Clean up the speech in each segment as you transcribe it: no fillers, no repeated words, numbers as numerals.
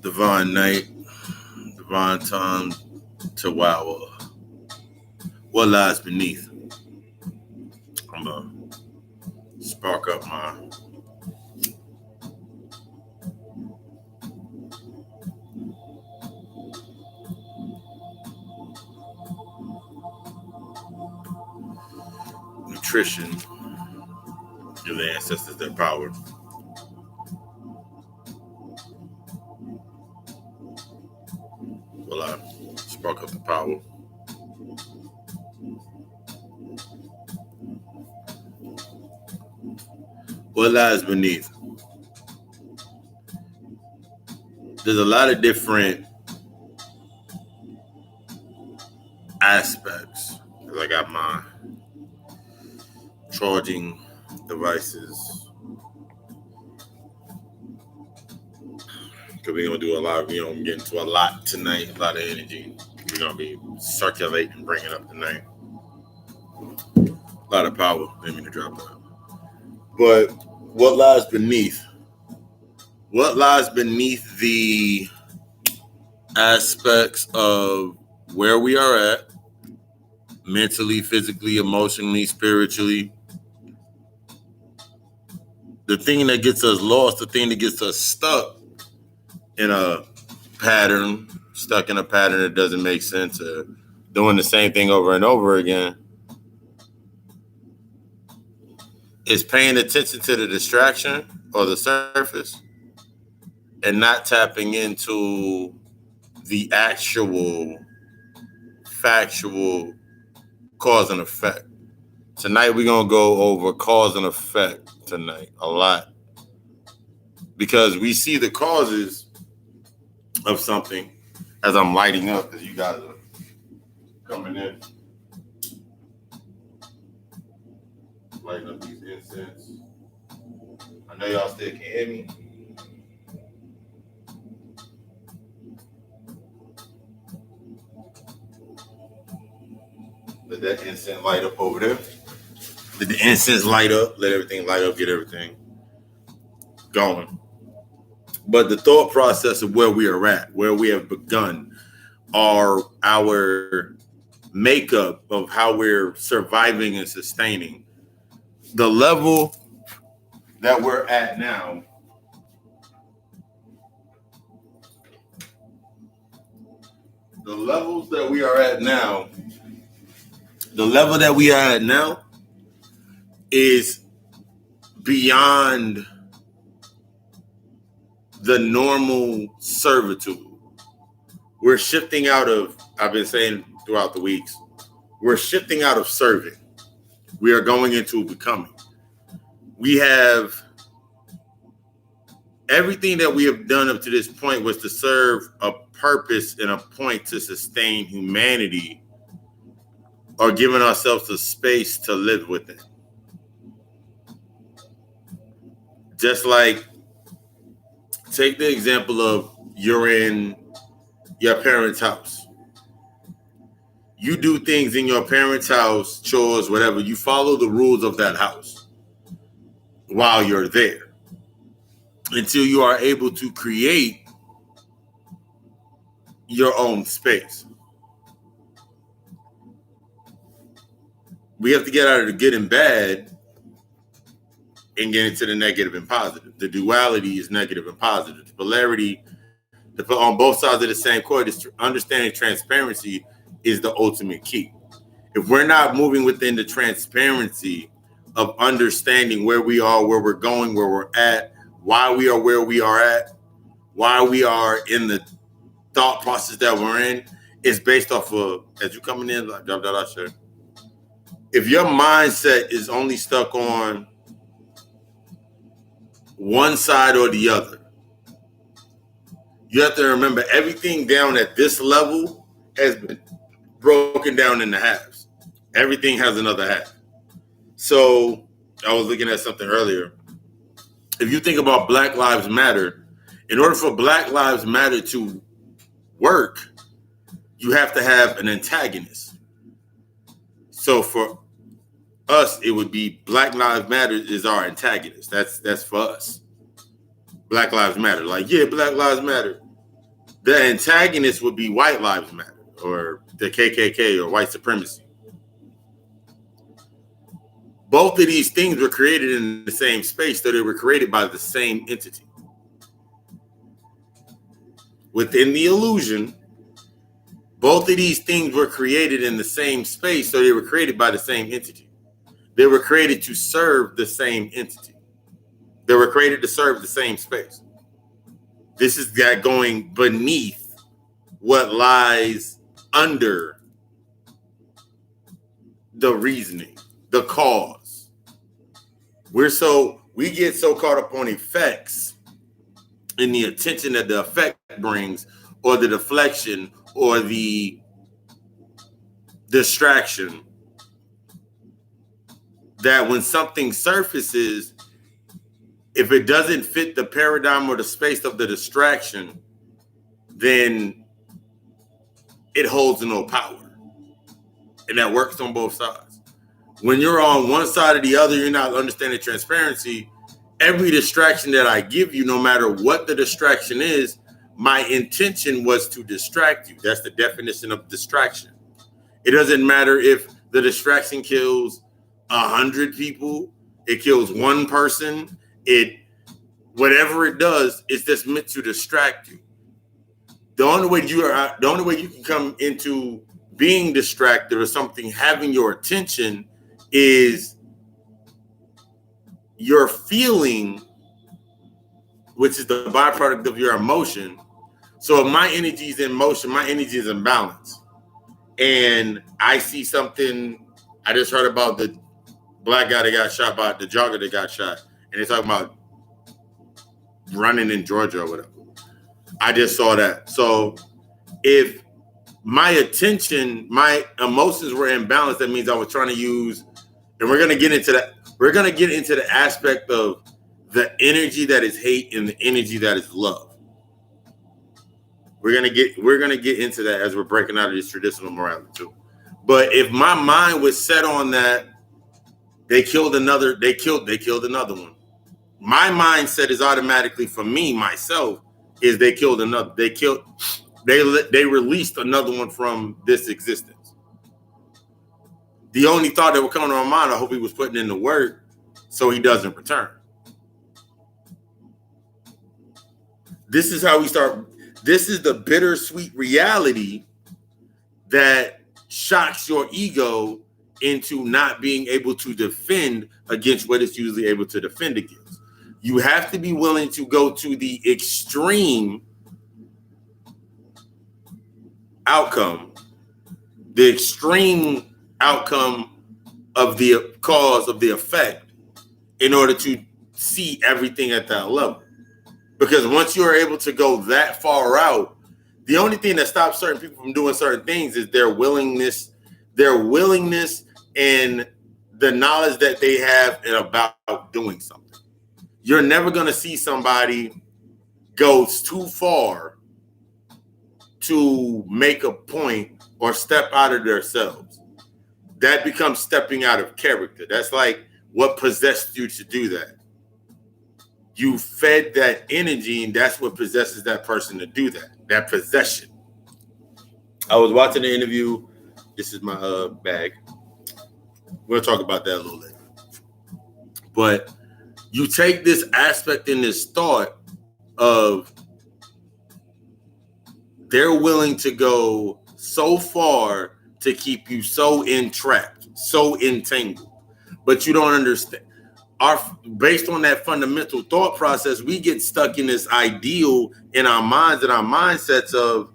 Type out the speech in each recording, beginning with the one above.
divine night, divine time to wow. What lies beneath? I'm gonna spark up my nutrition. Give the ancestors their power. Will I spark up the power? What lies beneath? There's a lot of different aspects. I got my charging devices. Because we're going to do a lot, get into a lot tonight, a lot of energy. We're going to be circulating, bringing up tonight. A lot of power. Didn't mean to drop that. But what lies beneath? What lies beneath the aspects of where we are at, mentally, physically, emotionally, spiritually? The thing that gets us lost, the thing that gets us stuck in a pattern, stuck in a pattern that doesn't make sense, doing the same thing over and over again, is paying attention to the distraction or the surface and not tapping into the actual factual cause and effect. Tonight we're going to go over cause and effect tonight a lot, because we see the causes of something as I'm lighting up, as you guys are coming in. Lighting up these incense. I know y'all still can hear me. Let that incense light up over there. Let the incense light up. Let everything light up. Get everything going. But the thought process of where we are at, where we have begun, are our makeup of how we're surviving and sustaining. The level that we're at now, the levels that we are at now, the level that we are at now is beyond the normal servitude. We're shifting out of, I've been saying throughout the weeks, we're shifting out of serving. We are going into becoming. We have everything that we have done up to this point was to serve a purpose and a point to sustain humanity, or giving ourselves a space to live within. Just like, take the example of you're in your parents' house. You do things in your parents' house, chores, whatever. You follow the rules of that house while you're there until you are able to create your own space. We have to get out of the good and bad and get into the negative and positive. The duality is negative and positive. The polarity, on both sides of the same coin, is understanding transparency is the ultimate key. If we're not moving within the transparency of understanding where we are, where we're going, where we're at, why we are where we are at, why we are in the thought process that we're in, is based off of, as you coming in, like, if your mindset is only stuck on one side or the other, you have to remember everything down at this level has been broken down into halves. Everything has another half. So I was looking at something earlier. If you think about Black Lives Matter, in order for Black Lives Matter to work, you have to have an antagonist. So for us, it would be Black Lives Matter is our antagonist. That's for us. Black Lives Matter. Like, yeah, Black Lives Matter. The antagonist would be White Lives Matter or the KKK or white supremacy. Both of these things were created in the same space, so they were created by the same entity. Within the illusion, both of these things were created in the same space, so they were created by the same entity. They were created to serve the same entity. They were created to serve the same space. This is that going beneath what lies under the reasoning, the cause. We get so caught up on effects and the attention that the effect brings, or the deflection, or the distraction, that when something surfaces, if it doesn't fit the paradigm or the space of the distraction, then it holds no power. And that works on both sides. When you're on one side or the other, you're not understanding transparency. Every distraction that I give you, no matter what the distraction is, my intention was to distract you. That's the definition of distraction. It doesn't matter if the distraction kills 100 people, it kills one person, whatever it does, it's just meant to distract you. The only way you can come into being distracted or something having your attention is your feeling, which is the byproduct of your emotion. So if my energy is in motion, my energy is in balance. And I see something, I just heard about the black guy that got shot by the jogger that got shot. And they're talking about running in Georgia or whatever. I just saw that. So if my attention, my emotions were in balance, that means I was trying to use, and we're going to get into that. We're going to get into the aspect of the energy that is hate and the energy that is love. We're going to get into that as we're breaking out of this traditional morality too. But if my mind was set on that, they killed another one. My mindset is automatically, for me, myself, is they released another one from this existence. The only thought that would come to my mind, I hope he was putting in the work so he doesn't return. This is how we start. This is the bittersweet reality that shocks your ego into not being able to defend against what it's usually able to defend against. You have to be willing to go to the extreme outcome of the cause of the effect in order to see everything at that level. Because once you are able to go that far out, the only thing that stops certain people from doing certain things is their willingness and the knowledge that they have about doing something. You're never going to see somebody go too far to make a point or step out of themselves. That becomes stepping out of character. That's like what possessed you to do that. You fed that energy, and that's what possesses that person to do that possession. I was watching the interview. This is my bag. We'll talk about that a little later. But you take this aspect in this thought of they're willing to go so far to keep you so entrapped, so entangled, but you don't understand. Based on that fundamental thought process, we get stuck in this ideal in our minds and our mindsets of,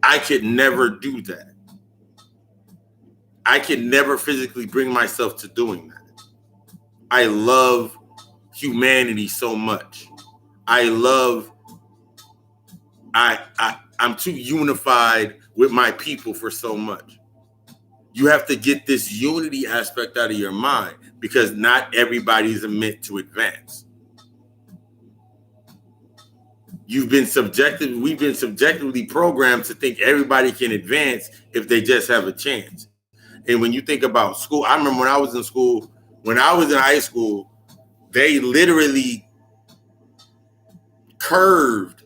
I could never do that. I could never physically bring myself to doing that. I love humanity so much. I'm too unified with my people for so much. You have to get this unity aspect out of your mind, because not everybody is meant to advance. We've been subjectively programmed to think everybody can advance if they just have a chance. And when you think about school, I remember when I was in high school, they literally curved.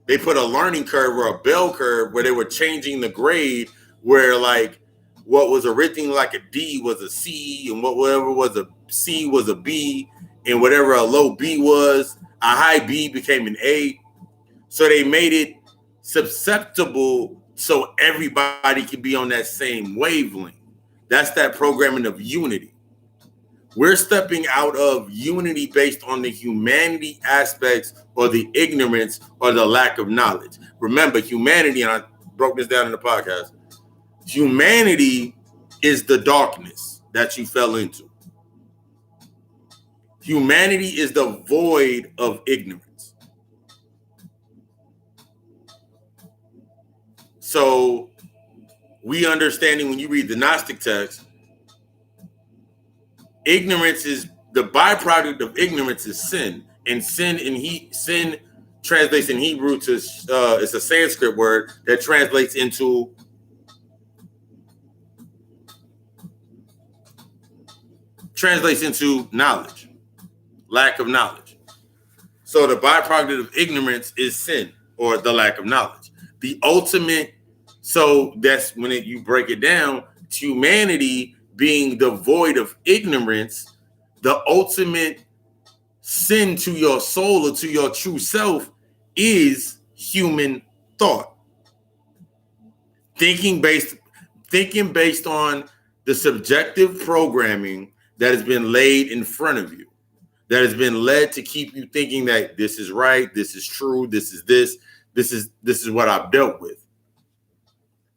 They put a learning curve or a bell curve where they were changing the grade, where like what was originally like a D was a C, and whatever was a C was a B, and whatever a low B was, a high B became an A. So they made it susceptible so everybody can be on that same wavelength. That's that programming of unity. We're stepping out of unity based on the humanity aspects or the ignorance or the lack of knowledge. Remember, humanity, and I broke this down in the podcast, humanity is the darkness that you fell into. Humanity is the void of ignorance. So we understanding when you read the Gnostic text, ignorance is the byproduct of ignorance is sin, and sin translates in Hebrew to it's a Sanskrit word that translates into knowledge, lack of knowledge. So the byproduct of ignorance is sin or the lack of knowledge. The ultimate, so that's when you break it down, humanity being devoid of ignorance, the ultimate sin to your soul or to your true self is human thought. Thinking based on the subjective programming that has been laid in front of you, that has been led to keep you thinking that this is right, this is true, this is what I've dealt with.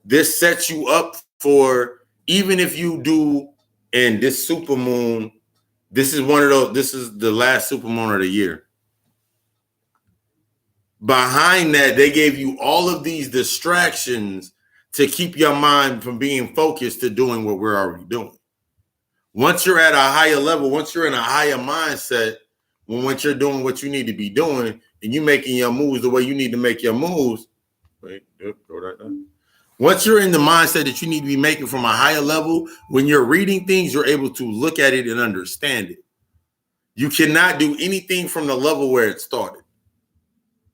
This sets you up for, even if you do, and this supermoon, this is the last supermoon of the year. Behind that, they gave you all of these distractions to keep your mind from being focused to doing what we're already doing. Once you're at a higher level, once you're in a higher mindset, once you're doing what you need to be doing and you making your moves the way you need to make your moves, once you're in the mindset that you need to be making from a higher level, when you're reading things, you're able to look at it and understand it. You cannot do anything from the level where it started.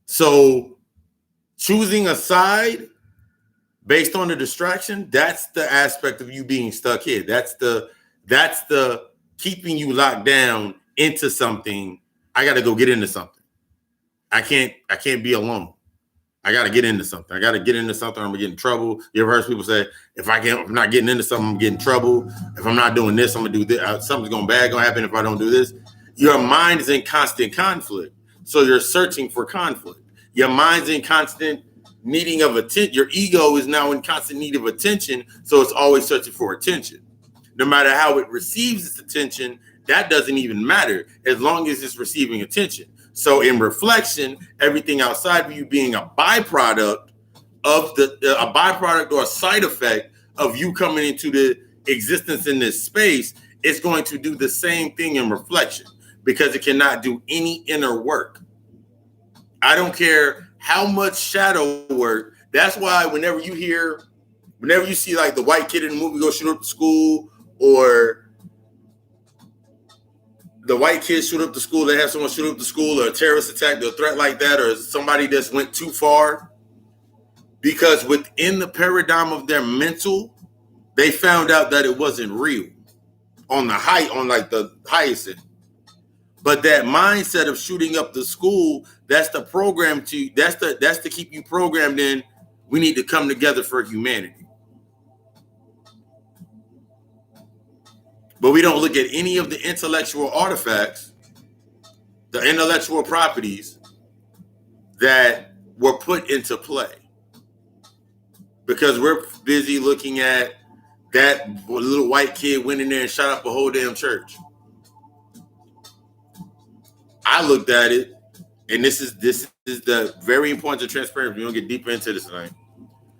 So choosing a side based on the distraction, that's the aspect of you being stuck here. That's the keeping you locked down into something. I got to go get into something. I can't be alone. I got to get into something. I'm gonna get in trouble. You ever heard people say, if I'm not getting into something, I'm getting in trouble. If I'm not doing this, I'm gonna do this. Something's gonna happen if I don't do this. Your mind is in constant conflict. So you're searching for conflict. Your mind's in constant needing of attention. Your ego is now in constant need of attention. So it's always searching for attention. No matter how it receives its attention, that doesn't even matter as long as it's receiving attention. So in reflection, everything outside of you being a byproduct or a side effect of you coming into the existence in this space, it's going to do the same thing in reflection because it cannot do any inner work. I don't care how much shadow work. That's why whenever you see like the white kid in the movie go shoot up the school, or the white kids shoot up the school, they have someone shoot up the school, or a terrorist attack, or a threat like that, or somebody just went too far. Because within the paradigm of their mental, they found out that it wasn't real on the highest end. But that mindset of shooting up the school, that's the program that's to keep you programmed in. We need to come together for humanity. But we don't look at any of the intellectual artifacts, the intellectual properties that were put into play. Because we're busy looking at that little white kid went in there and shot up a whole damn church. I looked at it, and this is the very important of transparency. We're going to get deeper into this tonight.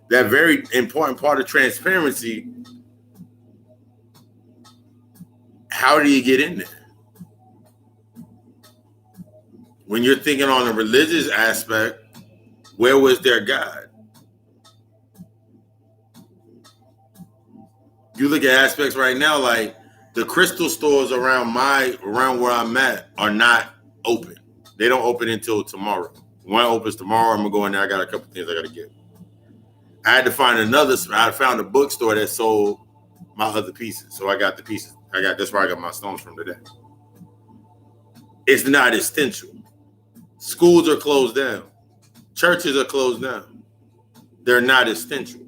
That very important part of transparency. How do you get in there? When you're thinking on a religious aspect, where was their God? You look at aspects right now, like the crystal stores around where I'm at are not open. They don't open until tomorrow. One opens tomorrow. I'm gonna go in there. I got a couple things I gotta get. I had to find another. I found a bookstore that sold my other pieces, so I got the pieces. That's where I got my stones from today. It's not essential. Schools are closed down. Churches are closed down. They're not essential.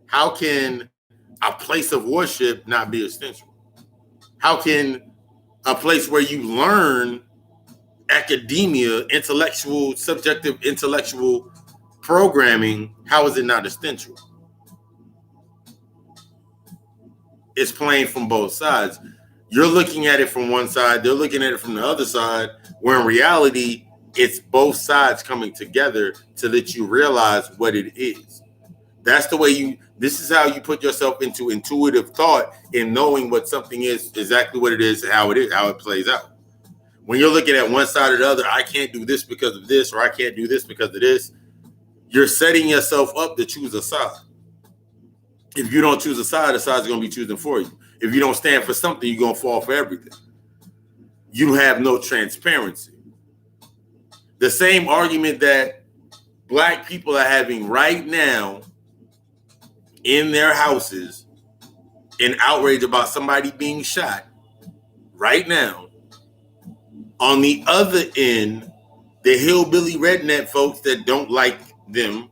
How can a place of worship not be essential? How can a place where you learn academia, subjective intellectual programming, how is it not essential? It's playing from both sides. You're looking at it from one side, they're looking at it from the other side, where in reality, it's both sides coming together to let you realize what it is. That's the way this is how you put yourself into intuitive thought in knowing what something is, exactly what it is, how it plays out. When you're looking at one side or the other, I can't do this because of this, or I can't do this because of this, you're setting yourself up to choose a side. If you don't choose a side, the side's going to be choosing for you. If you don't stand for something, you're going to fall for everything. You have no transparency. The same argument that Black people are having right now in their houses in outrage about somebody being shot right now. On the other end, the hillbilly redneck folks that don't like them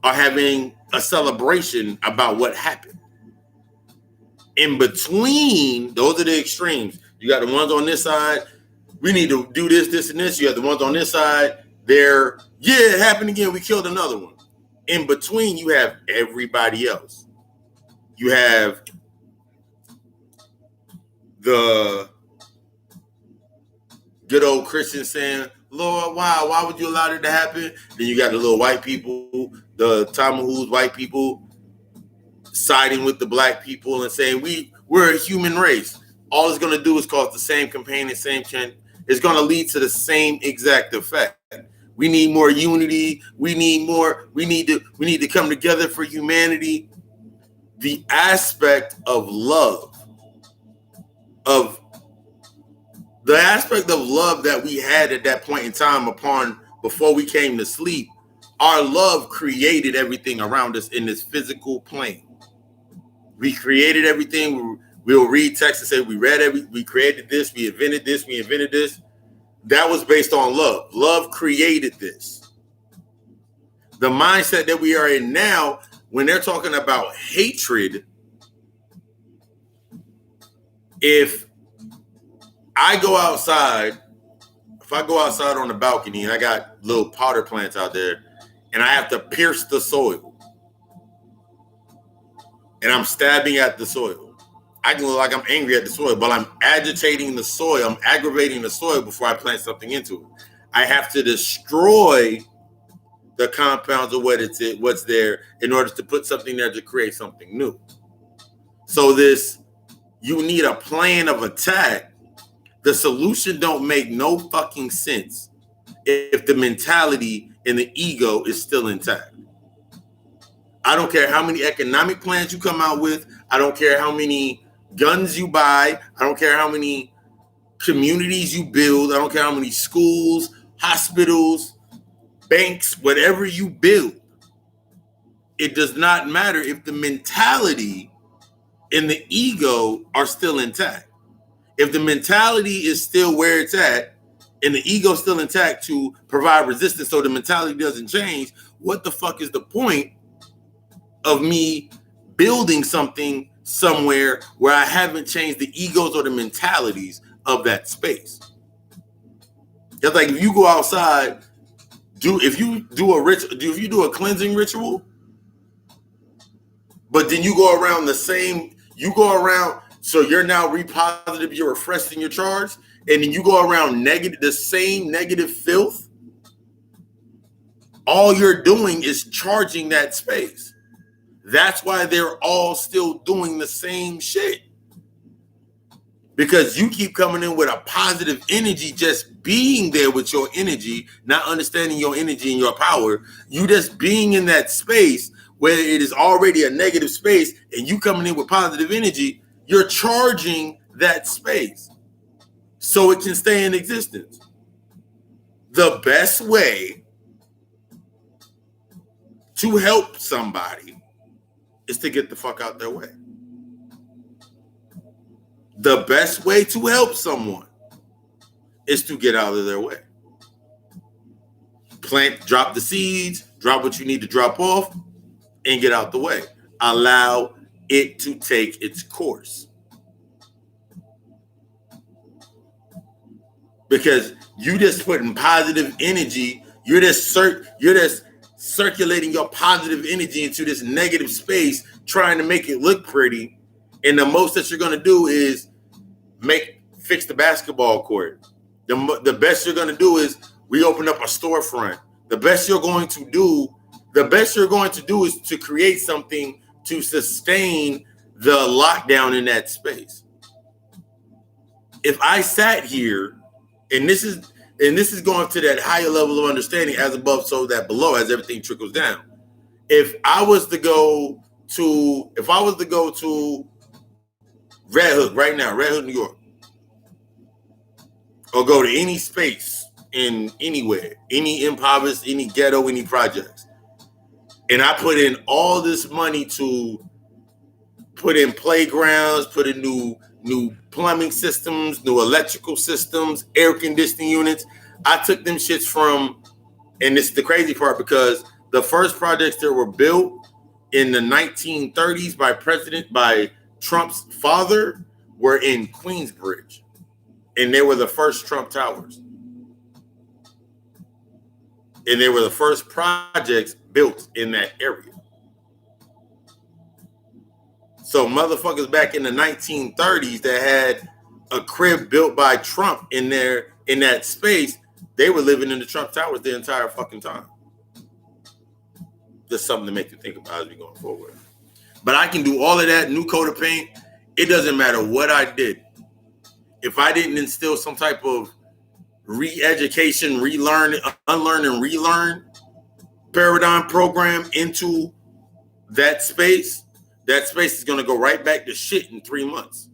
are having a celebration about what happened. In between, those are the extremes. You got the ones on this side, we need to do this, this, and this. You have the ones on this side, it happened again, we killed another one. In between, you have everybody else. You have the good old Christians saying, Lord, why would you allow that to happen? Then you got the little white people, the Tamahus white people siding with the Black people and saying, we're a human race. All it's going to do is cause the same campaign, the same chant. It's going to lead to the same exact effect. We need more unity. We need to come together for humanity. The aspect of love, that we had at that point in time before we came to sleep, our love created everything around us in this physical plane. We created everything. We'll read text and say we created this, we invented this. That was based on love. Love created this. The mindset that we are in now, when they're talking about hatred, if I go outside on the balcony and I got little powder plants out there and I have to pierce the soil and I'm stabbing at the soil, I can look like I'm angry at the soil, but I'm agitating the soil. I'm aggravating the soil before I plant something into it. I have to destroy the compounds of what's there in order to put something there to create something new. So you need a plan of attack. The solution don't make no fucking sense if the mentality and the ego is still intact. I don't care how many economic plans you come out with. I don't care how many guns you buy. I don't care how many communities you build. I don't care how many schools, hospitals, banks, whatever you build. It does not matter if the mentality and the ego are still intact. If the mentality is still where it's at and the ego is still intact to provide resistance so the mentality doesn't change, what the fuck is the point of me building something somewhere where I haven't changed the egos or the mentalities of that space? It's like if you go outside, if you do a cleansing ritual, but then you go around so you're now repositive, you're refreshed and you're charged, and then you go around the same negative filth, all you're doing is charging that space. That's why they're all still doing the same shit. Because you keep coming in with a positive energy, just being there with your energy, not understanding your energy and your power. You just being in that space where it is already a negative space and you coming in with positive energy, you're charging that space so it can stay in existence. The best way to help somebody is to get the fuck out their way. The best way to help someone is to get out of their way. Drop the seeds, drop what you need to drop off, and get out the way. Allow it to take its course. Because you just putting positive energy, you're just circulating your positive energy into this negative space, trying to make it look pretty. And the most that you're going to do is fix the basketball court. The best you're going to do is reopen up a storefront. The best you're going to do is to create something to sustain the lockdown in that space. If I sat here, and this is going to that higher level of understanding, as above, so that below, as everything trickles down. If I was to go to Red Hook right now, Red Hook, New York, or go to any space in anywhere, any impoverished, any ghetto, any projects, and I put in all this money to put in playgrounds, put in new plumbing systems, new electrical systems, air conditioning units. I took them shits from, and this is the crazy part, because the first projects that were built in the 1930s by Trump's father were in Queensbridge, and they were the first Trump Towers. And they were the first projects built in that area. So motherfuckers back in the 1930s that had a crib built by Trump in that space, they were living in the Trump Towers the entire fucking time. Just something to make you think about as we go forward. But I can do all of that, new coat of paint. It doesn't matter what I did. If I didn't instill some type of re-education, unlearn and relearn paradigm program into that space is going to go right back to shit in 3 months.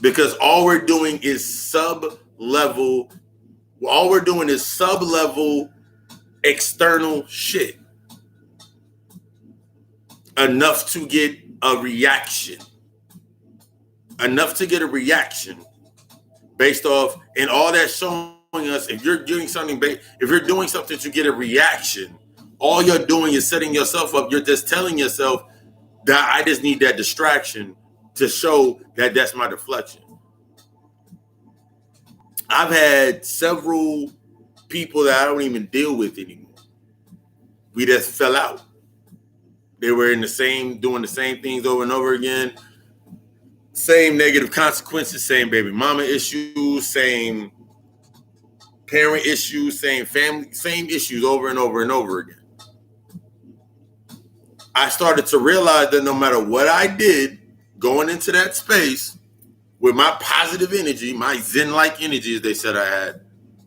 Because all we're doing is sub-level external shit. Enough to get a reaction. Based off, and all that's showing us, if you're doing something to get a reaction, all you're doing is setting yourself up. You're just telling yourself that I just need that distraction to show that that's my deflection. I've had several people that I don't even deal with anymore. We just fell out. They were doing the same things over and over again. Same negative consequences, same baby mama issues, same parent issues, same family, same issues over and over and over again. I started to realize that no matter what I did going into that space with my positive energy, my Zen-like energy, as they said I had,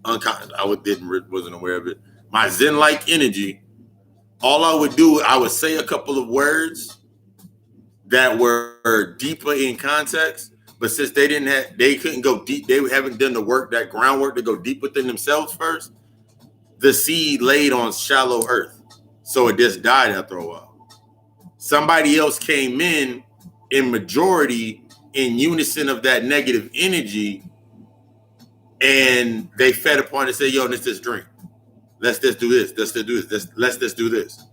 wasn't aware of it. My Zen-like energy, all I would do, I would say a couple of words that were deeper in context, but since they couldn't go deep, they haven't done the work, that groundwork to go deep within themselves first, the seed laid on shallow earth. So it just died after a while. Somebody else came in majority, in unison of that negative energy, and they fed upon it and said, yo, let's just drink. Let's just do this. Let's just do this. Let's just do this.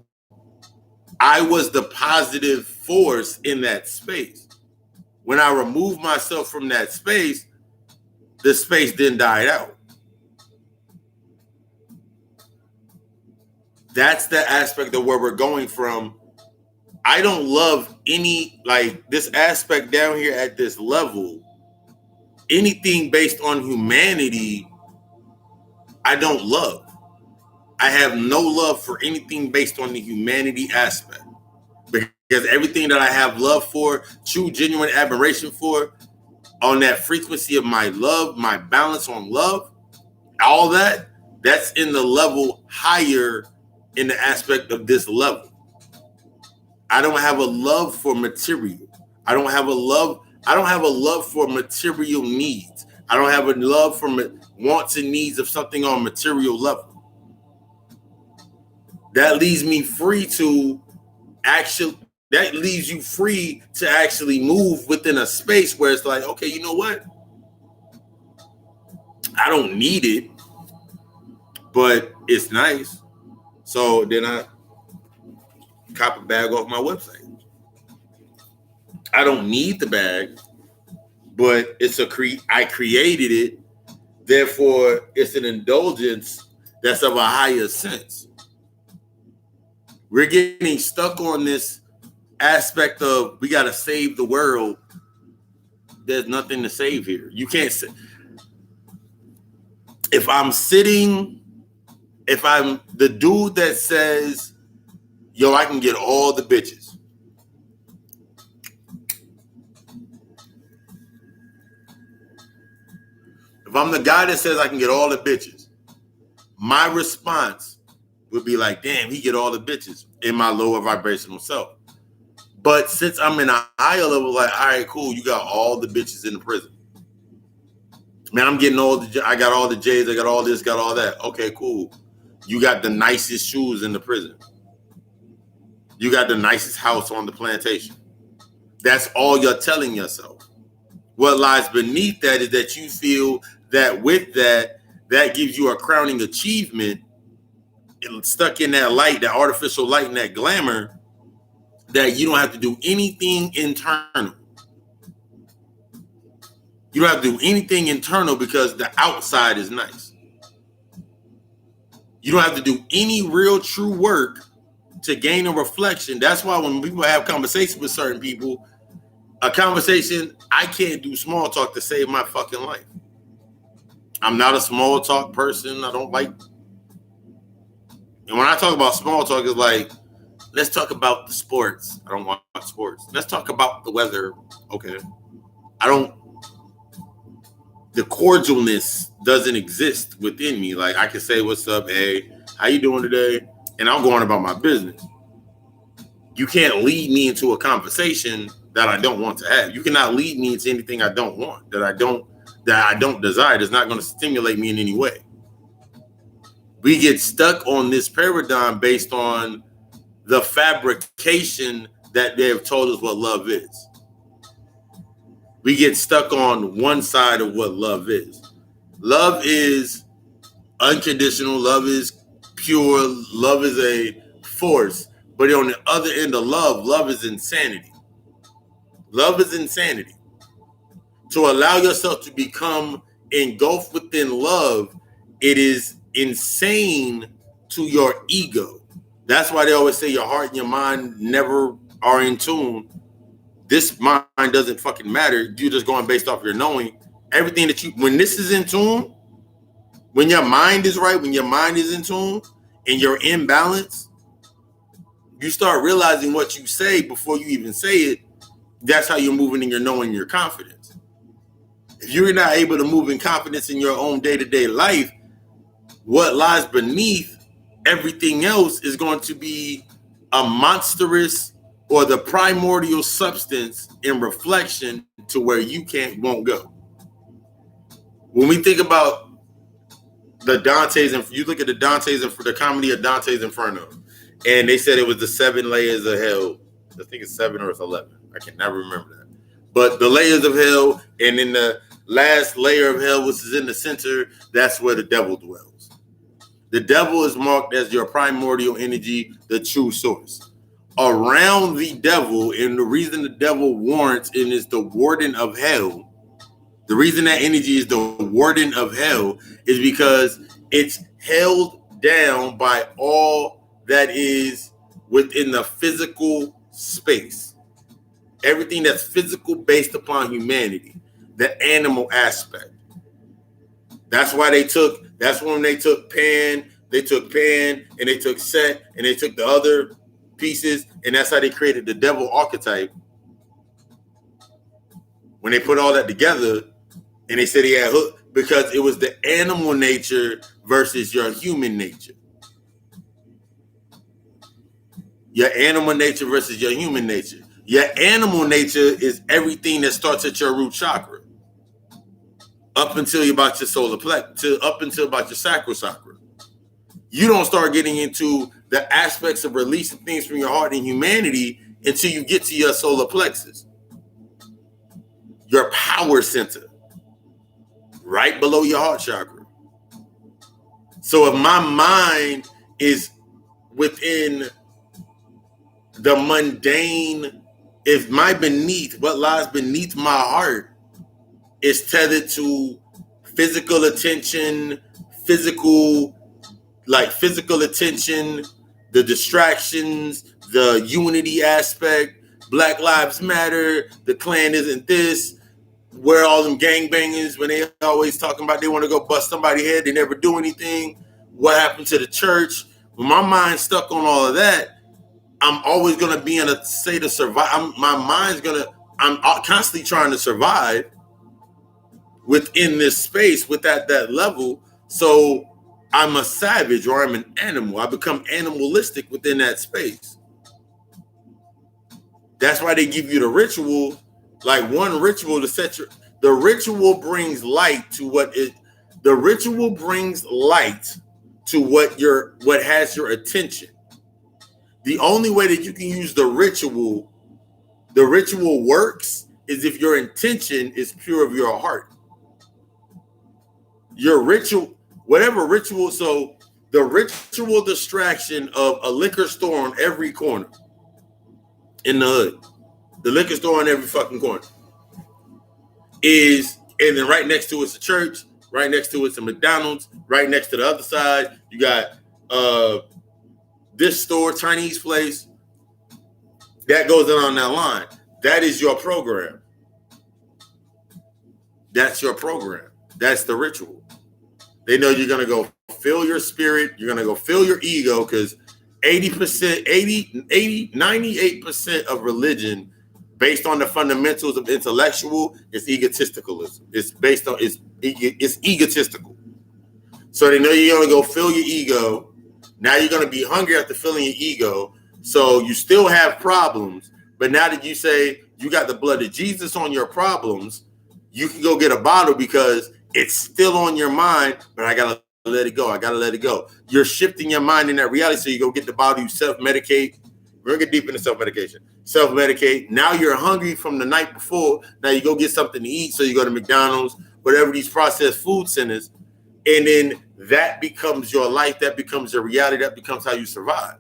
I was the positive force in that space. When I removed myself from that space, the space then died out. That's the aspect of where we're going from. I don't love any, like, this aspect down here at this level. Anything based on humanity, I don't love. I have no love for anything based on the humanity aspect. Because everything that I have love for, true, genuine admiration for, on that frequency of my love, my balance on love, all that's in the level higher in the aspect of this level. I don't have a love for material. I don't have a love for material needs. I don't have a love for wants and needs of something on a material level. That leaves me free to actually, that leaves you free to actually move within a space where it's like, okay, you know what? I don't need it, but it's nice. So then I cop a bag off my website. I don't need the bag, but it's I created it. Therefore, it's an indulgence that's of a higher sense. We're getting stuck on this aspect of we got to save the world. There's nothing to save here. You can't say. If I'm the dude that says, yo, I can get all the bitches. If I'm the guy that says I can get all the bitches, my response would be like, damn, he get all the bitches in my lower vibrational self. But since I'm in a higher level, like, all right, cool, you got all the bitches in the prison. Man, I'm getting I got all the J's, I got all this, got all that. Okay, cool. You got the nicest shoes in the prison. You got the nicest house on the plantation. That's all you're telling yourself. What lies beneath that is that you feel that with that gives you a crowning achievement, stuck in that light, that artificial light and that glamour, that you don't have to do anything internal. You don't have to do anything internal because the outside is nice. You don't have to do any real true work to gain a reflection. That's why when people have conversations with certain people, a conversation, I can't do small talk to save my fucking life. I'm not a small talk person. I don't like. And when I talk about small talk, it's like, let's talk about the sports. I don't watch sports. Let's talk about the weather. Okay. The cordialness doesn't exist within me. Like, I can say, what's up? Hey, how you doing today? And I'm going about my business. You can't lead me into a conversation that I don't want to have. You cannot lead me into anything I don't want, that I don't desire. That's not going to stimulate me in any way. We get stuck on this paradigm based on the fabrication that they have told us what love is. We get stuck on one side of what love is. Love is unconditional. Love is pure. Love is a force. But on the other end of love is insanity. Love is insanity. To allow yourself to become engulfed within love, it is insane to your ego. That's why they always say your heart and your mind never are in tune. This mind doesn't fucking matter. You're just going based off your knowing. Everything that when this is in tune, when your mind is right, when your mind is in tune and you're in balance, you start realizing what you say before you even say it. That's how you're moving in your knowing, your confidence. If you're not able to move in confidence in your own day-to-day life, what lies beneath everything else is going to be a monstrous or the primordial substance in reflection to where you won't go. When we think about the Dante's, and you look at the comedy of Dante's Inferno, and they said it was the 7 layers of hell. I think it's 7 or it's 11. I can never remember that. But the layers of hell, and in the last layer of hell, which is in the center, that's where the devil dwells. The devil is marked as your primordial energy, the true source. Around the devil, and the reason the devil warrants and is the warden of hell, the reason that energy is the warden of hell is because it's held down by all that is within the physical space. Everything that's physical based upon humanity, the animal aspect. That's when they took Pan, and they took Set, and they took the other pieces, and that's how they created the devil archetype. When they put all that together, and they said he had hook, because it was the animal nature versus your human nature. Your animal nature versus your human nature. Your animal nature is everything that starts at your root chakra. up until you're about your solar plex, up until about your sacral chakra. You don't start getting into the aspects of releasing things from your heart and humanity until you get to your solar plexus, your power center, right below your heart chakra. So if my mind is within the mundane, if what lies beneath my heart is tethered to physical attention, the distractions, the unity aspect, Black Lives Matter, the Klan isn't this, where all them gangbangers, when they always talking about they want to go bust somebody's head, they never do anything. What happened to the church? When my mind's stuck on all of that, I'm always going to be in a state of survive. I'm constantly trying to survive within this space, with that level. So I'm a savage, or I'm an animal. I become animalistic within that space. That's why they give you the ritual, like one ritual to set the ritual brings light to what has your attention. The only way that you can use the ritual works is if your intention is pure of your heart. Your ritual, whatever ritual, so the ritual distraction of a liquor store on every corner in the hood, the liquor store on every fucking corner is, and then right next to it's a church, right next to it's a McDonald's, right next to the other side, you got this store, Chinese place, that goes on that line. That is your program. That's your program. That's the ritual. They know you're going to go fill your spirit. You're going to go fill your ego, because 98% of religion, based on the fundamentals of intellectual, is egotisticalism. It's based on, it's egotistical. So they know you're going to go fill your ego. Now you're going to be hungry after filling your ego. So you still have problems. But now that you say you got the blood of Jesus on your problems, you can go get a bottle because it's still on your mind, but I got to let it go. I got to let it go. You're shifting your mind in that reality. So you go get the bottle, you self-medicate. We're going to get deep into self-medication. Self-medicate. Now you're hungry from the night before. Now you go get something to eat. So you go to McDonald's, whatever these processed food centers. And then that becomes your life. That becomes your reality. That becomes how you survive.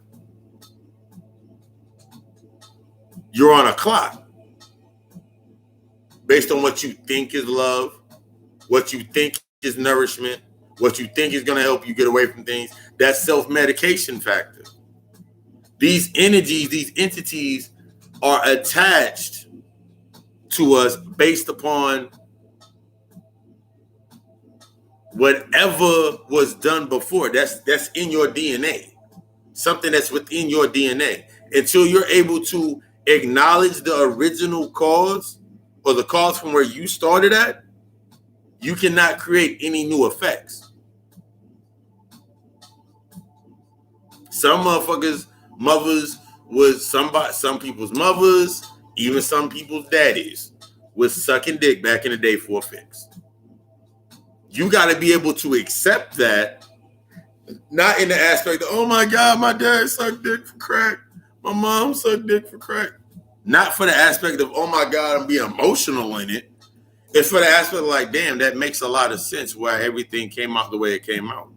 You're on a clock based on what you think is love, what you think is nourishment, what you think is going to help you get away from things. That self-medication factor. These energies, these entities are attached to us based upon whatever was done before. That's in your DNA. Something that's within your DNA. Until you're able to acknowledge the original cause, or the cause from where you started at, you cannot create any new effects. Some motherfuckers' mothers was some people's mothers, even some people's daddies, was sucking dick back in the day for a fix. You got to be able to accept that, not in the aspect of, oh my God, my dad sucked dick for crack, my mom sucked dick for crack. Not for the aspect of, oh my God, I'm being emotional in it. It's for the aspect of like, damn, that makes a lot of sense why everything came out the way it came out.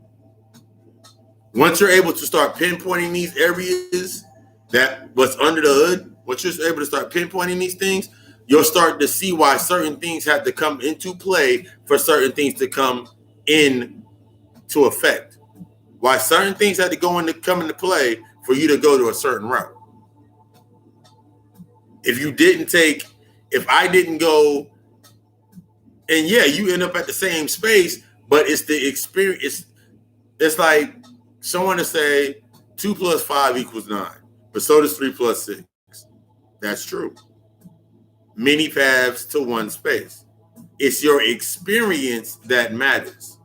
Once you're able to start pinpointing these areas that what's under the hood, once you're able to start pinpointing these things, you'll start to see why certain things have to come into play for certain things to come in to effect. Why certain things had to come into play for you to go to a certain route. If I didn't go, and yeah, you end up at the same space, but it's the experience. It's like someone to say 2 + 5 = 9, but so does 3 + 6. That's true. Many paths to one space. It's your experience that matters.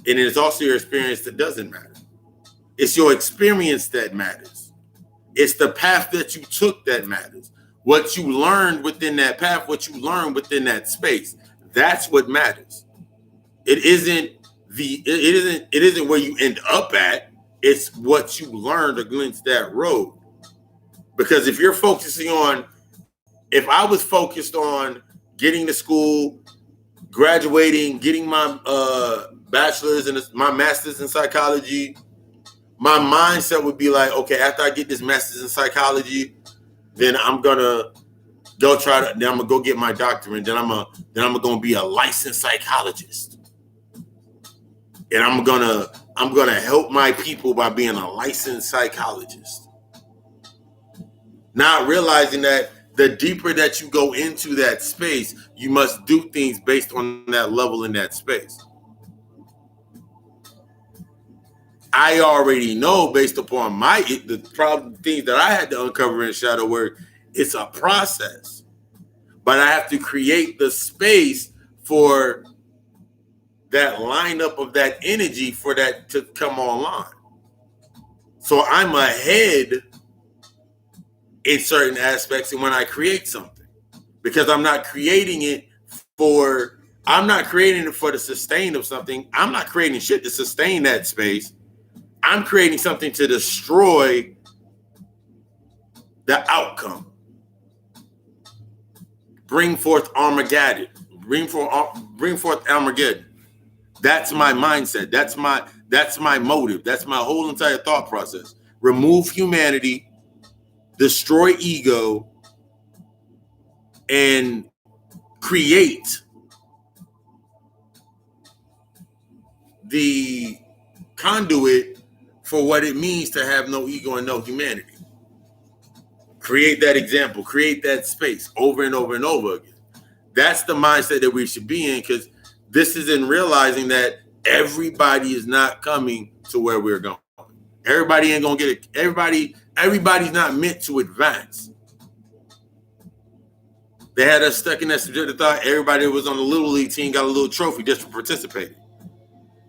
And it's also your experience that doesn't matter. It's your experience that matters. It's the path that you took that matters. What you learned within that path, what you learned within that space, That's what matters. It isn't where you end up at. It's what you learned against that road. Because if you're focusing on, if I was focused on getting to school, graduating, getting my bachelor's and my master's in psychology, my mindset would be like, okay, after I get this master's in psychology, then I'm gonna go then I'm gonna go get my doctorate, then I'm gonna be a licensed psychologist, and I'm gonna help my people by being a licensed psychologist. Not realizing that the deeper that you go into that space, you must do things based on that level in that space. I already know based upon the problem things that I had to uncover in shadow work, it's a process. But I have to create the space for that lineup of that energy for that to come online. So I'm ahead in certain aspects and when I create something, because I'm not creating it for the sustain of something. I'm not creating shit to sustain that space. I'm creating something to destroy the outcome. Bring forth Armageddon. Bring forth Armageddon. That's my mindset. That's my motive. That's my whole entire thought process. Remove humanity, destroy ego, and create the conduit for what it means to have no ego and no humanity. Create that example, create that space over and over and over again. That's the mindset that we should be in, because this is in realizing that everybody is not coming to where we're going. Everybody ain't gonna get it. Everybody's not meant to advance. They had us stuck in that subjective thought. Everybody that was on the little league team got a little trophy just for participating.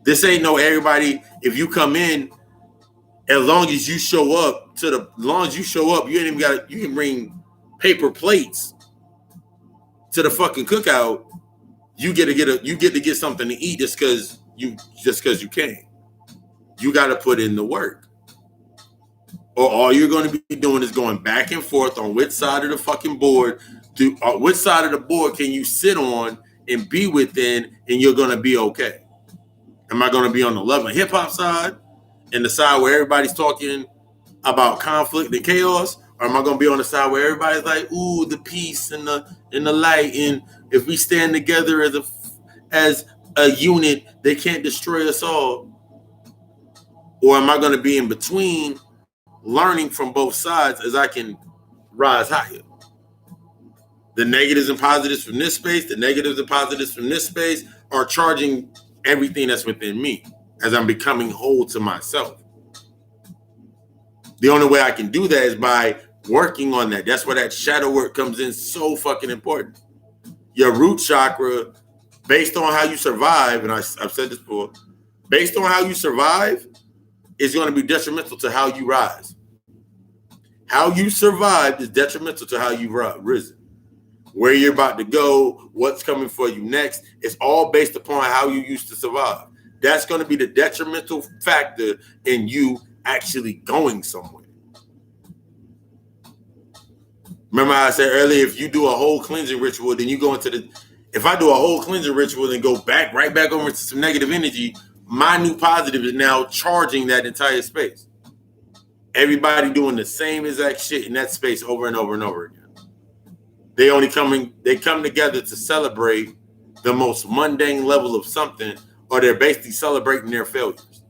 This ain't no everybody. If you come in, as long as you show up, you ain't even got. You can bring paper plates to the fucking cookout. You get to get something to eat just because you can. You got to put in the work, or all you're going to be doing is going back and forth on which side of the fucking board, which side of the board can you sit on and be within, and you're going to be okay. Am I going to be on the love and hip hop side? And the side where everybody's talking about conflict and chaos, or am I gonna be on the side where everybody's like, "Ooh, the peace and the light, and if we stand together as a unit, they can't destroy us all"? Or am I gonna be in between, learning from both sides as I can rise higher? The negatives and positives from this space, the negatives and positives from this space are charging everything that's within me as I'm becoming whole to myself. The only way I can do that is by working on that. That's where that shadow work comes in so fucking important. Your root chakra, based on how you survive, and I've said this before, based on how you survive, is going to be detrimental to how you rise. How you survived is detrimental to how you've risen. Where you're about to go, what's coming for you next, it's all based upon how you used to survive. That's going to be the detrimental factor in you actually going somewhere. Remember how I said earlier, if you do a whole cleansing ritual, then you go into if I do a whole cleansing ritual and go right back over into some negative energy, my new positive is now charging that entire space. Everybody doing the same exact shit in that space over and over and over again. They come together to celebrate the most mundane level of something, or they're basically celebrating their failures.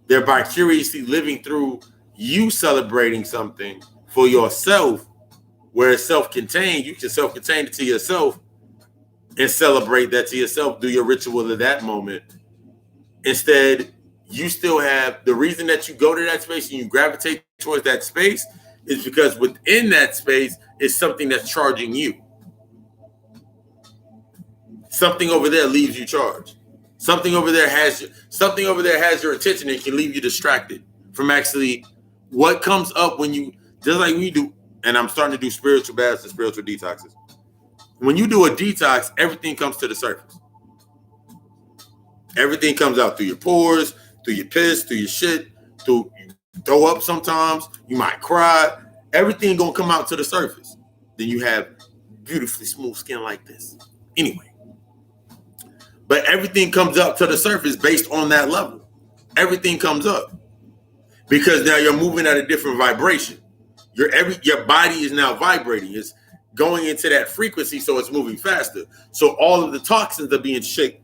They're vicariously living through you celebrating something for yourself, where it's self-contained. You can self-contain it to yourself and celebrate that to yourself, do your ritual at that moment. Instead, you still have the reason that you go to that space and you gravitate towards that space is because within that space is something that's charging you. Something over there leaves you charged. Something over there has your attention and can leave you distracted from actually what comes up when you, just like we do. and I'm starting to do spiritual baths and spiritual detoxes. When you do a detox, everything comes to the surface. Everything comes out through your pores, through your piss, through your shit, through you throw up sometimes, you might cry. Everything gonna come out to the surface. Then you have beautifully smooth skin like this. Anyway. But everything comes up to the surface based on that level. Everything comes up. Because now you're moving at a different vibration. Your body is now vibrating. It's going into that frequency, so it's moving faster. So all of the toxins are being shaken.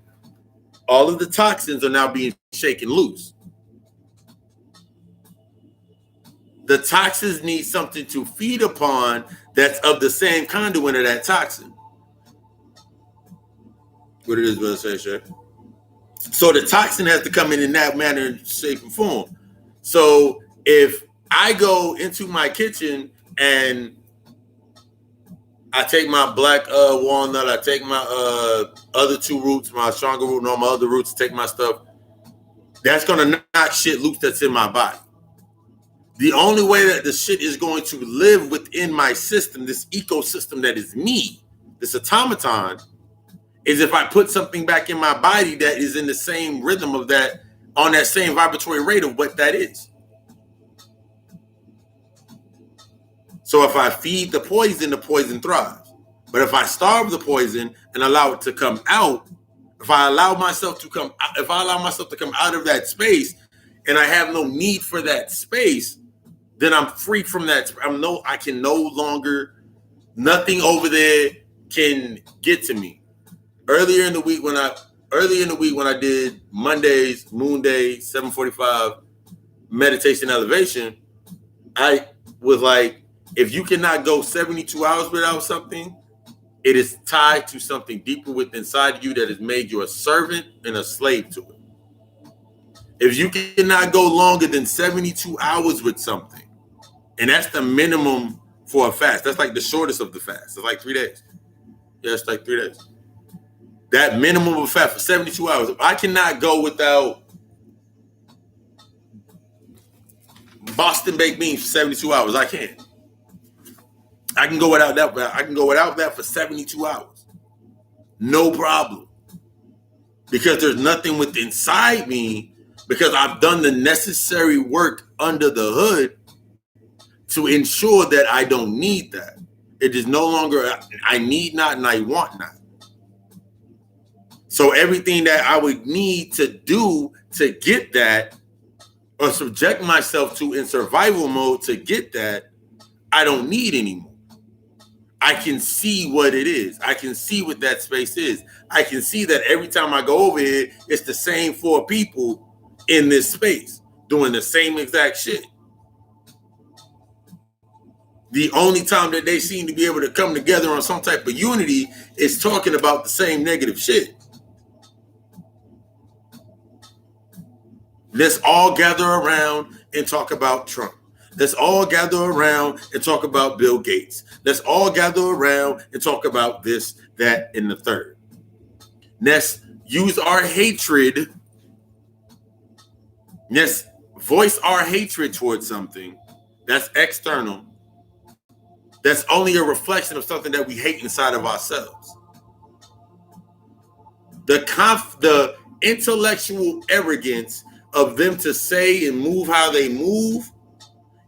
All of the toxins are now being shaken loose. The toxins need something to feed upon that's of the same conduit of that toxin. What it is, brother, say, Shay. So the toxin has to come in that manner, shape, and form. So if I go into my kitchen and I take my black walnut, I take my other two roots, my stronger root, and all my other roots, take my stuff, that's going to knock shit loose that's in my body. The only way that the shit is going to live within my system, this ecosystem that is me, this automaton, is if I put something back in my body that is in the same rhythm of that, on that same vibratory rate of what that is. So if I feed the poison thrives. But if I starve the poison and allow it to come out, if I allow myself to come out of that space and I have no need for that space, then I'm free from that. I can no longer, nothing over there can get to me. Earlier in the week when I did Mondays, Moon Day, 7:45 meditation elevation, I was like, if you cannot go 72 hours without something, it is tied to something deeper within inside you that has made you a servant and a slave to it. If you cannot go longer than 72 hours with something, and that's the minimum for a fast. That's like the shortest of the fast. It's like 3 days. Yeah, it's like 3 days. That minimum of a fast for 72 hours. If I cannot go without Boston baked beans for 72 hours, I can. I can go without that. I can go without that for 72 hours. No problem. Because there's nothing within inside me, because I've done the necessary work under the hood to ensure that I don't need that. It is no longer I need not and I want not. So everything that I would need to do to get that or subject myself to in survival mode to get that, I don't need anymore. I can see what it is. I can see what that space is. I can see that every time I go over here, it's the same 4 people in this space doing the same exact shit. The only time that they seem to be able to come together on some type of unity is talking about the same negative shit. Let's all gather around and talk about Trump. Let's all gather around and talk about Bill Gates. Let's all gather around and talk about this, that, and the third. Let's use our hatred. Let's voice our hatred towards something that's external. That's only a reflection of something that we hate inside of ourselves. The intellectual arrogance of them to say and move how they move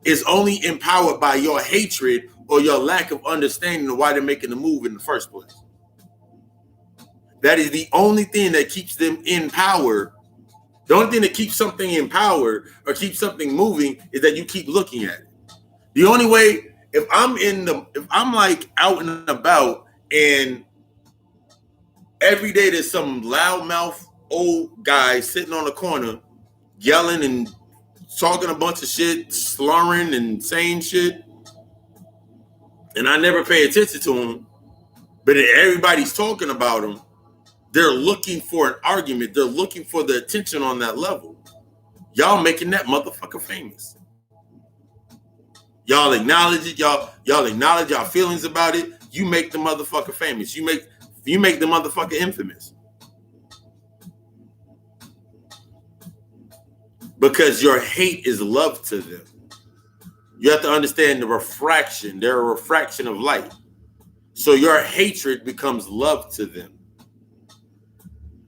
is only empowered by your hatred or your lack of understanding of why they're making the move in the first place. That is the only thing that keeps them in power. The only thing that keeps something in power or keeps something moving is that you keep looking at it. The only way, if I'm like out and about and every day there's some loudmouth old guy sitting on the corner yelling and talking a bunch of shit, slurring and saying shit, and I never pay attention to him, but everybody's talking about him, they're looking for an argument. They're looking for the attention on that level. Y'all making that motherfucker famous. Y'all acknowledge it. Y'all acknowledge y'all feelings about it. You make the motherfucker famous. You make the motherfucker infamous. Because your hate is love to them. You have to understand the refraction. They're a refraction of light. So your hatred becomes love to them.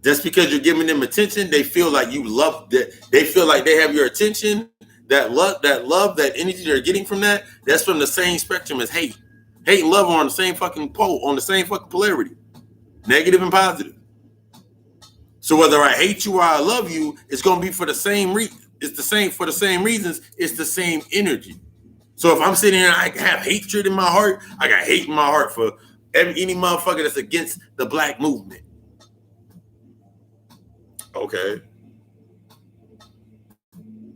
Just because you're giving them attention, they feel like you love that. They feel like they have your attention. That love, that energy they're getting from that, that's from the same spectrum as hate. Hate and love are on the same fucking pole, on the same fucking polarity, negative and positive. So whether I hate you or I love you, it's gonna be for the same reason. It's the same for the same reasons. It's the same energy. So if I'm sitting here and I have hatred in my heart, I got hate in my heart for any motherfucker that's against the black movement. Okay.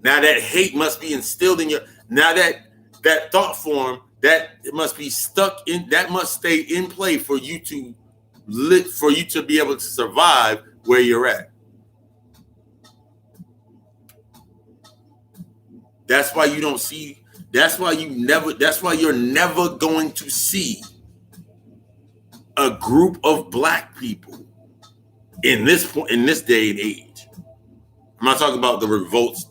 Now that hate must be instilled in your. Now that thought form, that it must be stuck in. That must stay in play for you to live, for you to be able to survive where you're at. That's why you don't see. That's why you never. That's why you're never going to see a group of black people in this day and age. I'm not talking about the revolts.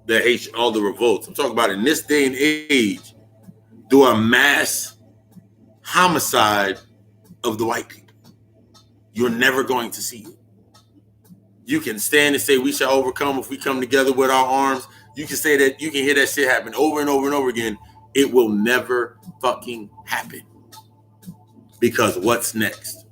That hate all the revolts. I'm talking about in this day and age, do a mass homicide of the white people. You're never going to see it. You can stand and say we shall overcome if we come together with our arms. You can say that, you can hear that shit happen over and over and over again. It will never fucking happen. Because what's next?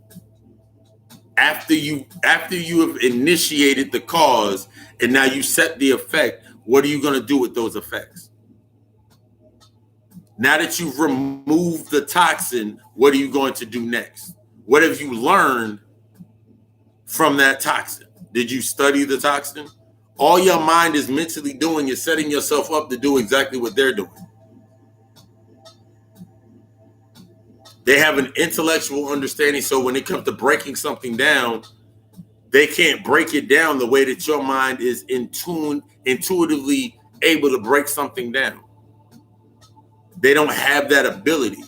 After you have initiated the cause and now you set the effect, what are you going to do with those effects? Now that you've removed the toxin, what are you going to do next? What have you learned from that toxin? Did you study the toxin? All your mind is mentally doing is setting yourself up to do exactly what they're doing. They have an intellectual understanding, so when it comes to breaking something down, they can't break it down the way that your mind is intuitively able to break something down. They don't have that ability.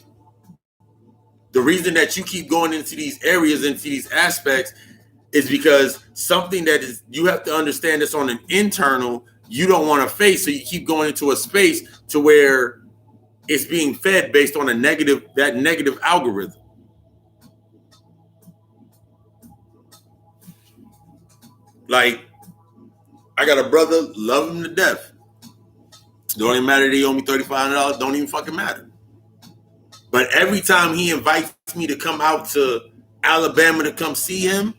The reason that you keep going into these areas, into these aspects, is because something that is, you have to understand this on an internal, you don't want to face, so you keep going into a space to where it's being fed based on that negative algorithm. Like, I got a brother, love him to death. Don't even matter that he owe me $3,500, don't even fucking matter. But every time he invites me to come out to Alabama to come see him,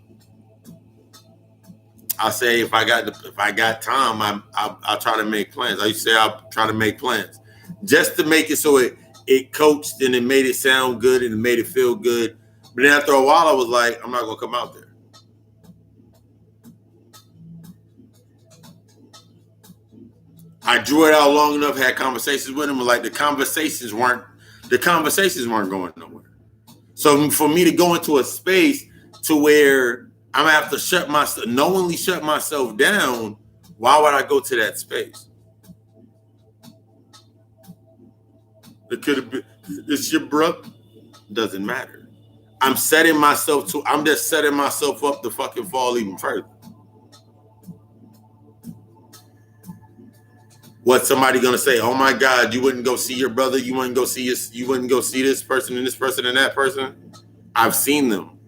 I say if I got time, I'll try to make plans. I used to say I'll try to make plans. Just to make it so it coached and it made it sound good and it made it feel good. But then after a while, I was like, I'm not gonna come out there. I drew it out long enough, had conversations with him, and like the conversations weren't going nowhere. So for me to go into a space to where I'm gonna have to knowingly shut myself down, why would I go to that space? It could have been, it's your brother. Doesn't matter. I'm just setting myself up to fucking fall even further. What's somebody gonna say? Oh my God, you wouldn't go see your brother, you wouldn't go see this person and this person and that person. I've seen them.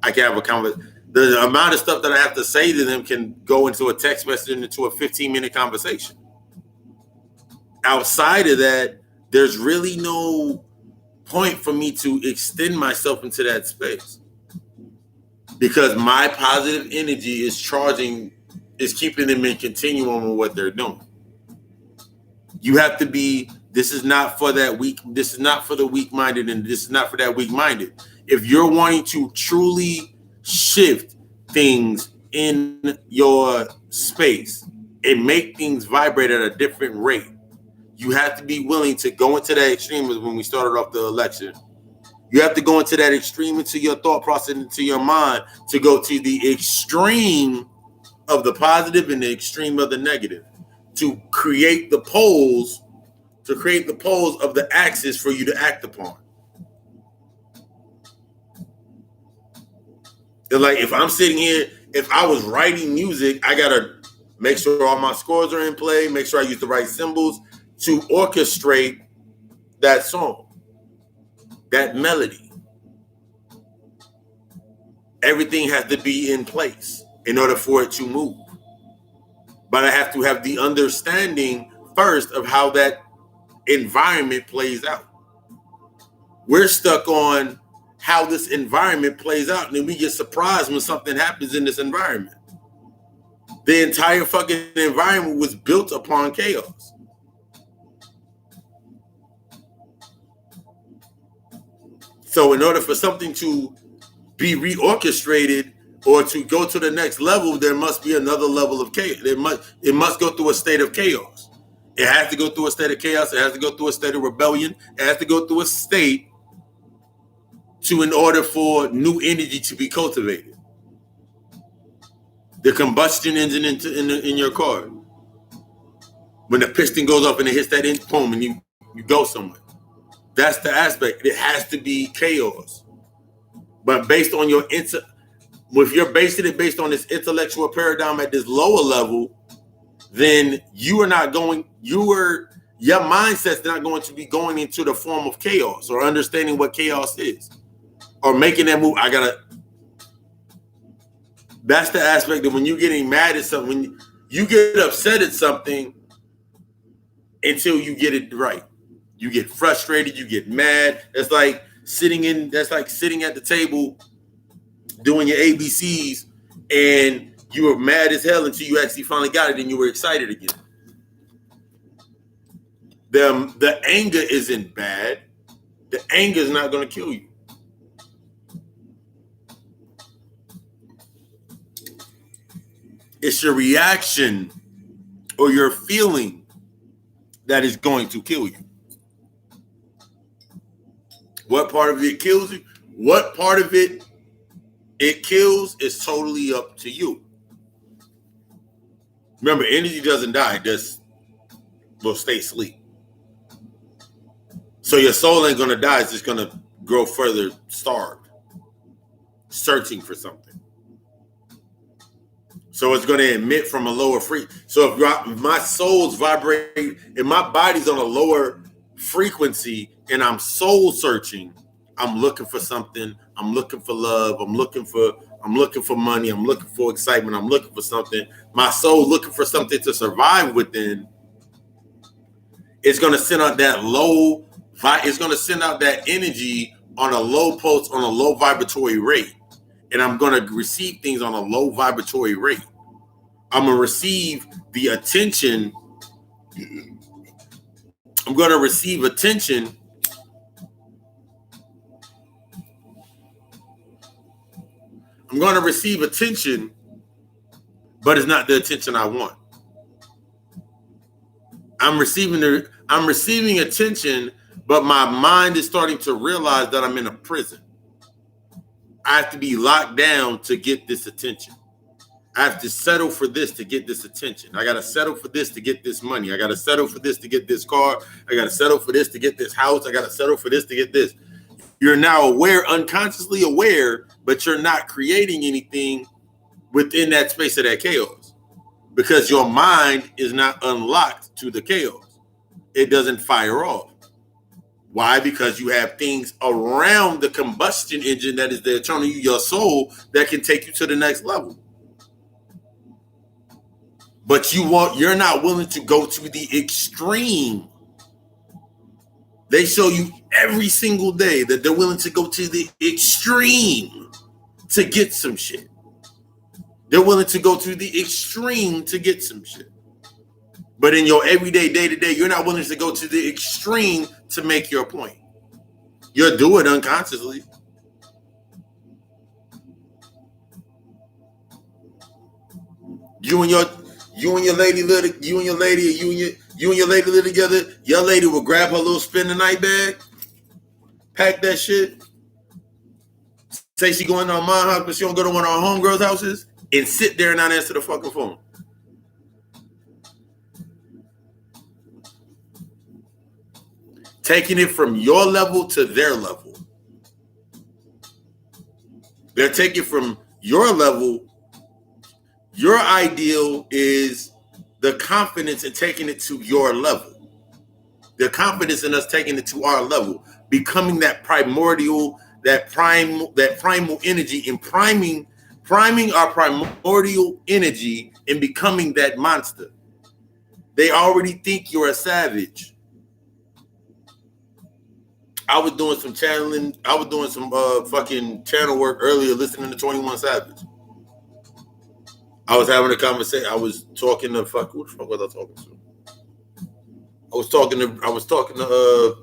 I can have a conversation. The amount of stuff that I have to say to them can go into a text message and into a 15-minute conversation. Outside of that, there's really no point for me to extend myself into that space because my positive energy is keeping them in continuum with what they're doing. You have to be, this is not for the weak-minded, and this is not for that weak-minded. If you're wanting to truly shift things in your space and make things vibrate at a different rate, you have to be willing to go into that extreme. When we started off the election, you have to go into that extreme, into your thought process, into your mind, to go to the extreme of the positive and the extreme of the negative, to create the poles of the axis for you to act upon. And like if I'm sitting here, if I was writing music, I gotta make sure all my scores are in play, make sure I use the right symbols to orchestrate that song, that melody. Everything has to be in place in order for it to move. But I have to have the understanding first of how that environment plays out. We're stuck on how this environment plays out, and then we get surprised when something happens in this environment. The entire fucking environment was built upon chaos. So in order for something to be reorchestrated or to go to the next level, there must be another level of chaos. It must go through a state of chaos. It has to go through a state of chaos. It has to go through a state of rebellion. It has to go through a state in order for new energy to be cultivated. The combustion engine in your car. When the piston goes up and it hits that engine, boom, and you go somewhere. That's the aspect. It has to be chaos. But based on if you're basing it based on this intellectual paradigm at this lower level, then your mindset's not going to be going into the form of chaos or understanding what chaos is or making that move. That's the aspect that when you're getting mad at something, when you get upset at something until you get it right. You get frustrated, you get mad. That's like sitting at the table doing your ABCs and you were mad as hell until you actually finally got it and you were excited again. The anger isn't bad. The anger is not going to kill you. It's your reaction or your feeling that is going to kill you. What part of it kills you? What part of it kills is totally up to you. Remember, energy doesn't die, it just will stay asleep. So your soul ain't gonna die, it's just gonna grow further starved, searching for something. So it's gonna emit from a lower frequency. So if my soul's vibrating and my body's on a lower frequency and I'm soul searching, I'm looking for something, I'm looking for love, I'm looking for money, I'm looking for excitement, I'm looking for something. My soul looking for something to survive within. It's going to send out that it's going to send out that energy on a low pulse, on a low vibratory rate. And I'm going to receive things on a low vibratory rate. I'm going to receive the attention. I'm going to receive attention. I'm going to receive attention, but it's not the attention I want. I'm receiving attention, but my mind is starting to realize that I'm in a prison. I have to be locked down to get this attention. I have to settle for this to get this attention. I got to settle for this to get this money. I got to settle for this to get this car. I got to settle for this to get this house. I got to settle for this to get this. You're now aware, unconsciously aware, but you're not creating anything within that space of that chaos because your mind is not unlocked to the chaos. It doesn't fire off. Why? Because you have things around the combustion engine that is there telling you your soul that can take you to the next level. But you're not willing to go to the extreme. They show you every single day that they're willing to go to the extreme to get some shit. They're willing to go to the extreme to get some shit. But in your everyday, day-to-day, you're not willing to go to the extreme to make your point. You'll do it unconsciously. You and your lady live together. Your lady will grab her little spend the night bag, pack that shit, say she going to her mom's house, but she don't go to one of our homegirls' houses, and sit there and not answer the fucking phone. Taking it from your level to their level. They're taking from your level. Your ideal is the confidence in taking it to your level. the confidence in us taking it to our level, becoming that primordial, that primal energy, and priming our primordial energy and becoming that monster. They already think you're a savage. I was doing some channeling. I was doing some fucking channel work earlier, listening to 21 Savage. I was having a conversation. I was talking to who the fuck was I talking to? I was talking to what was I talking to?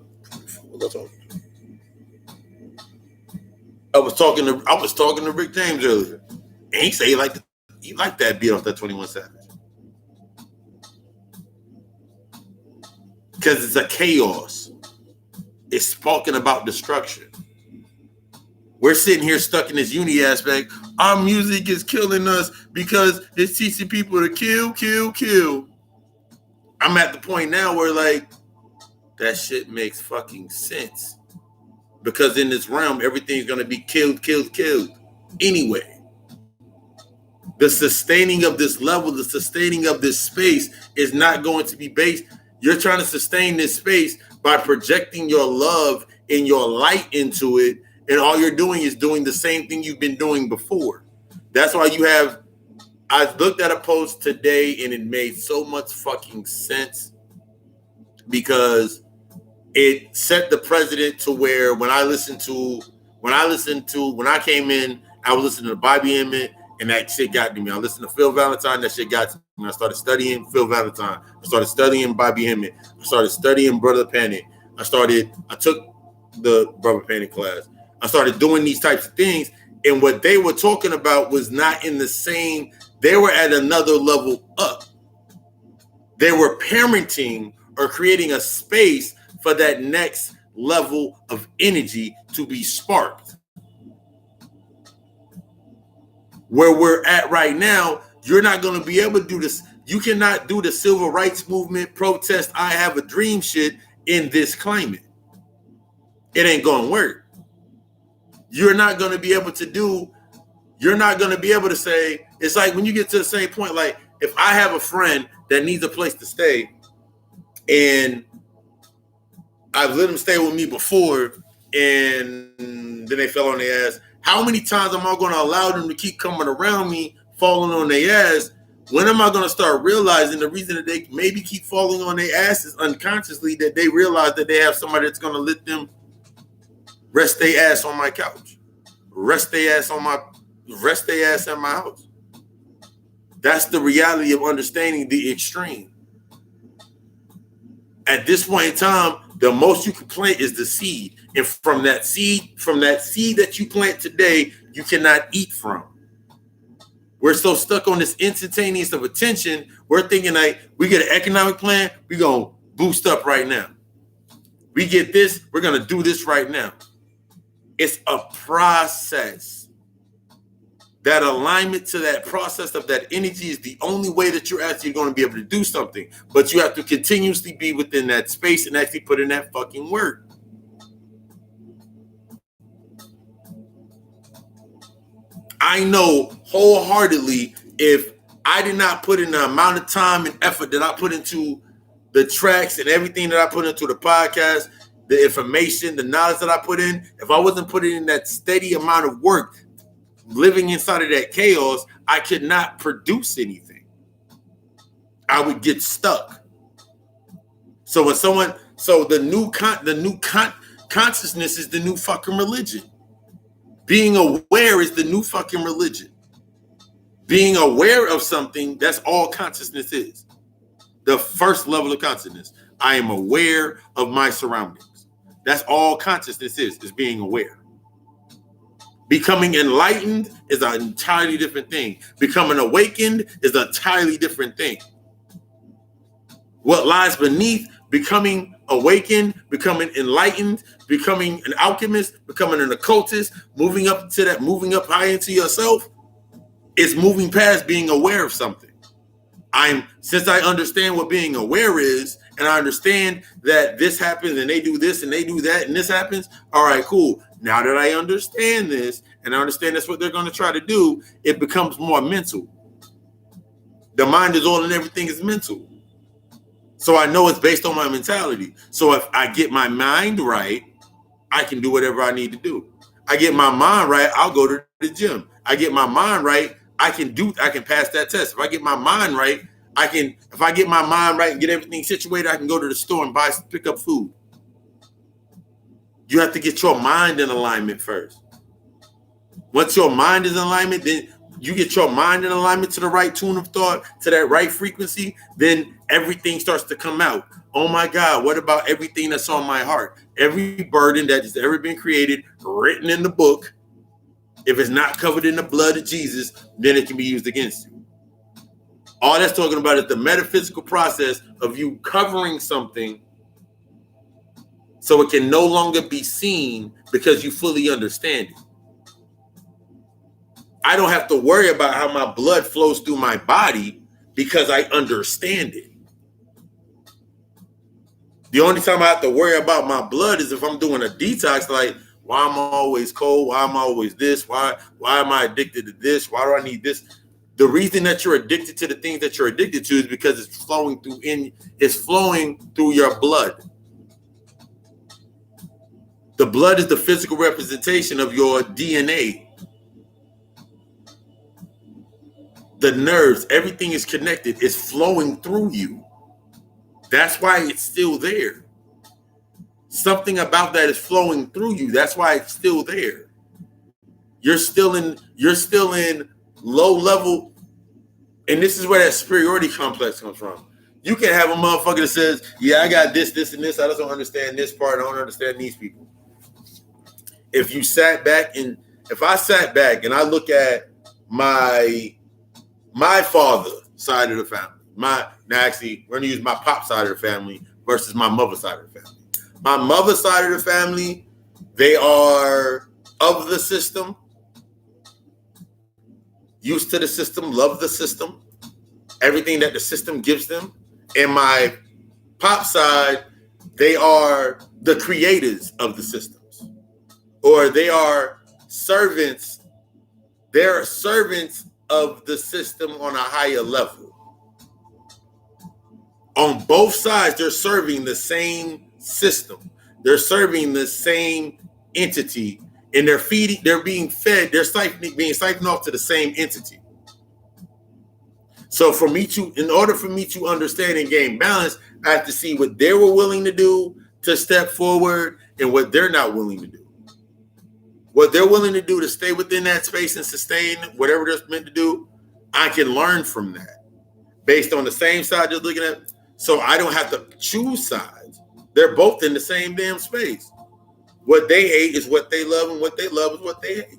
I was talking to Rick James earlier. And he said he liked that beat off that 21 Savage. Because it's a chaos. It's spoken about destruction. We're sitting here stuck in this uni aspect. Our music is killing us because it's teaching people to kill. I'm at the point now where like that shit makes fucking sense. Because in this realm, everything's gonna be killed. Anyway. The sustaining of this level, the sustaining of this space is not going to be based. You're trying to sustain this space by projecting your love and your light into it. And all you're doing is doing the same thing you've been doing before. That's why I looked at a post today and it made so much fucking sense because it set the precedent to where when I came in, I was listening to Bobby Emmett. And that shit got to me. I listened to Phil Valentine. That shit got to me. I started studying Phil Valentine. I started studying Bobby Emmett. I started studying Brother Panic. I took the Brother Panic class. I started doing these types of things. And what they were talking about was not in the same. They were at another level up. They were parenting or creating a space for that next level of energy to be sparked. Where we're at right now, you're not going to be able to do this. You cannot do the civil rights movement, protest, I have a dream shit in this climate. It ain't going to work. You're not going to be able to say, it's like when you get to the same point, like if I have a friend that needs a place to stay and I've let them stay with me before and then they fell on their ass. How many times am I going to allow them to keep coming around me, falling on their ass? When am I going to start realizing the reason that they maybe keep falling on their asses unconsciously, that they realize that they have somebody that's going to let them rest their ass on my couch, rest their ass at my house. That's the reality of understanding the extreme. At this point in time, the most you can plant is the seed. And from that seed that you plant today, you cannot eat from. We're so stuck on this instantaneous of attention. We're thinking like we get an economic plan, we're going to boost up right now. We get this, we're going to do this right now. It's a process. That alignment to that process of that energy is the only way that you're actually going to be able to do something. But you have to continuously be within that space and actually put in that fucking work. I know wholeheartedly if I did not put in the amount of time and effort that I put into the tracks and everything that I put into the podcast, the information, the knowledge that I put in, if I wasn't putting in that steady amount of work, living inside of that chaos, I could not produce anything. I would get stuck. So the new consciousness is the new fucking religion. Being aware is the new fucking religion. Being aware of something, that's all consciousness is. The first level of consciousness. I am aware of my surroundings. That's all consciousness is being aware. Becoming enlightened is an entirely different thing. Becoming awakened is an entirely different thing. What lies beneath becoming awakened, becoming enlightened, becoming an alchemist, becoming an occultist, moving up high into yourself, is moving past being aware of something. Since I understand what being aware is, and I understand that this happens and they do this and they do that and this happens, all right, cool. Now that I understand this and I understand that's what they're going to try to do, it becomes more mental. The mind is all and everything is mental. So I know it's based on my mentality. So if I get my mind right, I can do whatever I need to do. I get my mind right, I'll go to the gym. I get my mind right, I can pass that test. If I get my mind right, if I get my mind right and get everything situated, I can go to the store and pick up food. You have to get your mind in alignment first. Once your mind is in alignment, then you get your mind in alignment to the right tune of thought, to that right frequency, then everything starts to come out. Oh my God, what about everything that's on my heart? Every burden that has ever been created, written in the book, if it's not covered in the blood of Jesus, then it can be used against you. All that's talking about is the metaphysical process of you covering something so it can no longer be seen because you fully understand it. I don't have to worry about how my blood flows through my body because I understand it. The only time I have to worry about my blood is if I'm doing a detox, like, why am I always cold? Why am I always this? Why am I addicted to this? Why do I need this? The reason that you're addicted to the things that you're addicted to is because it's flowing through your blood. The blood is the physical representation of your DNA. The nerves, everything is connected. It's flowing through you. That's why it's still there. Something about that is flowing through you. That's why it's still there. You're still in low level, and this is where that superiority complex comes from. You can have a motherfucker that says, yeah, I got this, and this. I just don't understand this part. I don't understand these people. If I sat back and I look at my father side of the family, we're gonna use my pop side of the family versus my mother side of the family. My mother's side of the family, they are of the system, used to the system, love the system, everything that the system gives them. And my pop side, they are the creators of the systems, or they are servants. They're servants of the system on a higher level. On both sides, they're serving the same system. They're serving the same entity, and they're being fed, being siphoned off to the same entity. So in order for me to understand and gain balance, I have to see what they were willing to do to step forward and what they're not willing to do. What they're willing to do to stay within that space and sustain whatever they're meant to do, I can learn from that based on the same side they're looking at. So I don't have to choose sides. They're both in the same damn space. What they hate is what they love, and what they love is what they hate.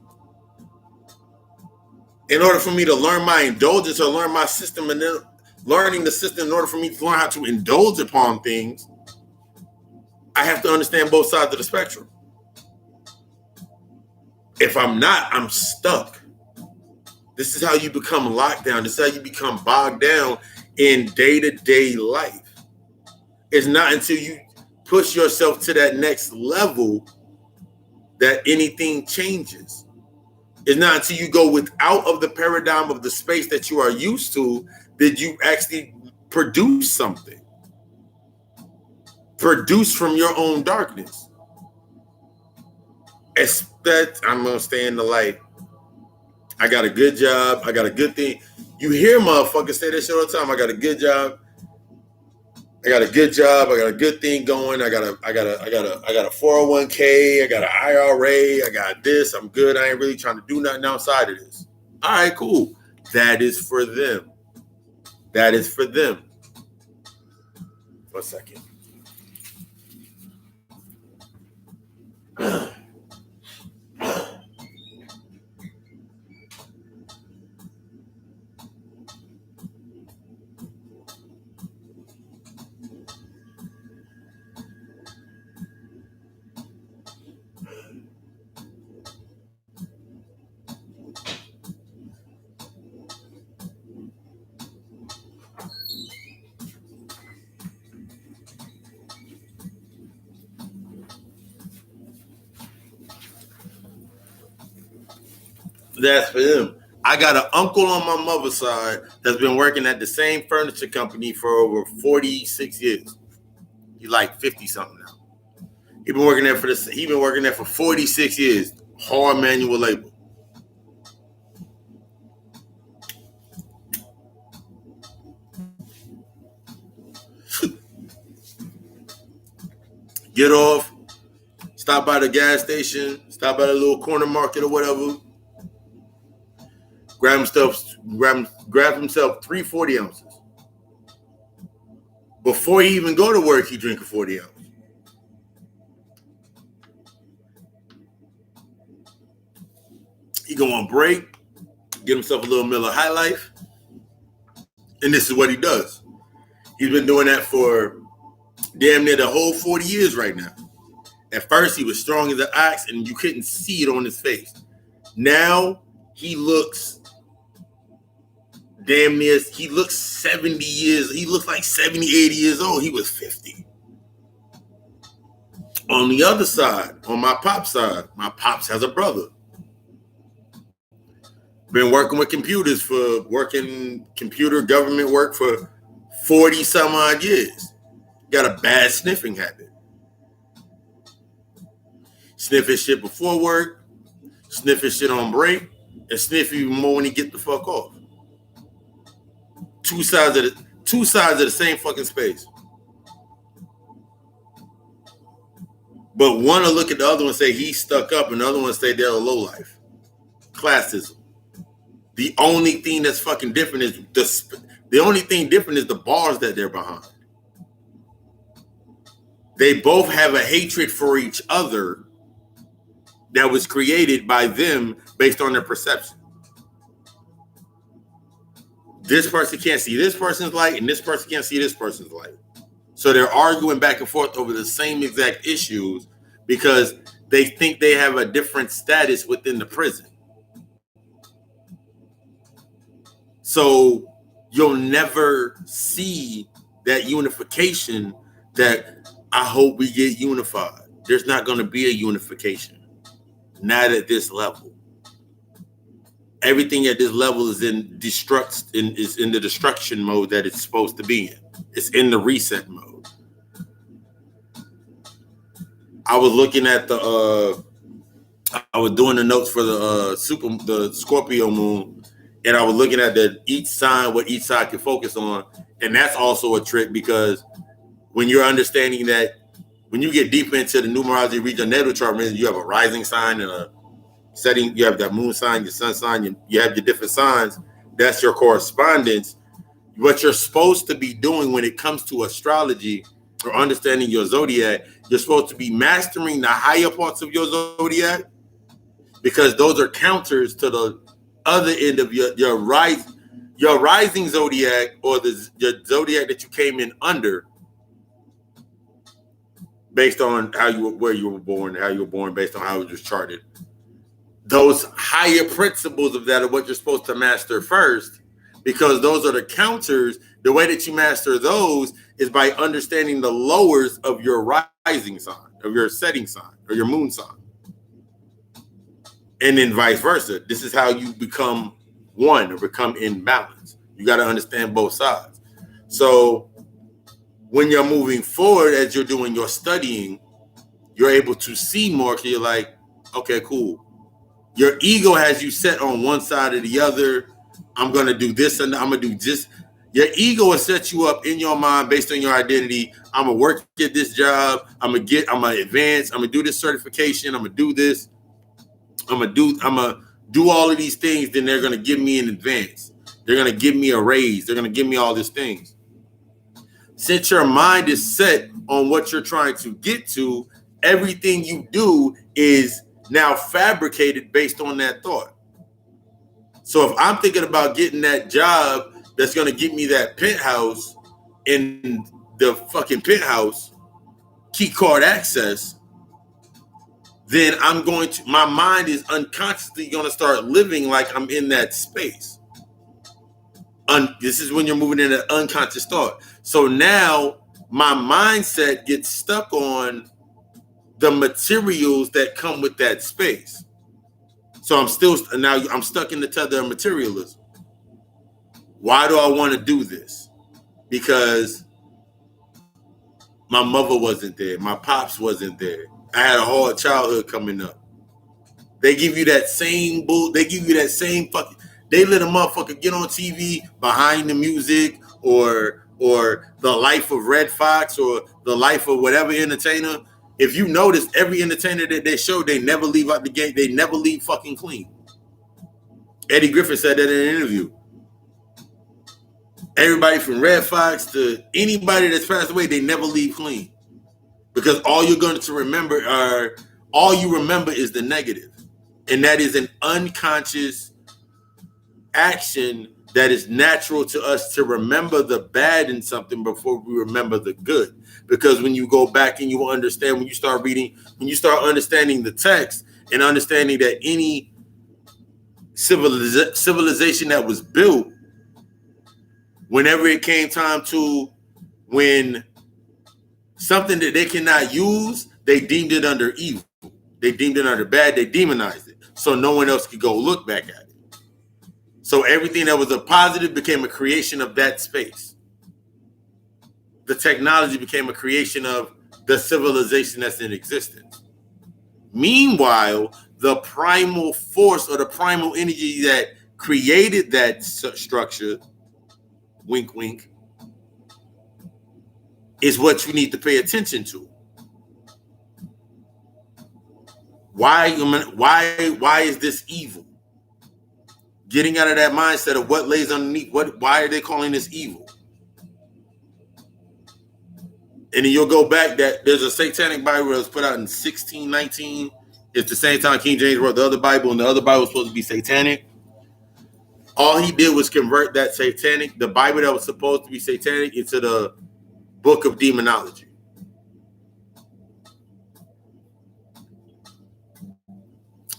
In order for me to learn my indulgence or learn my system, and then learning the system in order for me to learn how to indulge upon things, I have to understand both sides of the spectrum. If I'm not, I'm stuck. This is how you become locked down. This is how you become bogged down in day-to-day life. It's not until you push yourself to that next level that anything changes. It's not until you go out of the paradigm of the space that you are used to that you actually produce something. Produce from your own darkness. I'm going to stay in the light. I got a good job. I got a good thing. You hear motherfuckers say this shit all the time. I got a good job. I got a good job. I got a good thing going. I got a 401k. I got an IRA. I got this. I'm good. I ain't really trying to do nothing outside of this. All right, cool. That is for them. That is for them. For a second. That's for them. I got an uncle on my mother's side that's been working at the same furniture company for over 46 years. He's like 50 something now. He's been working there for 46 years. Hard manual labor. Get off, stop by the gas station, stop by the little corner market or whatever. Grab himself 340 ounces. Before he even go to work, he drink a 40 ounce. He go on break, get himself a little Miller High Life, and this is what he does. He's been doing that for damn near the whole 40 years right now. At first, he was strong as an ox, and you couldn't see it on his face. Now, he looks damn near, he looks 70 years, he looks like 70, 80 years old. He was 50. On the other side, on my pop's side, my pops has a brother. Been working with computers computer government work for 40 some odd years. Got a bad sniffing habit. Sniff his shit before work, sniff his shit on break, and sniff even more when he get the fuck off. Two sides of the same fucking space. But one will look at the other one and say he's stuck up, and the other one say they're a lowlife. Classism. The only thing that's fucking different is the bars that they're behind. They both have a hatred for each other that was created by them based on their perception. This person can't see this person's light, and this person can't see this person's light. So they're arguing back and forth over the same exact issues because they think they have a different status within the prison. So you'll never see that unification that I hope we get unified. There's not going to be a unification. Not at this level. Everything at this level is in the destruction mode that it's supposed to be in. It's in the reset mode. I was looking at I was doing the notes for the Scorpio moon. And I was looking at each sign, what each side can focus on. And that's also a trick because when you're understanding that, when you get deeper into the numerology, read your natal chart, you have a rising sign and a setting, you have that moon sign, your sun sign, you have your different signs. That's your correspondence. What you're supposed to be doing when it comes to astrology or understanding your zodiac, you're supposed to be mastering the higher parts of your zodiac because those are counters to the other end of your rising zodiac or your zodiac that you came in under based on where you were born, based on how it was charted. Those higher principles of that are what you're supposed to master first because those are the counters. The way that you master those is by understanding the lowers of your rising sign, of your setting sign, or your moon sign. And then vice versa. This is how you become one or become in balance. You got to understand both sides. So when you're moving forward, as you're doing your studying, you're able to see more because you're like, okay, cool. Your ego has you set on one side or the other. I'm going to do this and I'm going to do this. Your ego will set you up in your mind based on your identity. I'm going to work at this job. I'm going to advance. I'm going to do this certification. I'm going to do this. I'm gonna do all of these things, then they're gonna give me an advance. They're gonna give me a raise. They're gonna give me all these things. Since your mind is set on what you're trying to get to, everything you do is now fabricated based on that thought. So if I'm thinking about getting that job that's gonna get me that penthouse in the fucking penthouse, key card access, then my mind is unconsciously going to start living like I'm in that space. This is when you're moving in an unconscious thought. So now my mindset gets stuck on the materials that come with that space. So I'm stuck in the tether of materialism. Why do I want to do this? Because my mother wasn't there. My pops wasn't there. I had a hard childhood coming up. They give you that same bull. They give you that same fucking. They let a motherfucker get on TV behind the music or the life of Red Fox or the life of whatever entertainer. If you notice, every entertainer that they show, they never leave out the gate. They never leave fucking clean. Eddie Griffin said that in an interview. Everybody from Red Fox to anybody that's passed away, they never leave clean. Because all you remember is the negative. And that is an unconscious action that is natural to us to remember the bad in something before we remember the good. Because when you go back and you understand, when you start understanding the text and understanding that any civilization that was built, whenever it came time to when something that they cannot use, they deemed it under evil. They deemed it under bad. They demonized it. So no one else could go look back at it. So everything that was a positive became a creation of that space. The technology became a creation of the civilization that's in existence. Meanwhile, the primal force or the primal energy that created that structure, wink, wink, is what you need to pay attention to. Why is this evil? Getting out of that mindset of what lays underneath. Why are they calling this evil? And then you'll go back that there's a satanic Bible that was put out in 1619. It's the same time King James wrote the other Bible, and the other Bible was supposed to be satanic. All he did was convert the Bible that was supposed to be satanic, into the book of demonology.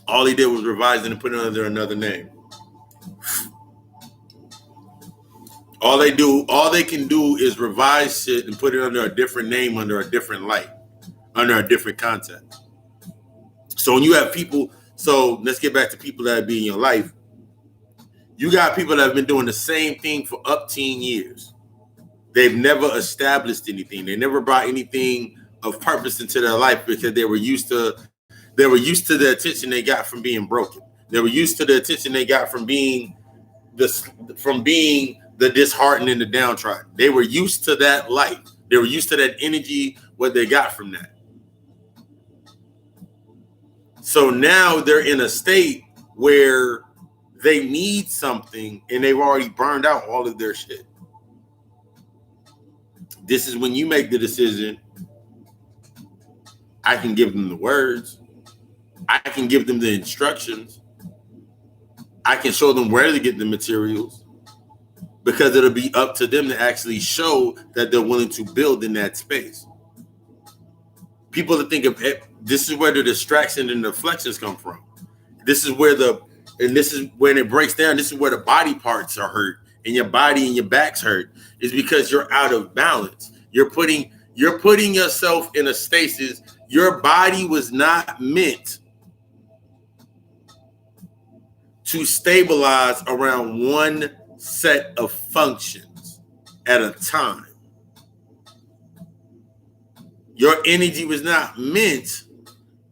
All he did was revise it and put it under another name. All they can do is revise shit and put it under a different name, under a different light, under a different context. So when you have people, so let's get back to people that be in your life. You got people that have been doing the same thing for up 10 years. They've never established anything. They never brought anything of purpose into their life because they were used to the attention they got from being broken. They were used to the attention they got from being the disheartened and the downtrodden. They were used to that light. They were used to that energy, what they got from that. So now they're in a state where they need something and they've already burned out all of their shit. This is when you make the decision. I can give them the words. I can give them the instructions. I can show them where to get the materials, because it'll be up to them to actually show that they're willing to build in that space. People that think of it, this is where the distraction and the deflections come from. This is when it breaks down. This is where the body parts are hurt and your body and your back's hurt, is because you're out of balance. You're putting yourself in a stasis. Your body was not meant to stabilize around one set of functions at a time. Your energy was not meant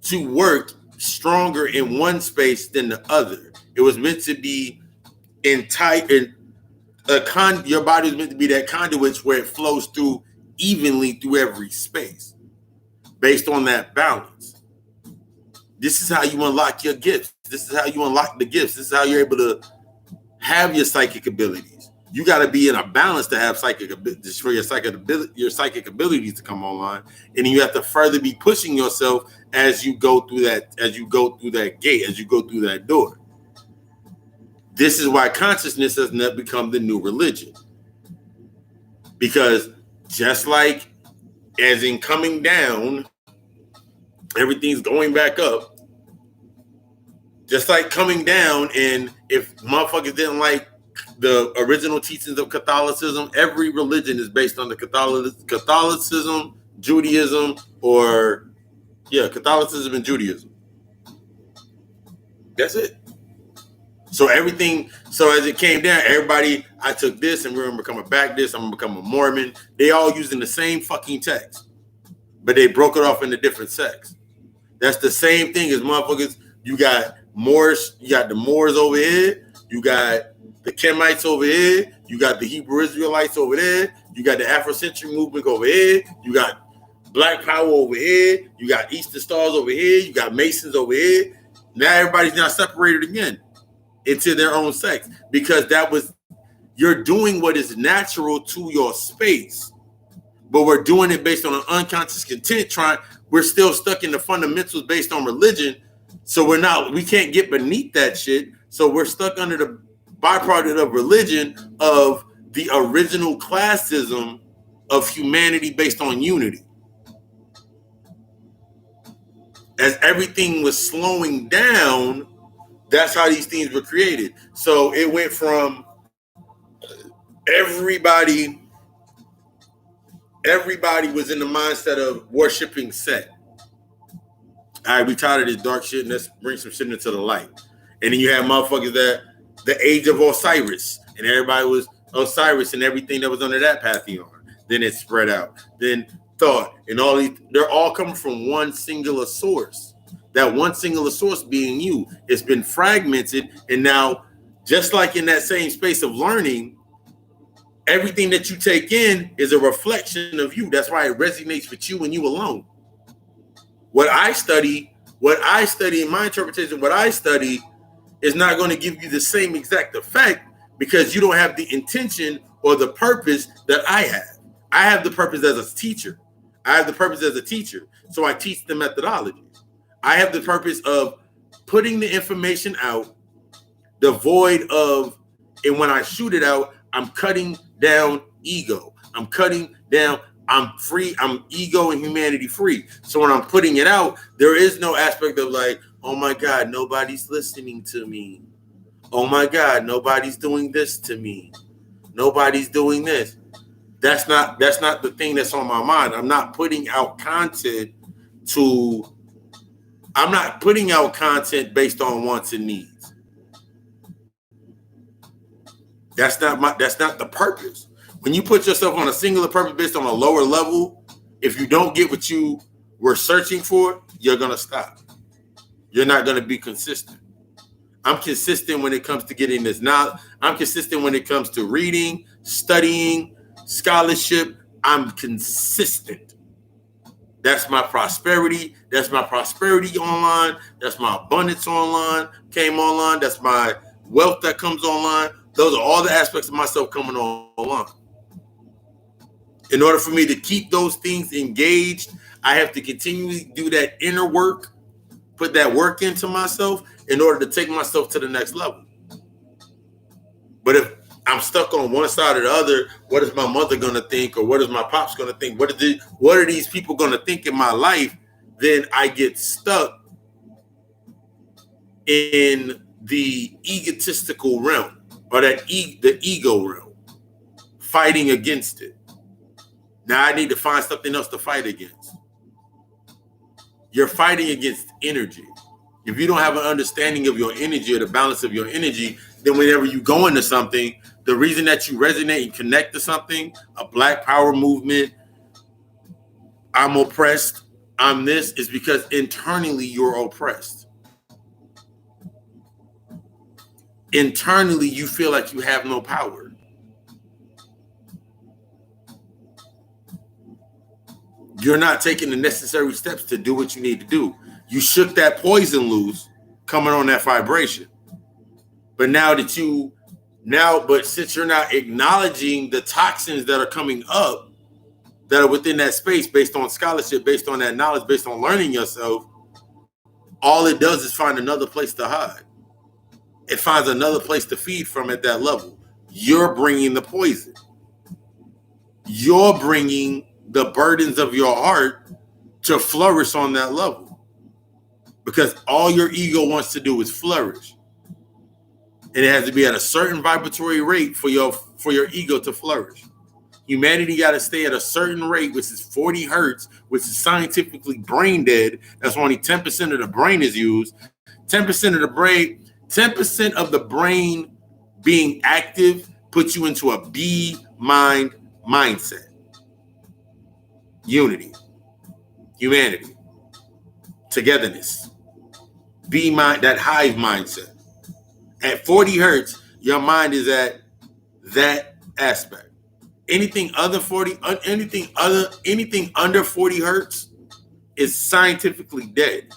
to work stronger in one space than the other. It was meant to be your body was meant to be that conduit where it flows through evenly through every space based on that balance. This is how you unlock your gifts. This is how you unlock the gifts. This is how you're able to have your psychic abilities. You got to be in a balance to have psychic abilities, for your psychic abilities to come online, and you have to further be pushing yourself as you go through that gate, as you go through that door. This is why consciousness has not become the new religion, because just like as in coming down, everything's going back up. Just like coming down, and if motherfuckers didn't like the original teachings of Catholicism, every religion is based on the Catholicism, Judaism, Catholicism and Judaism. That's it. So everything, so as it came down, everybody, I took this and we're going to become a Baptist, I'm going to become a Mormon. They all using the same fucking text, but they broke it off into different sects. That's the same thing as motherfuckers. You got Moors, you got the Moors over here, you got the Kemites over here, you got the Hebrew Israelites over there, you got the Afrocentric movement over here, you got Black Power over here, you got Eastern Stars over here, you got Masons over here. Now everybody's now separated again into their own sects because that was, you're doing what is natural to your space, but we're doing it based on an unconscious content. We're still stuck in the fundamentals based on religion, so we can't get beneath that shit. So we're stuck under the byproduct of religion of the original classism of humanity based on unity. As everything was slowing down, that's how these things were created. So it went from everybody was in the mindset of worshiping Set. All right, we tired of this dark shit, and let's bring some shit into the light. And then you have motherfuckers that the age of Osiris, and everybody was Osiris and everything that was under that pantheon. Then it spread out. Then thought, and all these, they're all coming from one singular source. That one singular source being you. It's been fragmented, and now, just like in that same space of learning, everything that you take in is a reflection of you. That's why it resonates with you and you alone. What I study in my interpretation, what I study is not going to give you the same exact effect because you don't have the intention or the purpose that I have. I have the purpose as a teacher. So I teach the methodologies. I have the purpose of putting the information out, devoid of, and when I shoot it out, I'm cutting down ego. I'm free. I'm ego and humanity free. So when I'm putting it out, there is no aspect of like, oh my God, nobody's listening to me. Oh my God, nobody's doing this to me. Nobody's doing this. That's not the thing that's on my mind. I'm not putting out content based on wants and needs. That's not the purpose. When you put yourself on a singular purpose based on a lower level, if you don't get what you were searching for, you're going to stop. You're not going to be consistent. I'm consistent when it comes to getting this knowledge. I'm consistent when it comes to reading, studying, scholarship. I'm consistent. That's my prosperity. That's my prosperity online. That's my abundance online, came online. That's my wealth that comes online. Those are all the aspects of myself coming online. In order for me to keep those things engaged, I have to continually do that inner work, put that work into myself in order to take myself to the next level. But if I'm stuck on one side or the other, what is my mother going to think? Or what is my pops going to think? What are these people going to think in my life? Then I get stuck in the egotistical realm or the ego realm, fighting against it. Now I need to find something else to fight against. You're fighting against energy. If you don't have an understanding of your energy or the balance of your energy, then whenever you go into something, the reason that you resonate and connect to something, a Black Power movement, I'm oppressed, I'm this, is because internally you're oppressed. Internally, you feel like you have no power. You're not taking the necessary steps to do what you need to do. You shook that poison loose coming on that vibration. But but since you're not acknowledging the toxins that are coming up that are within that space based on scholarship, based on that knowledge, based on learning yourself, all it does is find another place to hide. It finds another place to feed from at that level. You're bringing the poison. You're bringing the burdens of your heart to flourish on that level. Because all your ego wants to do is flourish. And it has to be at a certain vibratory rate for your ego to flourish. Humanity got to stay at a certain rate, which is 40 hertz, which is scientifically brain dead. That's why only 10% of the brain is used. 10% of the brain, 10% of the brain being active puts you into a B mind mindset. Unity, humanity, togetherness, B mind, that hive mindset. At 40 hertz, your mind is at that aspect. Anything under 40, anything under 40 hertz is scientifically dead.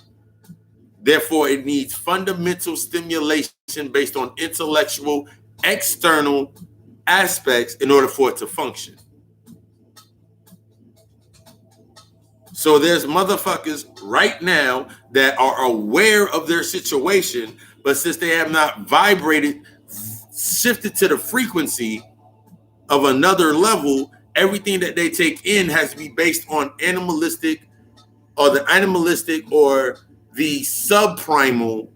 Therefore, it needs fundamental stimulation based on intellectual, external aspects in order for it to function. So there's motherfuckers right now that are aware of their situation, but since they have not vibrated, shifted to the frequency of another level, everything that they take in has to be based on animalistic or the subprimal,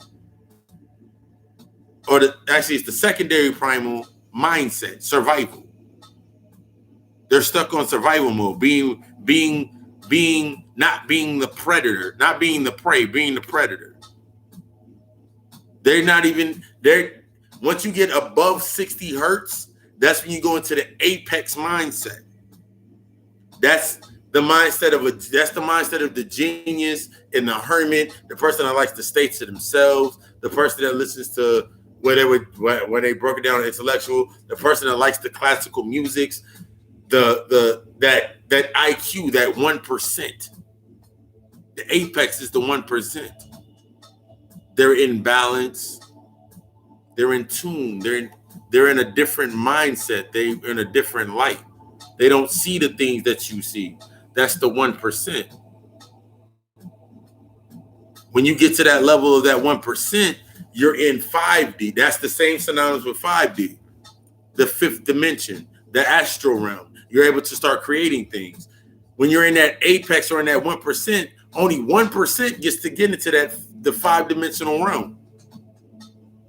or it's the secondary primal mindset, survival. They're stuck on survival mode, not being the predator, not being the prey, being the predator. Once you get above 60 hertz, that's when you go into the apex mindset. That's the mindset of the genius and the hermit, the person that likes to stay to themselves, the person that listens to where they broke it down intellectual, the person that likes the classical musics, that IQ, that 1%. The apex is the 1%. They're in balance. They're in tune. They're in a different mindset. They're in a different light. They don't see the things that you see. That's the 1%. When you get to that level of that 1%, you're in 5D. That's the same synonymous with 5D, the fifth dimension, the astral realm. You're able to start creating things. When you're in that apex or in that 1%, only 1% gets to get into the 5-dimensional realm.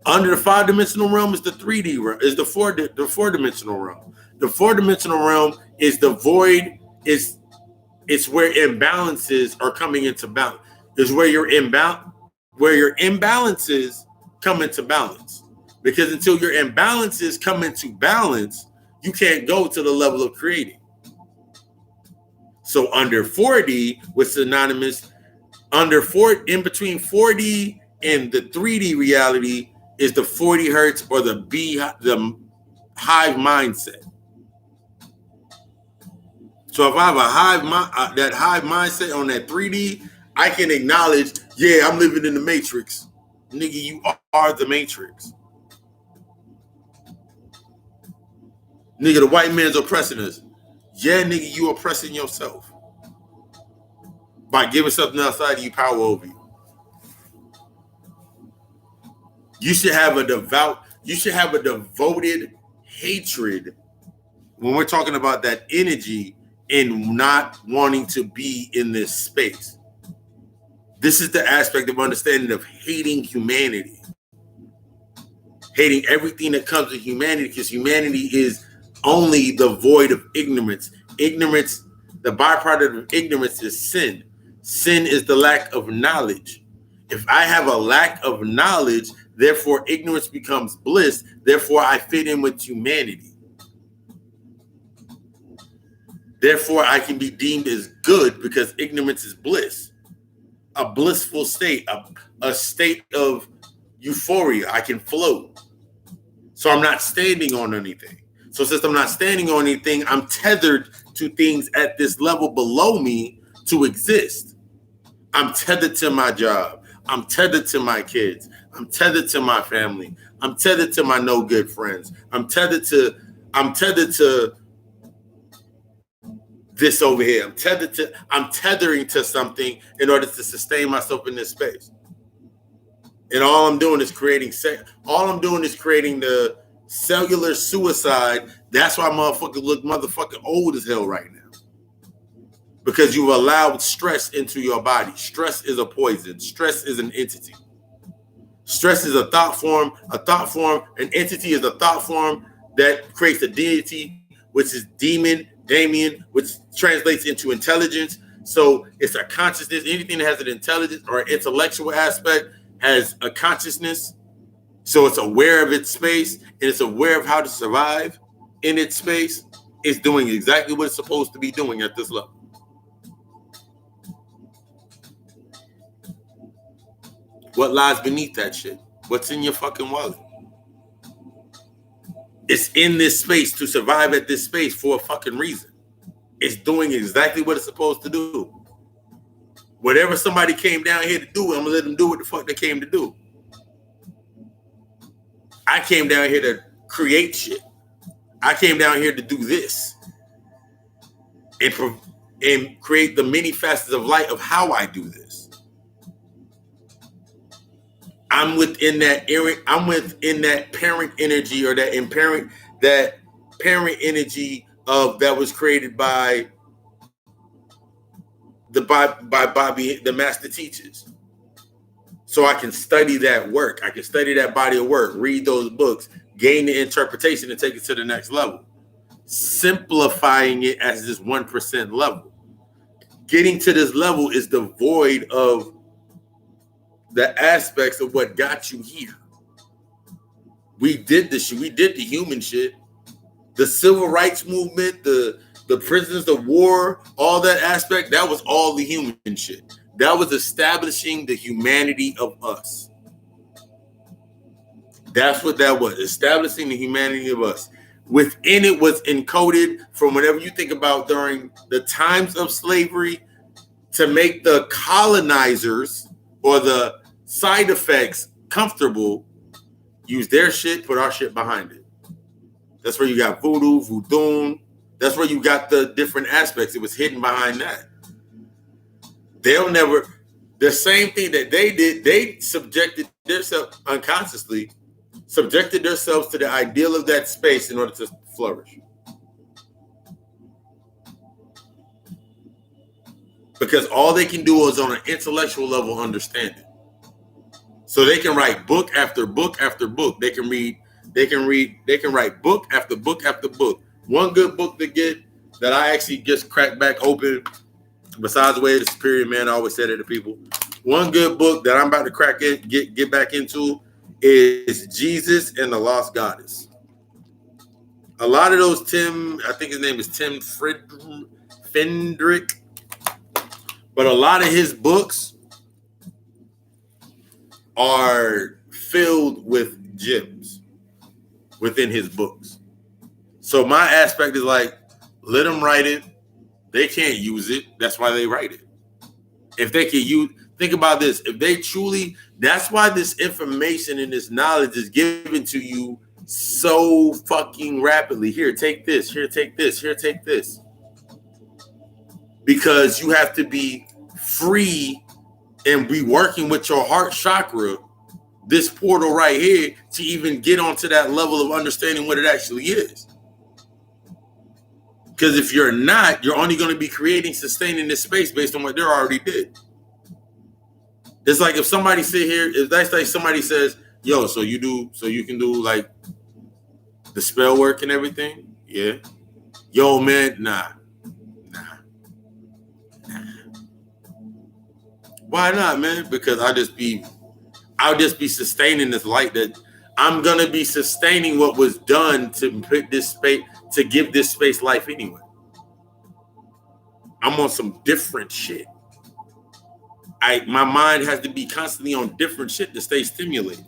Under the 5-dimensional realm is the 3D realm, is the 4-dimensional realm. The 4-dimensional realm is the void, it's where imbalances are coming into balance. Is where your imbalances come into balance. Because until your imbalances come into balance, you can't go to the level of creating. So under 4D, what's synonymous, in between 4D and the 3D reality is the 40 hertz or the hive mindset. So if I have that hive mindset on that 3D, I can acknowledge, yeah, I'm living in the matrix. Nigga, you are the matrix. Nigga, the white man's oppressing us. Yeah, nigga, you oppressing yourself by giving something outside of you power over you. You should have a devoted hatred when we're talking about that energy and not wanting to be in this space. This is the aspect of understanding of hating humanity. Hating everything that comes with humanity, because humanity is only the void of ignorance. Ignorance, the byproduct of ignorance is sin. Sin is the lack of knowledge. If I have a lack of knowledge, therefore ignorance becomes bliss. Therefore, I fit in with humanity. Therefore, I can be deemed as good because ignorance is bliss. A blissful state, a state of euphoria. I can float. So I'm not standing on anything. So since I'm not standing on anything, I'm tethered to things at this level below me to exist. I'm tethered to my job. I'm tethered to my kids. I'm tethered to my family. I'm tethered to my no good friends. I'm tethered to this over here. I'm tethering to something in order to sustain myself in this space. And all I'm doing is creating the cellular suicide. That's why motherfuckers look motherfucking old as hell right now. Because you've allowed stress into your body. Stress is a poison. Stress is an entity. Stress is a thought form. An entity is a thought form that creates a deity, which is demon, Damien, which translates into intelligence. So it's a consciousness. Anything that has an intelligence or an intellectual aspect has a consciousness. So it's aware of its space and it's aware of how to survive in its space. It's doing exactly what it's supposed to be doing at this level. What lies beneath that shit? What's in your fucking wallet? It's in this space to survive at this space for a fucking reason. It's doing exactly what it's supposed to do. Whatever somebody came down here to do, I'm gonna let them do what the fuck they came to do. I came down here to create shit. I came down here to do this and create the many facets of light of how I do this. I'm within that parent energy or that parent energy of that was created by Bobby, the master teachers. So I can study that work. I can study that body of work, read those books, gain the interpretation and take it to the next level. Simplifying it as this 1% level. Getting to this level is devoid of the aspects of what got you here. We did the shit. We did the human shit. The civil rights movement, the prisoners of war, all that aspect, that was all the human shit. That was establishing the humanity of us. That's what that was, establishing the humanity of us. Within it was encoded from whatever you think about during the times of slavery to make the colonizers or the side effects comfortable, use their shit, put our shit behind it. That's where you got voodoo. That's where you got the different aspects. It was hidden behind that. The same thing that they did, they subjected themselves unconsciously, subjected themselves to the ideal of that space in order to flourish. Because all they can do is on an intellectual level understand it. So they can write book after book after book. They can write book after book after book. One good book that I actually just cracked back open, besides the way the superior man, I always said it to people. One good book that I'm about to crack it, get back into is Jesus and the Lost Goddess. A lot of those I think his name is Tim Fendrick, but a lot of his books are filled with gems within his books. So my aspect is like, let them write it. They can't use it. That's why they write it. If they can use, think about this. If they truly, that's why this information and this knowledge is given to you so fucking rapidly. Here, take this. Here, take this. Here, take this. Because you have to be free and be working with your heart chakra, this portal right here, to even get onto that level of understanding what it actually is. Because if you're not, you're only going to be sustaining this space based on what they already did. It's like if somebody if that's like somebody says, yo, so you can do like the spell work and everything? Yeah. Yo, man, nah. Why not, man? Because I'll just be sustaining this light that I'm going to be sustaining what was done to put this space, to give this space life anyway. I'm on some different shit. My mind has to be constantly on different shit to stay stimulated.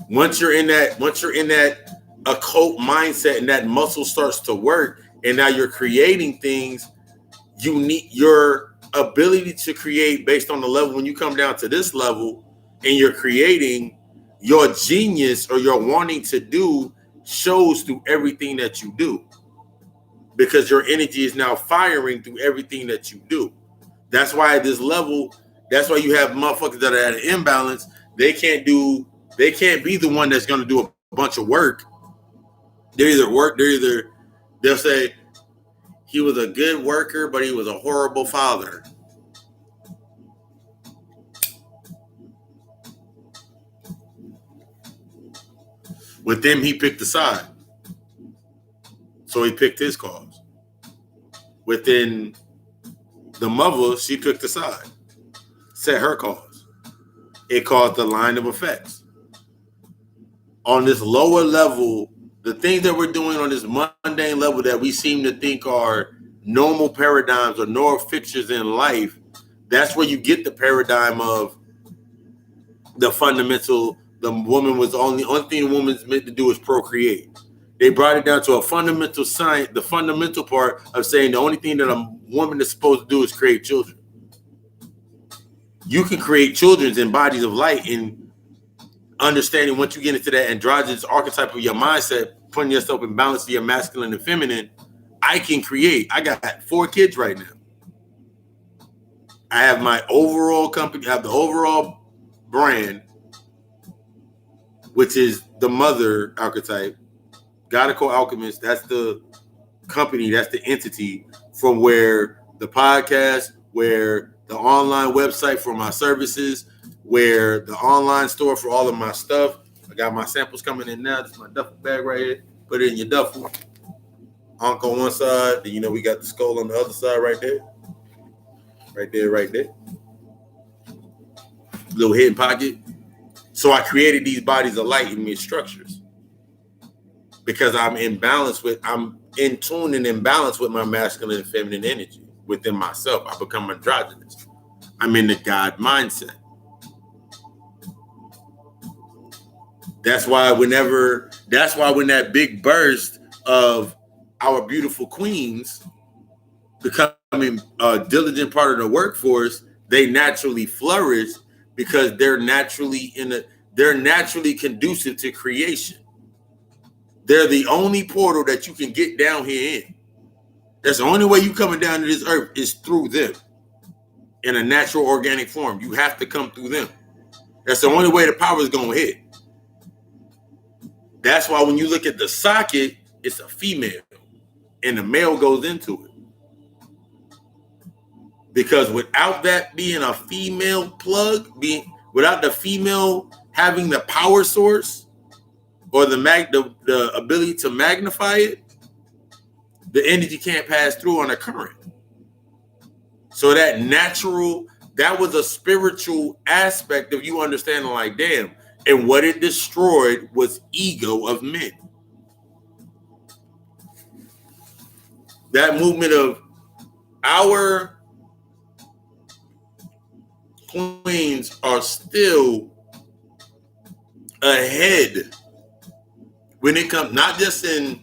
Once you're in that occult mindset and that muscle starts to work, and now you're creating things, you need your ability to create based on the level. When you come down to this level and you're creating, your genius or your wanting to do shows through everything that you do, because your energy is now firing through everything that you do. That's why at this level, that's why you have motherfuckers that are at an imbalance. They can't be the one that's going to do a bunch of work. They'll say he was a good worker, but he was a horrible father. With them, he picked a side. So he picked his cause. Within the mother, she picked a side. Set her cause. It caused the line of effects. On this lower level, the things that we're doing on this mundane level that we seem to think are normal paradigms or normal fixtures in life, that's where you get the paradigm of the fundamental, the woman was only thing the woman's meant to do is procreate. They brought it down to a fundamental science, the fundamental part of saying the only thing that a woman is supposed to do is create children. You can create children in bodies of light, and understanding once you get into that androgynous archetype of your mindset, putting yourself in balance to your masculine and feminine, I can create. I got 4 kids right now. I have my overall company, I have the overall brand, which is the mother archetype. Godical Alchemist, that's the company, that's the entity from where the podcast, where the online website for my services, where the online store for all of my stuff. I got my samples coming in now. This is my duffel bag right here. Put it in your duffel. Ankh on one side, then we got the skull on the other side right there. Right there. Little hidden pocket. So I created these bodies of light in these structures because I'm in tune and in balance with my masculine and feminine energy within myself. I become androgynous. I'm in the God mindset. That's why when that big burst of our beautiful queens becoming a diligent part of the workforce, they naturally flourish because they're naturally conducive to creation. They're the only portal that you can get down here in. That's the only way you coming down to this earth is through them in a natural organic form. You have to come through them. That's the only way the power is going to hit. That's why when you look at the socket, it's a female and the male goes into it. Because without that being a female plug, without the female having the power source or the ability to magnify it, the energy can't pass through on a current. So that was a spiritual aspect of you understanding like, damn, and what it destroyed was ego of men. That movement of our queens are still ahead when it comes, not just in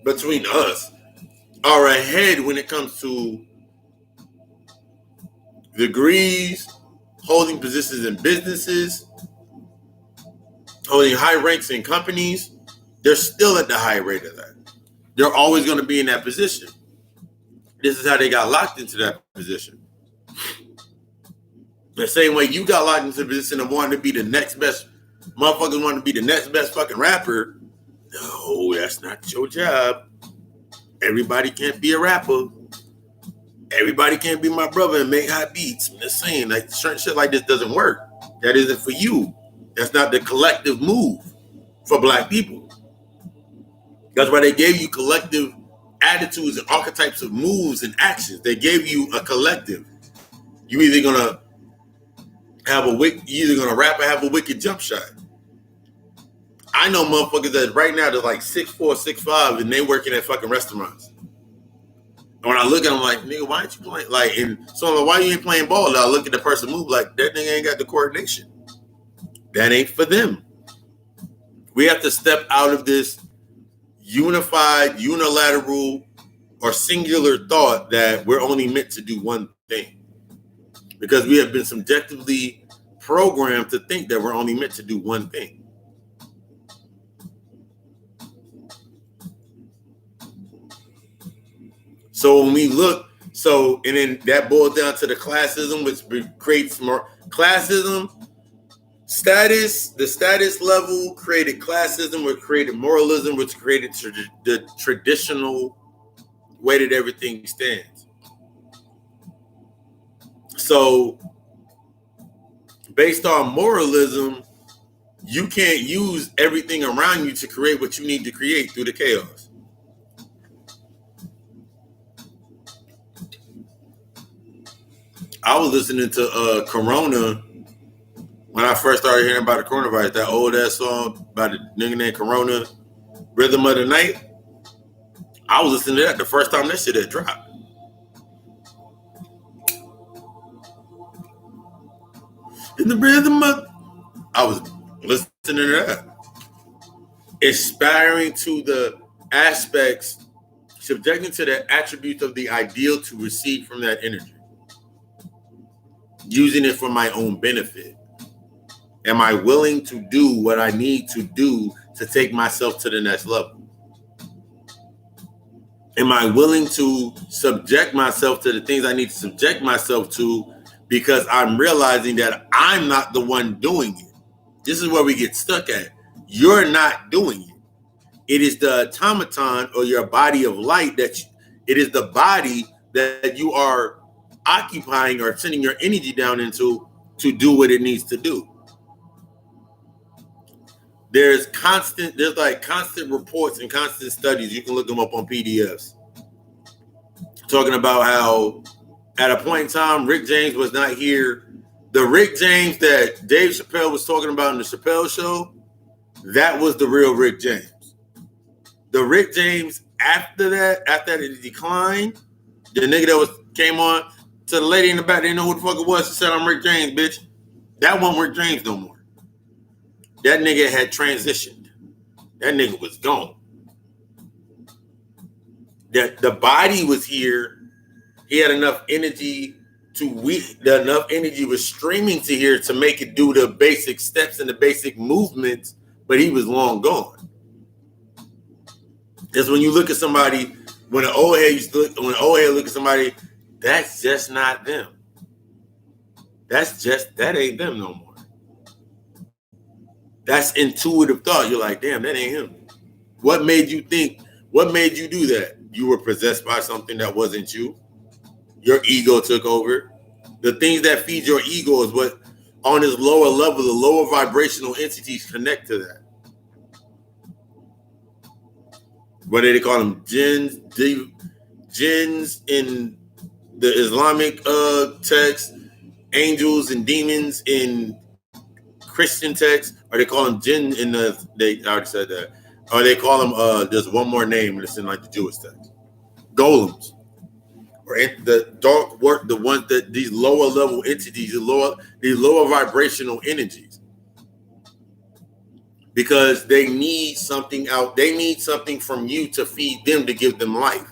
between us, are ahead when it comes to degrees, holding positions in businesses, holding high ranks in companies. They're still at the high rate of that. They're always going to be in that position. This is how they got locked into that position. The same way you got locked into the position of wanting to be the next best, motherfuckers want to be the next best fucking rapper. No, that's not your job. Everybody can't be a rapper. Everybody can't be my brother and make high beats. I'm just saying, like, certain shit like this doesn't work. That isn't for you. That's not the collective move for Black people. That's why they gave you collective attitudes and archetypes of moves and actions. They gave you a collective. You either gonna rap or have a wicked jump shot. I know motherfuckers that right now they're like 6'4", 6'5", and they working at fucking restaurants. And when I look at them, like, nigga, why ain't you playing? Like, and so I'm like, why you ain't playing ball? And I look at the person move like that nigga ain't got the coordination. That ain't for them. We have to step out of this unified, unilateral, or singular thought that we're only meant to do one thing. Because we have been subjectively programmed to think that we're only meant to do one thing. So when we look, and then that boils down to the classism, which creates more classism, the status level created classism, which created moralism, which created the traditional way that everything stands. So based on moralism, You can't use everything around you to create what you need to create through the chaos. I was listening to Corona when I first started hearing about the coronavirus, that old ass song by the nigga named Corona, Rhythm of the Night. I was listening to that the first time that shit had dropped. In the rhythm of, I was listening to that. Aspiring to the aspects, subjecting to the attributes of the ideal to receive from that energy. Using it for my own benefit. Am I willing to do what I need to do to take myself to the next level? Am I willing to subject myself to the things I need to subject myself to because I'm realizing that I'm not the one doing it? This is where we get stuck at. You're not doing it. It is the automaton or your body of light it is the body that you are occupying or sending your energy down into to do what it needs to do. There's constant reports and constant studies. You can look them up on PDFs. Talking about how at a point in time, Rick James was not here. The Rick James that Dave Chappelle was talking about in the Chappelle show, that was the real Rick James. The Rick James after it declined, the nigga that came on to the lady in the back, didn't know who the fuck it was, said, I'm Rick James, bitch. That wasn't Rick James no more. That nigga had transitioned. That nigga was gone. That the body was here. He had enough energy enough energy was streaming to here to make it do the basic steps and the basic movements, but he was long gone. Because when you look at somebody, when an old head look at somebody, that's just not them. That ain't them no more. That's intuitive thought. You're like, damn, that ain't him. What made you do that? You were possessed by something that wasn't you. Your ego took over. The things that feed your ego is what, on this lower level, the lower vibrational entities connect to that. What do they call them? Jinns in the Islamic text, angels and demons in Christian text, or they call them jinn in I already said that. Or they call them, there's one more name that's in like the Jewish text. Golems. Or the dark work, the ones that these lower level entities, these lower vibrational energies. Because they need something out. They need something from you to feed them to give them life.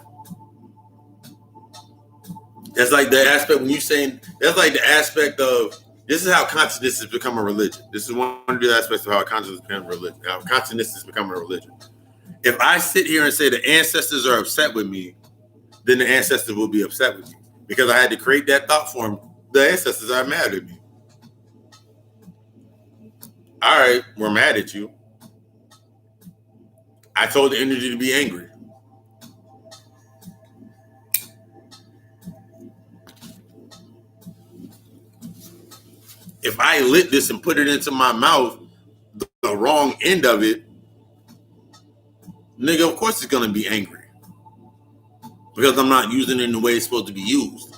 That's like the aspect when you're saying, that's like the aspect of, this is how consciousness has become a religion. This is one of the aspects of how consciousness has become a religion. How consciousness has become a religion. If I sit here and say the ancestors are upset with me, then the ancestors will be upset with me. Because I had to create that thought form. The ancestors are mad at me. All right, we're mad at you. I told the energy to be angry. If I lit this and put it into my mouth, the wrong end of it, nigga, of course it's going to be angry. Because I'm not using it in the way it's supposed to be used.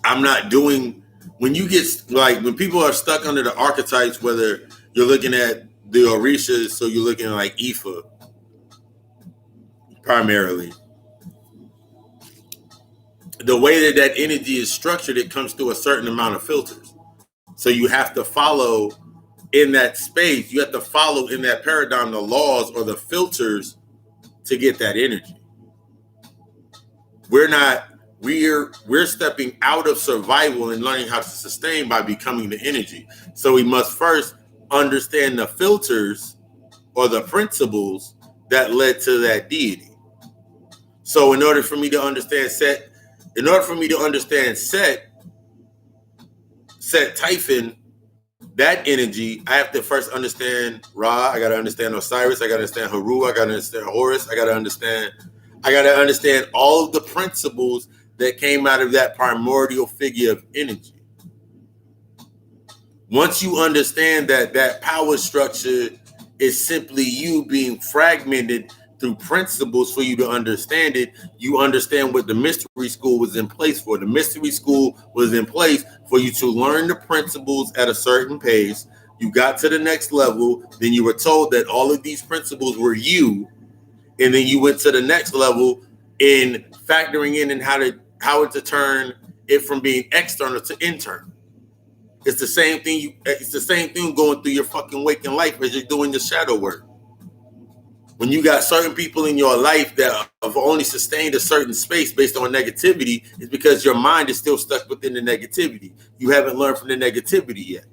I'm not doing, when people are stuck under the archetypes, whether you're looking at the Orishas, so you're looking at like Ifa, primarily. The way that energy is structured, it comes through a certain amount of filters. So you have to follow in that space, you have to follow in that paradigm the laws or the filters to get that energy. We're stepping out of survival and learning how to sustain by becoming the energy. So we must first understand the filters or the principles that led to that deity. So in order for me to understand set Typhon, that energy, I have to first understand Ra, I got to understand Osiris, I got to understand Haru, I got to understand Horus, I got to understand all of the principles that came out of that primordial figure of energy. Once you understand that that power structure is simply you being fragmented through principles for you to understand it, you understand what the mystery school was in place for. The mystery school was in place for you to learn the principles at a certain pace. You got to the next level, then you were told that all of these principles were you, and then you went to the next level in factoring in and how to turn it from being external to internal. It's the same thing. It's the same thing going through your fucking waking life as you're doing your shadow work. When you got certain people in your life that have only sustained a certain space based on negativity, it's because your mind is still stuck within the negativity. You haven't learned from the negativity yet.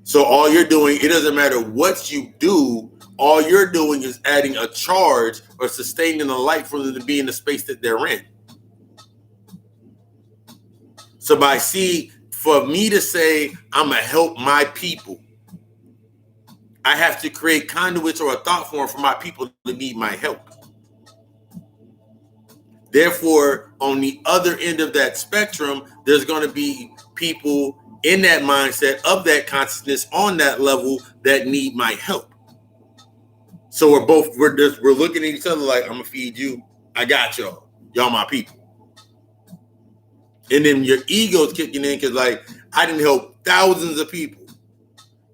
So all you're doing, it doesn't matter what you do, all you're doing is adding a charge or sustaining the light for them to be in the space that they're in. So for me to say, I'm going to help my people, I have to create conduits or a thought form for my people that need my help. Therefore, on the other end of that spectrum, there's going to be people in that mindset of that consciousness on that level that need my help. So we're looking at each other like, I'm going to feed you. I got y'all. Y'all my people. And then your ego's kicking in because, like, I didn't help thousands of people.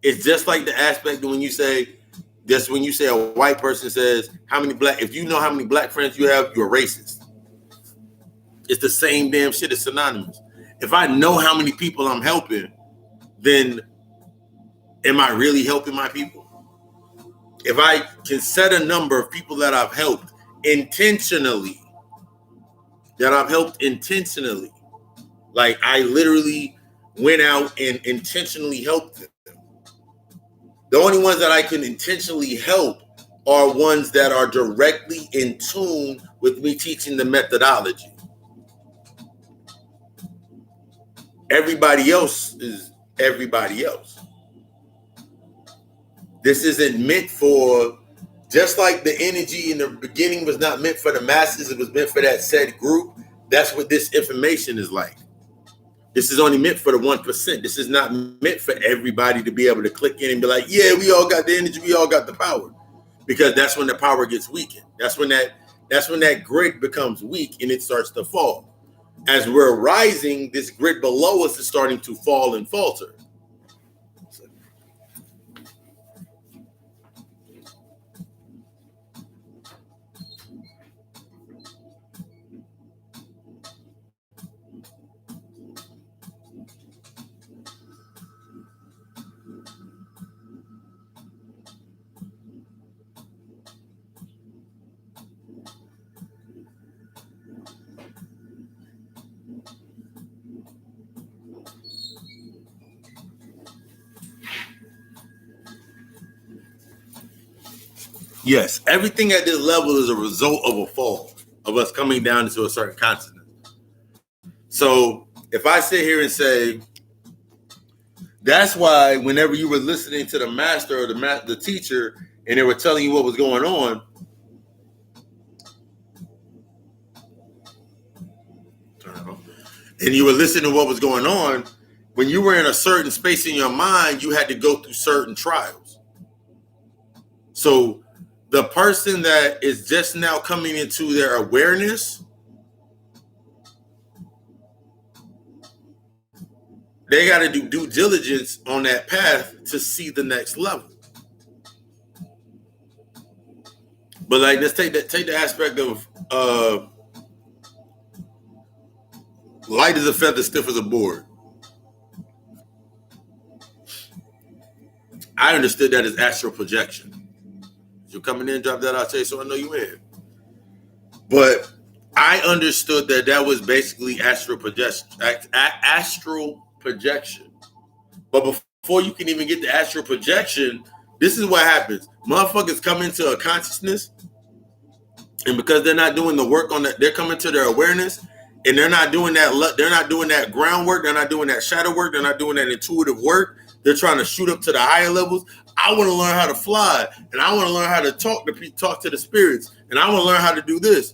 It's just like the aspect when you say a white person says, if you know how many black friends you have, you're racist. It's the same damn shit. It's synonymous. If I know how many people I'm helping, then am I really helping my people? If I can set a number of people that I've helped intentionally, like I literally went out and intentionally helped them. The only ones that I can intentionally help are ones that are directly in tune with me teaching the methodology. Everybody else is everybody else. This isn't meant for, just like the energy in the beginning was not meant for the masses, it was meant for that said group. That's what this information is like. This is only meant for the 1%. This is not meant for everybody to be able to click in and be like, yeah, we all got the energy, we all got the power. Because that's when the power gets weakened. That's when that grid becomes weak and it starts to fall. As we're rising, this grid below us is starting to fall and falter. Yes, everything at this level is a result of a fall, of us coming down into a certain consciousness. So if I sit here and say, that's why whenever you were listening to the master or the teacher and they were telling you what was going on, and you were listening to what was going on, when you were in a certain space in your mind, you had to go through certain trials. So the person that is just now coming into their awareness, they got to do due diligence on that path to see the next level. But like, let's take the aspect of light as a feather, stiff as a board. I understood that as astral projection. You're coming in, drop that out, say, so I know you in. But I understood that was basically astral projection. But before you can even get to astral projection, this is what happens. Motherfuckers come into a consciousness, and because they're not doing the work on that, they're coming to their awareness, and they're not doing that. They're not doing that groundwork. They're not doing that shadow work. They're not doing that intuitive work. They're trying to shoot up to the higher levels. I want to learn how to fly, and I want to learn how to talk to the spirits, and I want to learn how to do this.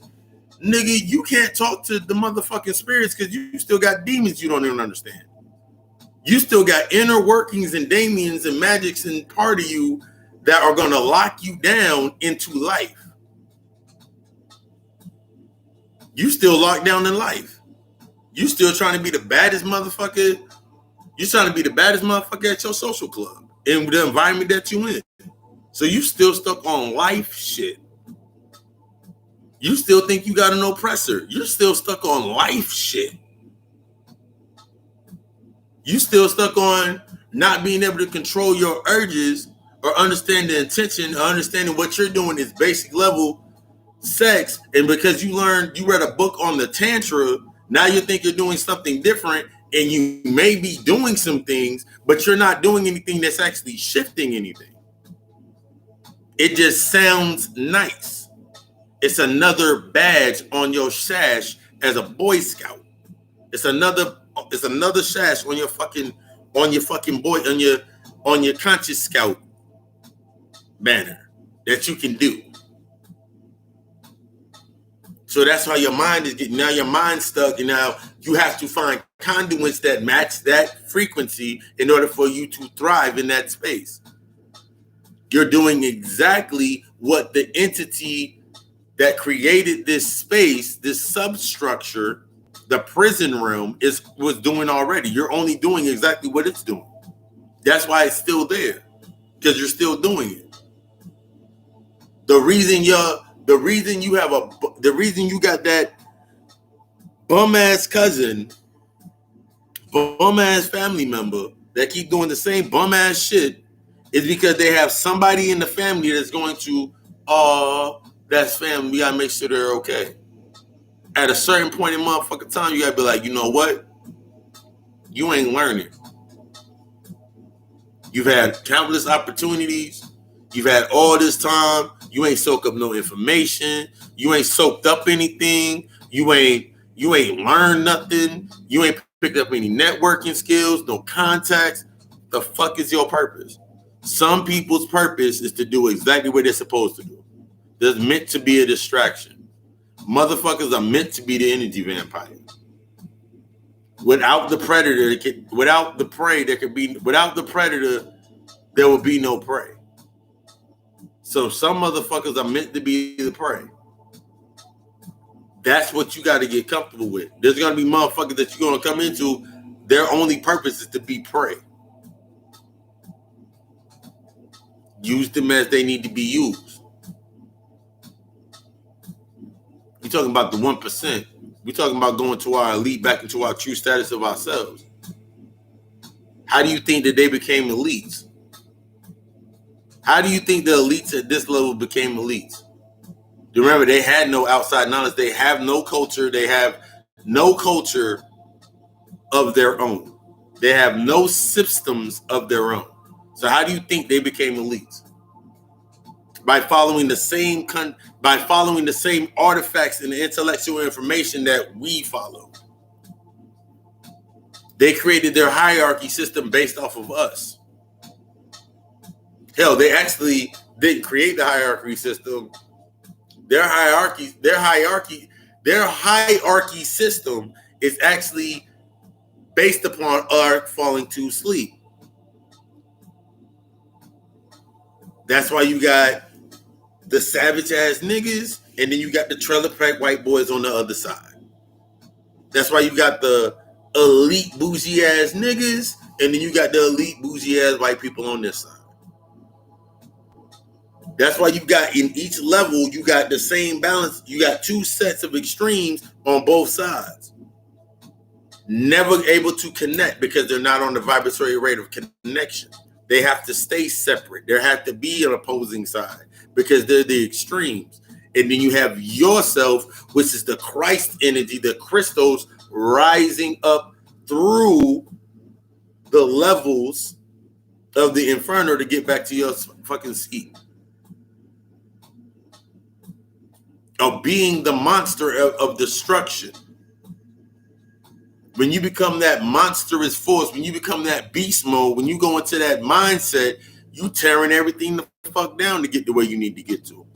Nigga, you can't talk to the motherfucking spirits because you still got demons you don't even understand. You still got inner workings and Damians and magics and part of you that are going to lock you down into life. You still locked down in life. You still trying to be the baddest motherfucker. You trying to be the baddest motherfucker at your social club in the environment that you in. So you still stuck on life shit. You still think you got an oppressor. You're still stuck on life shit. You still stuck on not being able to control your urges or understand the intention or understanding what you're doing is basic level sex. And because you read a book on the tantra, now you think you're doing something different and you may be doing some things, but you're not doing anything that's actually shifting anything. It just sounds nice. It's another badge on your sash as a Boy Scout. It's another sash on your fucking conscious scout banner that you can do. So that's how your mind is getting. Now your mind's stuck, and now you have to find conduits that match that frequency in order for you to thrive in that space. You're doing exactly what the entity that created this space, this substructure, the prison realm was doing already. You're only doing exactly what it's doing. That's why it's still there, because you're still doing it. The reason you got that bum ass cousin, bum ass family member that keep doing the same bum ass shit is because they have somebody in the family that's going to, that's family. We gotta make sure they're okay. At a certain point in motherfucking time, you gotta be like, you know what? You ain't learning. You've had countless opportunities. You've had all this time. You ain't soaked up no information. You ain't soaked up anything. You ain't learned nothing. You ain't picked up any networking skills, no contacts. The fuck is your purpose? Some people's purpose is to do exactly what they're supposed to do. They're meant to be a distraction. Motherfuckers are meant to be the energy vampire. Without the predator, without the prey, without the predator, there will be no prey. So some motherfuckers are meant to be the prey. That's what you got to get comfortable with. There's going to be motherfuckers that you're going to come into, their only purpose is to be prey. Use them as they need to be used. We're talking about the 1%. We're talking about going to our elite, back into our true status of ourselves. How do you think that they became elites? How do you think the elites at this level became elites? Remember, they had no outside knowledge. They have no culture. They have no culture of their own. They have no systems of their own. So how do you think they became elites? By following the same artifacts and the intellectual information that we follow. They created their hierarchy system based off of us. Hell, they actually didn't create the hierarchy system. Their hierarchy system is actually based upon our falling to sleep. That's why you got the savage ass niggas, and then you got the trailer park white boys on the other side. That's why you got the elite bougie ass niggas, and then you got the elite bougie ass white people on this side. That's why you got in each level, you got the same balance. You got two sets of extremes on both sides. Never able to connect because they're not on the vibratory rate of connection. They have to stay separate. There have to be an opposing side because they're the extremes. And then you have yourself, which is the Christ energy, the crystals rising up through the levels of the Inferno to get back to your fucking seat. Of being the monster of destruction. When you become that monstrous force, when you become that beast mode, when you go into that mindset, you tearing everything the fuck down to get to where you need to get to.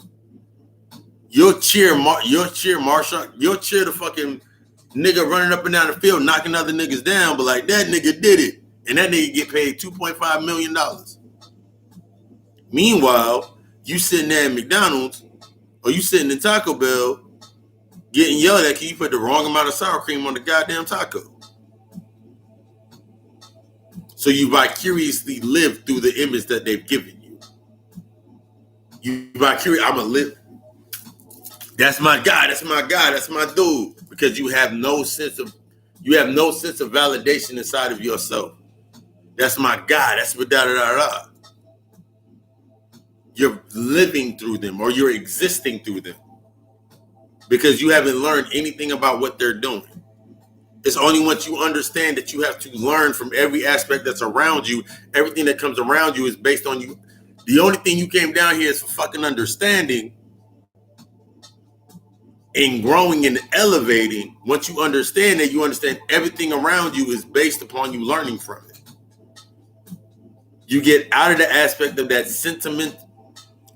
You'll cheer the fucking nigga running up and down the field, knocking other niggas down, but like, that nigga did it. And that nigga get paid $2.5 million. Meanwhile, you sitting there at McDonald's or you sitting in Taco Bell getting yelled at because you put the wrong amount of sour cream on the goddamn taco. So you vicariously live through the image that they've given you. You vicariously, I'm going to live. That's my guy. That's my guy. That's my dude. Because you have no sense of validation inside of yourself. That's my guy. That's what da-da-da-da. You're living through them or you're existing through them because you haven't learned anything about what they're doing. It's only once you understand that you have to learn from every aspect that's around you. Everything that comes around you is based on you. The only thing you came down here is for fucking understanding and growing and elevating. Once you understand that, you understand everything around you is based upon you learning from it. You get out of the aspect of that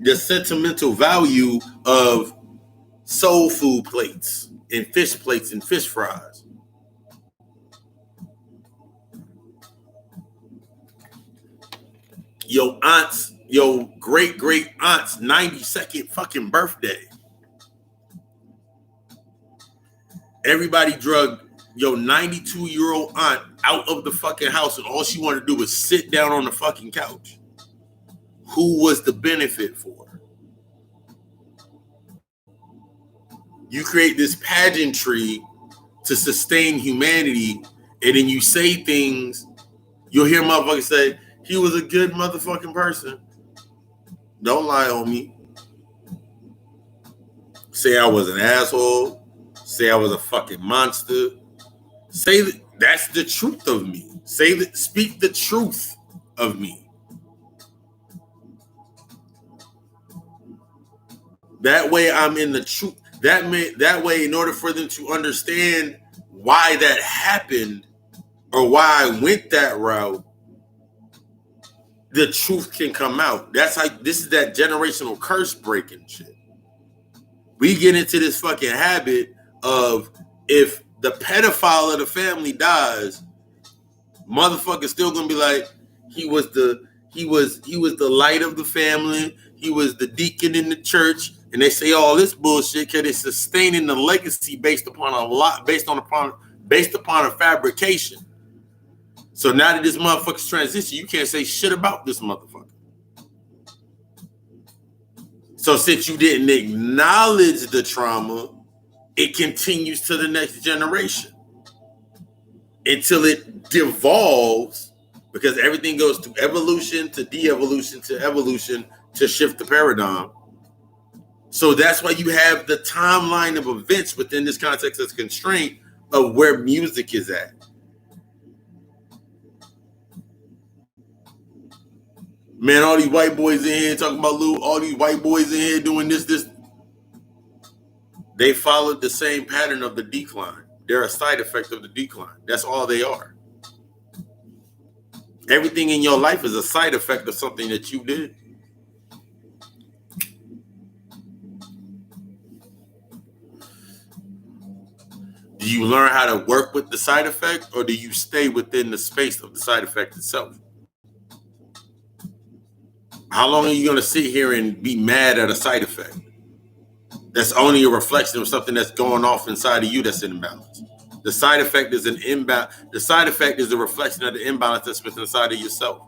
the sentimental value of soul food plates and fish fries. Your great aunt's 92nd fucking birthday. Everybody drugged your 92-year-old aunt out of the fucking house and all she wanted to do was sit down on the fucking couch. Who was the benefit for her? You create this pageantry to sustain humanity, and then you say things, you'll hear motherfuckers say, he was a good motherfucking person. Don't lie on me. Say I was an asshole. Say I was a fucking monster. Say that that's the truth of me. Speak the truth of me. That way I'm in the truth. That way, in order for them to understand why that happened or why I went that route, the truth can come out. This is that generational curse breaking shit. We get into this fucking habit of if the pedophile of the family dies, motherfucker's still gonna be like, he was the light of the family, he was the deacon in the church, and they say all this bullshit because it's sustaining the legacy based upon a fabrication. So now that this motherfucker's transition, you can't say shit about this motherfucker. So since you didn't acknowledge the trauma, it continues to the next generation until it devolves, because everything goes through evolution to de-evolution to evolution to shift the paradigm. So that's why you have the timeline of events within this context as constraint of where music is at. Man, all these white boys in here talking about all these white boys in here doing this. They followed the same pattern of the decline. They're a side effect of the decline. That's all they are. Everything in your life is a side effect of something that you did. Do you learn how to work with the side effect, or do you stay within the space of the side effect itself? How long are you going to sit here and be mad at a side effect? That's only a reflection of something that's going off inside of you that's in imbalance. The side effect is an imbalance. The side effect is a reflection of the imbalance that's within inside of yourself.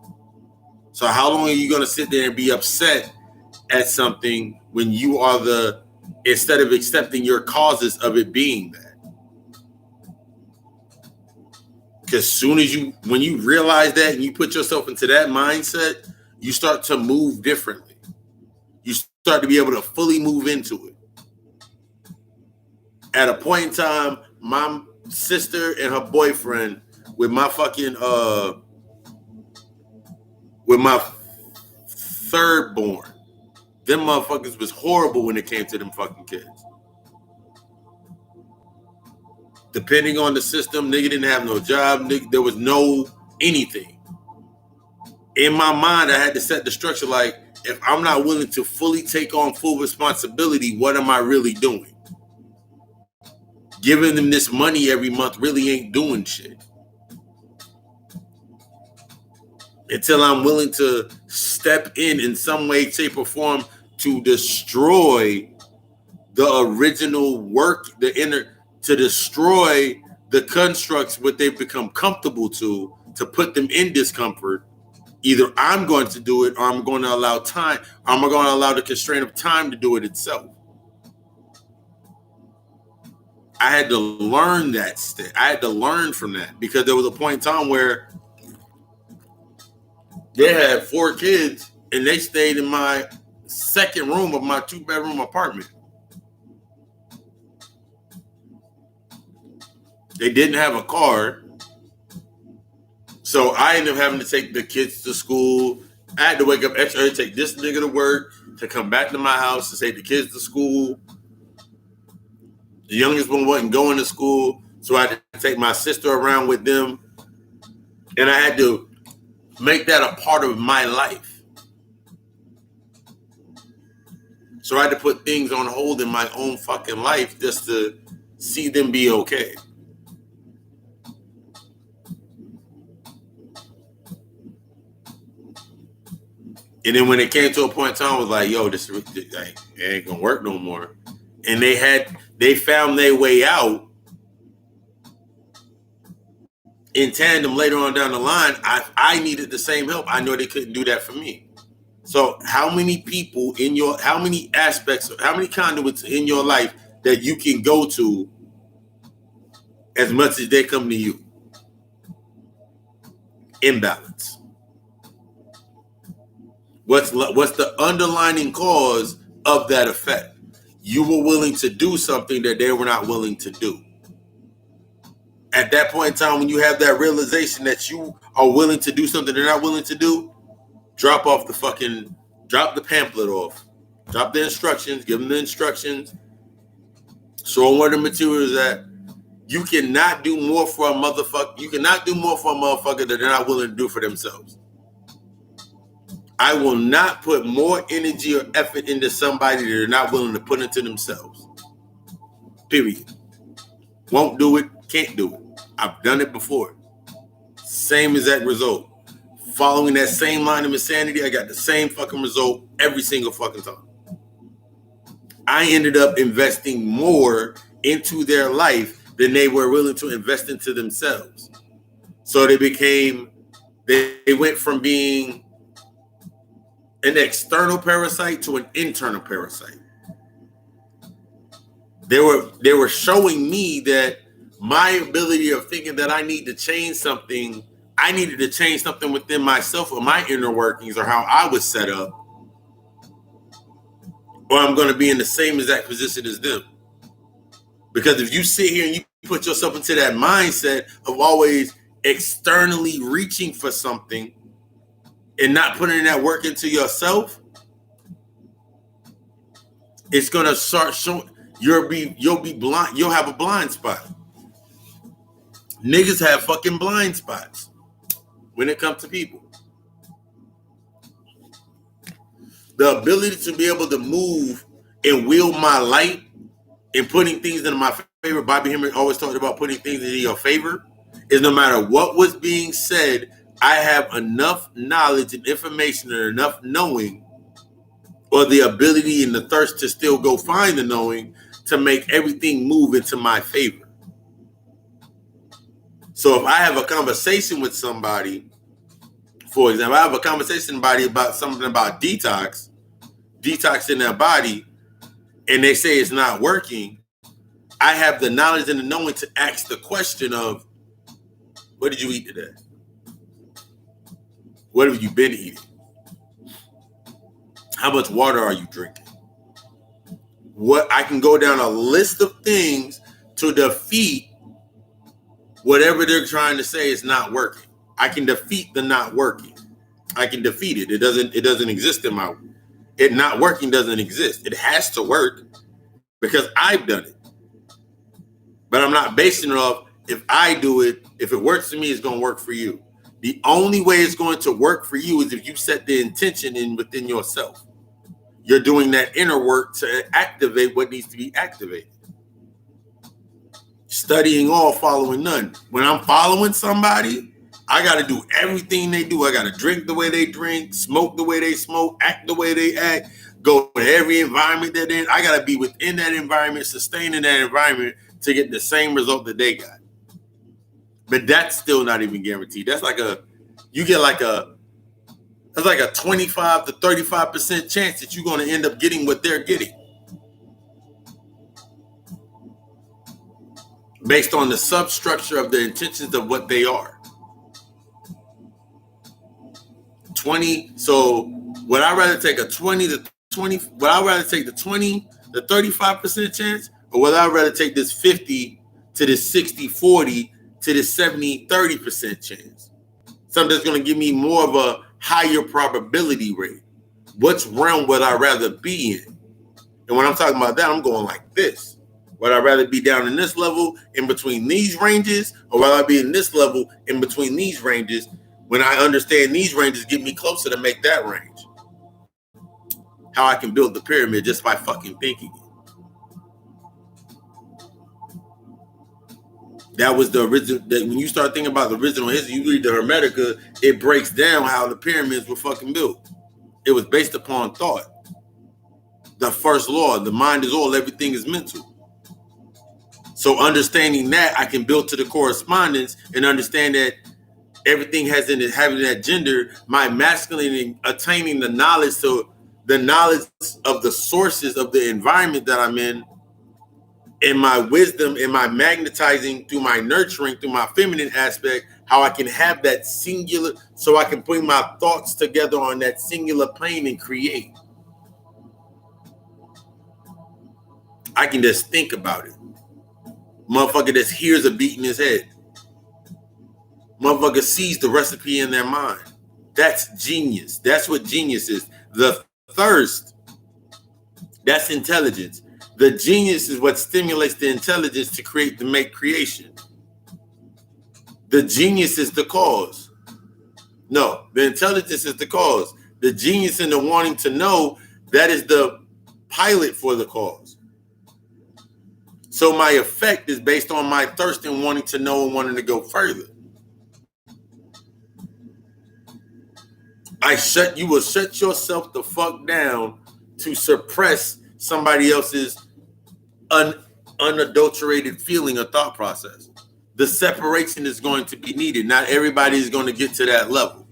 So how long are you going to sit there and be upset at something when you are instead of accepting your causes of it being that? Because when you realize that and you put yourself into that mindset, you start to move differently. You start to be able to fully move into it. At a point in time, my sister and her boyfriend with my third born, them motherfuckers was horrible when it came to them fucking kids. Depending on the system, nigga didn't have no job, nigga, there was no anything. In my mind, I had to set the structure like, if I'm not willing to fully take on full responsibility, what am I really doing? Giving them this money every month really ain't doing shit. until I'm willing to step in some way, shape, or form to destroy the original work, to destroy the constructs what they've become comfortable to put them in discomfort. Either I'm going to do it, or I'm going to allow time. I'm going to allow the constraint of time to do it itself. I had to learn that. I had to learn from that, because there was a point in time where they had 4 kids and they stayed in my second room of my 2-bedroom apartment. They didn't have a car. So I ended up having to take the kids to school. I had to wake up extra early to take this nigga to work, to come back to my house to take the kids to school. The youngest one wasn't going to school, so I had to take my sister around with them. And I had to make that a part of my life. So I had to put things on hold in my own fucking life just to see them be okay. And then when it came to a point in time, I was like, yo, this it ain't gonna work no more. And they found their way out in tandem later on down the line. I needed the same help. I know they couldn't do that for me. So how many people how many aspects, how many conduits in your life that you can go to as much as they come to you? Imbalance. What's the underlying cause of that effect? You were willing to do something that they were not willing to do. At that point in time, when you have that realization that you are willing to do something they're not willing to do, drop the pamphlet off. Drop the instructions, give them the instructions, show them where the material is at. You cannot do more for a motherfucker. You cannot do more for a motherfucker that they're not willing to do for themselves. I will not put more energy or effort into somebody that they're not willing to put into themselves. Period. Won't do it, can't do it. I've done it before. Same exact result. Following that same line of insanity, I got the same fucking result every single fucking time. I ended up investing more into their life than they were willing to invest into themselves. So they went from being an external parasite to an internal parasite. They were showing me that my ability of thinking that I need to change something, I needed to change something within myself or my inner workings or how I was set up, or I'm going to be in the same exact position as them. Because if you sit here and you put yourself into that mindset of always externally reaching for something and not putting that work into yourself, it's going to start showing. You'll be blind. You'll have a blind spot. Niggas have fucking blind spots when it comes to people. The ability to be able to move and wield my light and putting things in my favor. Bobby Hemming always talked about putting things in your favor. Is no matter what was being said, I have enough knowledge and information and enough knowing, or the ability and the thirst to still go find the knowing, to make everything move into my favor. So if I have a conversation with somebody, for example, I have a conversation with somebody about something about detox in their body, and they say it's not working, I have the knowledge and the knowing to ask the question of, what did you eat today? What have you been eating? How much water are you drinking? I can go down a list of things to defeat whatever they're trying to say is not working. I can defeat the not working. I can defeat it. It doesn't exist in my. It not working doesn't exist. It has to work because I've done it. But I'm not basing it off if I do it. If it works for me, it's going to work for you. The only way it's going to work for you is if you set the intention within yourself. You're doing that inner work to activate what needs to be activated. Studying all, following none. When I'm following somebody, I got to do everything they do. I got to drink the way they drink, smoke the way they smoke, act the way they act, go to every environment they're in. I got to be within that environment, sustaining that environment to get the same result that they got. But that's still not even guaranteed. That's like that's like a 25 to 35% chance that you're going to end up getting what they're getting. Based on the substructure of the intentions of what they are. 20. So would I rather take a 20 to 20? Would I rather take the 20 to 35% chance? Or would I rather take this 50 to this 60, 40 to this 70, 30% chance? Something that's going to give me more of a higher probability rate. Which realm would I rather be in? And when I'm talking about that, I'm going like this. Would I rather be down in this level in between these ranges, or would I be in this level in between these ranges? When I understand these ranges get me closer to make that range. How I can build the pyramid just by fucking thinking it. That was the original. When you start thinking about the original history, you read the Hermetica, it breaks down how the pyramids were fucking built. It was based upon thought. The first law, the mind is all, everything is mental. So understanding that, I can build to the correspondence and understand that everything has in it, having that gender, my masculine attaining the knowledge, so the knowledge of the sources of the environment that I'm in, and my wisdom and my magnetizing through my nurturing, through my feminine aspect, how I can have that singular, so I can bring my thoughts together on that singular plane and create. I can just think about it. Motherfucker just hears a beat in his head. Motherfucker sees the recipe in their mind. That's genius. That's what genius is. The thirst, that's intelligence. The genius is what stimulates the intelligence to make creation. The genius is the cause. No, the intelligence is the cause. The genius and the wanting to know, that is the pilot for the cause. So my effect is based on my thirst and wanting to know and wanting to go further. You will shut yourself the fuck down to suppress somebody else's unadulterated feeling or thought process. The separation is going to be needed. Not everybody is going to get to that level.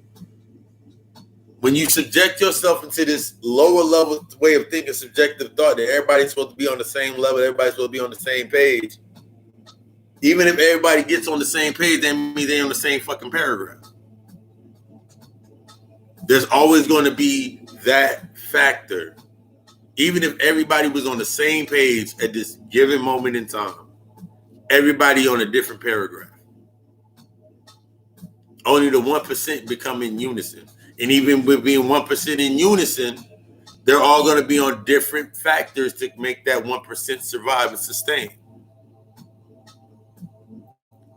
When you subject yourself into this lower level way of thinking, subjective thought, that everybody's supposed to be on the same level, everybody's supposed to be on the same page. Even if everybody gets on the same page, that means they're on the same fucking paragraph. There's always going to be that factor. Even if everybody was on the same page at this given moment in time, everybody on a different paragraph. Only the 1% become in unison. And even with being 1% in unison, they're all going to be on different factors to make that 1% survive and sustain.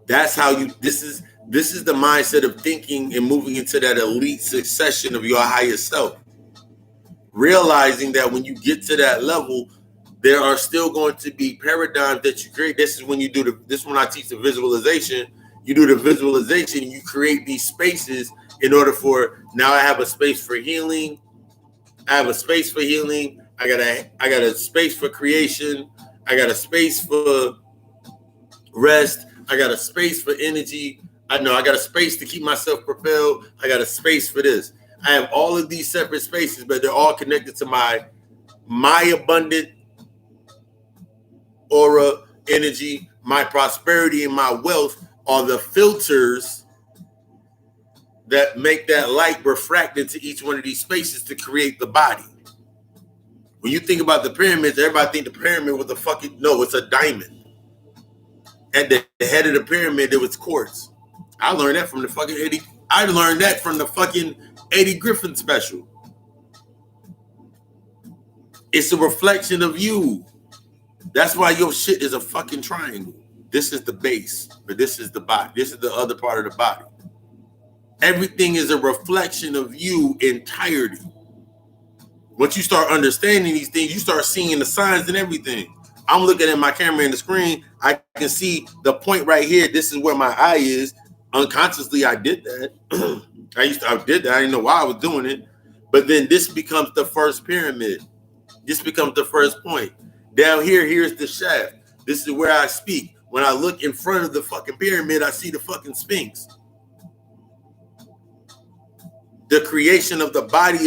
That's how this is the mindset of thinking and moving into that elite succession of your higher self. Realizing that when you get to that level, there are still going to be paradigms that you create. This is when you do when I teach the visualization. You do the visualization, you create these spaces in order for, now I have a space for healing. I have a space for healing. I got a space for creation. I got a space for rest. I got a space for energy. I got a space to keep myself propelled. I got a space for this. I have all of these separate spaces, but they're all connected to my abundant aura, energy, my prosperity, and my wealth are the filters that make that light refract into each one of these spaces to create the body. When you think about the pyramids, everybody think the pyramid was it's a diamond. At the head of the pyramid, there was quartz. I learned that from the fucking Eddie Griffin special. It's a reflection of you. That's why your shit is a fucking triangle. This is the base, but this is the body. This is the other part of the body. Everything is a reflection of you entirety. Once you start understanding these things, you start seeing the signs and everything. I'm looking at my camera in the screen. I can see the point right here. This is where my eye is. Unconsciously, I did that. I did that. I didn't know why I was doing it. But then this becomes the first pyramid. This becomes the first point. Down here, here's the shaft. This is where I speak. When I look in front of the fucking pyramid, I see the fucking Sphinx. The creation of the body,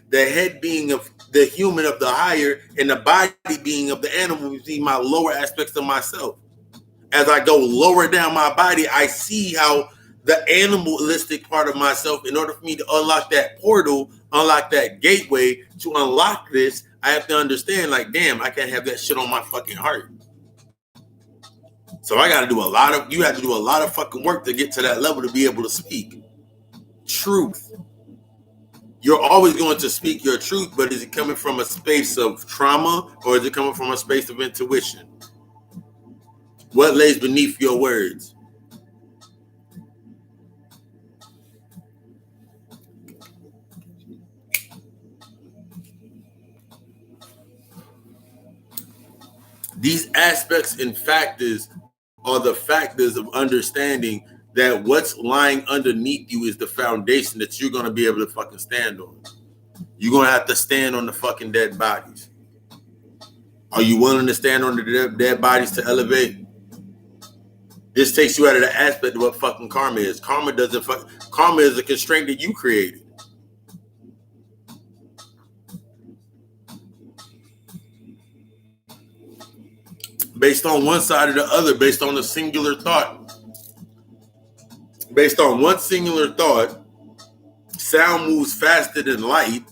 the head being of the human of the higher, and the body being of the animal, you see my lower aspects of myself. As I go lower down my body, I see how the animalistic part of myself, in order for me to unlock that portal, unlock that gateway, to unlock this, I have to understand, like, damn, I can't have that shit on my fucking heart. So I got to do you have to do a lot of fucking work to get to that level to be able to speak truth. You're always going to speak your truth, but is it coming from a space of trauma or is it coming from a space of intuition? What lays beneath your words? These aspects and factors are the factors of understanding that what's lying underneath you is the foundation that you're going to be able to fucking stand on. You're going to have to stand on the fucking dead bodies. Are you willing to stand on the dead bodies to elevate? This takes you out of the aspect of what fucking karma is. Karma is a constraint that you created. Based on one side or the other, based on a singular thought. Based on one singular thought, sound moves faster than light.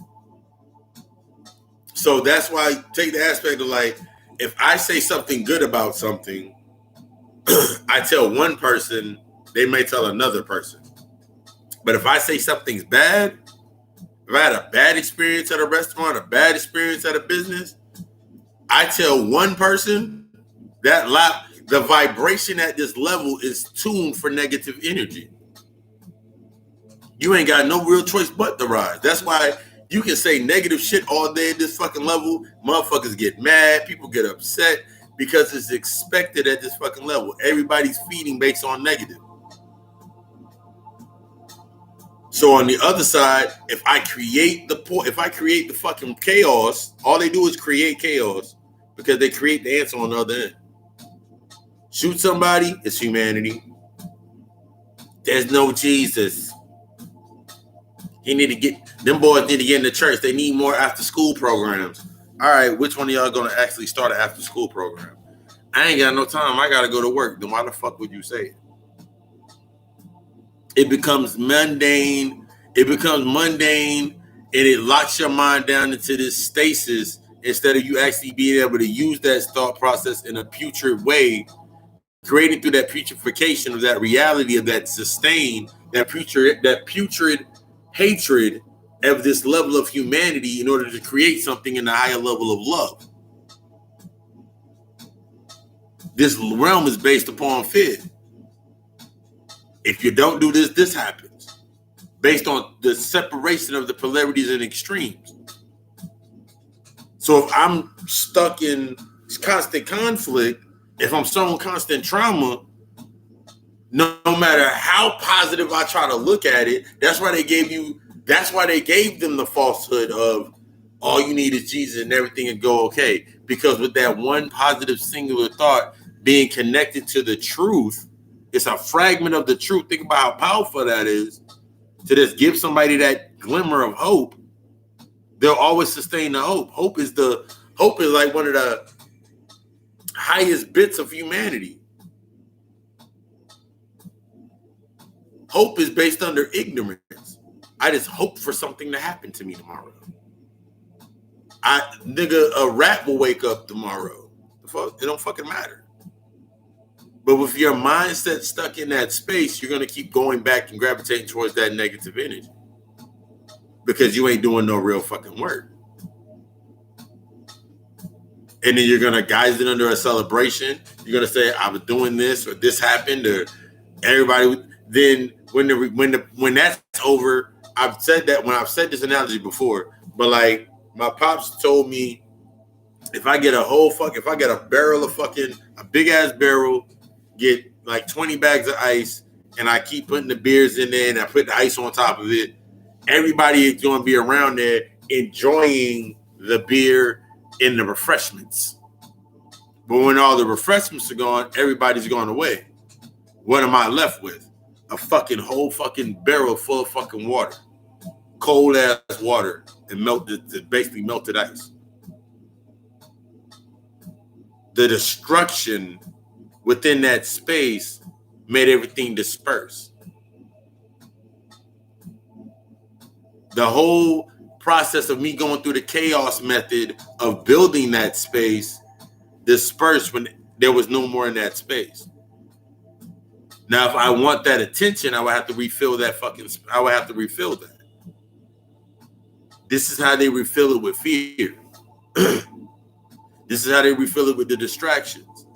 So that's why I take the aspect of, like, if I say something good about something, I tell one person, they may tell another person. But if I say something's bad, if I had a bad experience at a restaurant, a bad experience at a business, I tell one person, that the vibration at this level is tuned for negative energy. You ain't got no real choice but to rise. That's why you can say negative shit all day at this fucking level. Motherfuckers get mad. People get upset because it's expected at this fucking level. Everybody's feeding based on negative. So on the other side, if I create the fucking chaos, all they do is create chaos because they create the answer on the other end. Shoot somebody, it's humanity. There's no Jesus. Them boys need to get in the church. They need more after school programs. All right, which one of y'all gonna actually start an after school program? I ain't got no time. I gotta go to work. Then why the fuck would you say it? It becomes mundane. And it locks your mind down into this stasis instead of you actually being able to use that thought process in a putrid way, creating through that putrefaction of that reality of that sustain, that putrid hatred of this level of humanity in order to create something in a higher level of love. This realm is based upon fear. If you don't do this, this happens. Based on the separation of the polarities and extremes. So if I'm stuck in constant conflict, if I'm showing constant trauma, no matter how positive I try to look at it, that's why they gave them the falsehood of all you need is Jesus and everything will go okay. Because with that one positive singular thought being connected to the truth, it's a fragment of the truth. Think about how powerful that is to just give somebody that glimmer of hope. They'll always sustain the hope. Hope is like one of the highest bits of humanity. Hope is based under ignorance. I just hope for something to happen to me tomorrow. A rat will wake up tomorrow. It don't fucking matter. But with your mindset stuck in that space, you're going to keep going back and gravitating towards that negative energy because you ain't doing no real fucking work. And then you're going to guise it under a celebration. You're going to say, I was doing this or this happened or everybody. Then when that's over, I've said this analogy before, but like my pops told me, if I get a big ass barrel, get like 20 bags of ice, and I keep putting the beers in there, and I put the ice on top of it, everybody is going to be around there enjoying the beer and the refreshments. But when all the refreshments are gone, everybody's gone away. What am I left with? A fucking whole fucking barrel full of fucking water. Cold ass water and basically melted ice. The destruction within that space made everything disperse. The whole process of me going through the chaos method of building that space dispersed when there was no more in that space. Now, if I want that attention, I would have to refill that. This is how they refill it with fear. This is how they refill it with the distractions.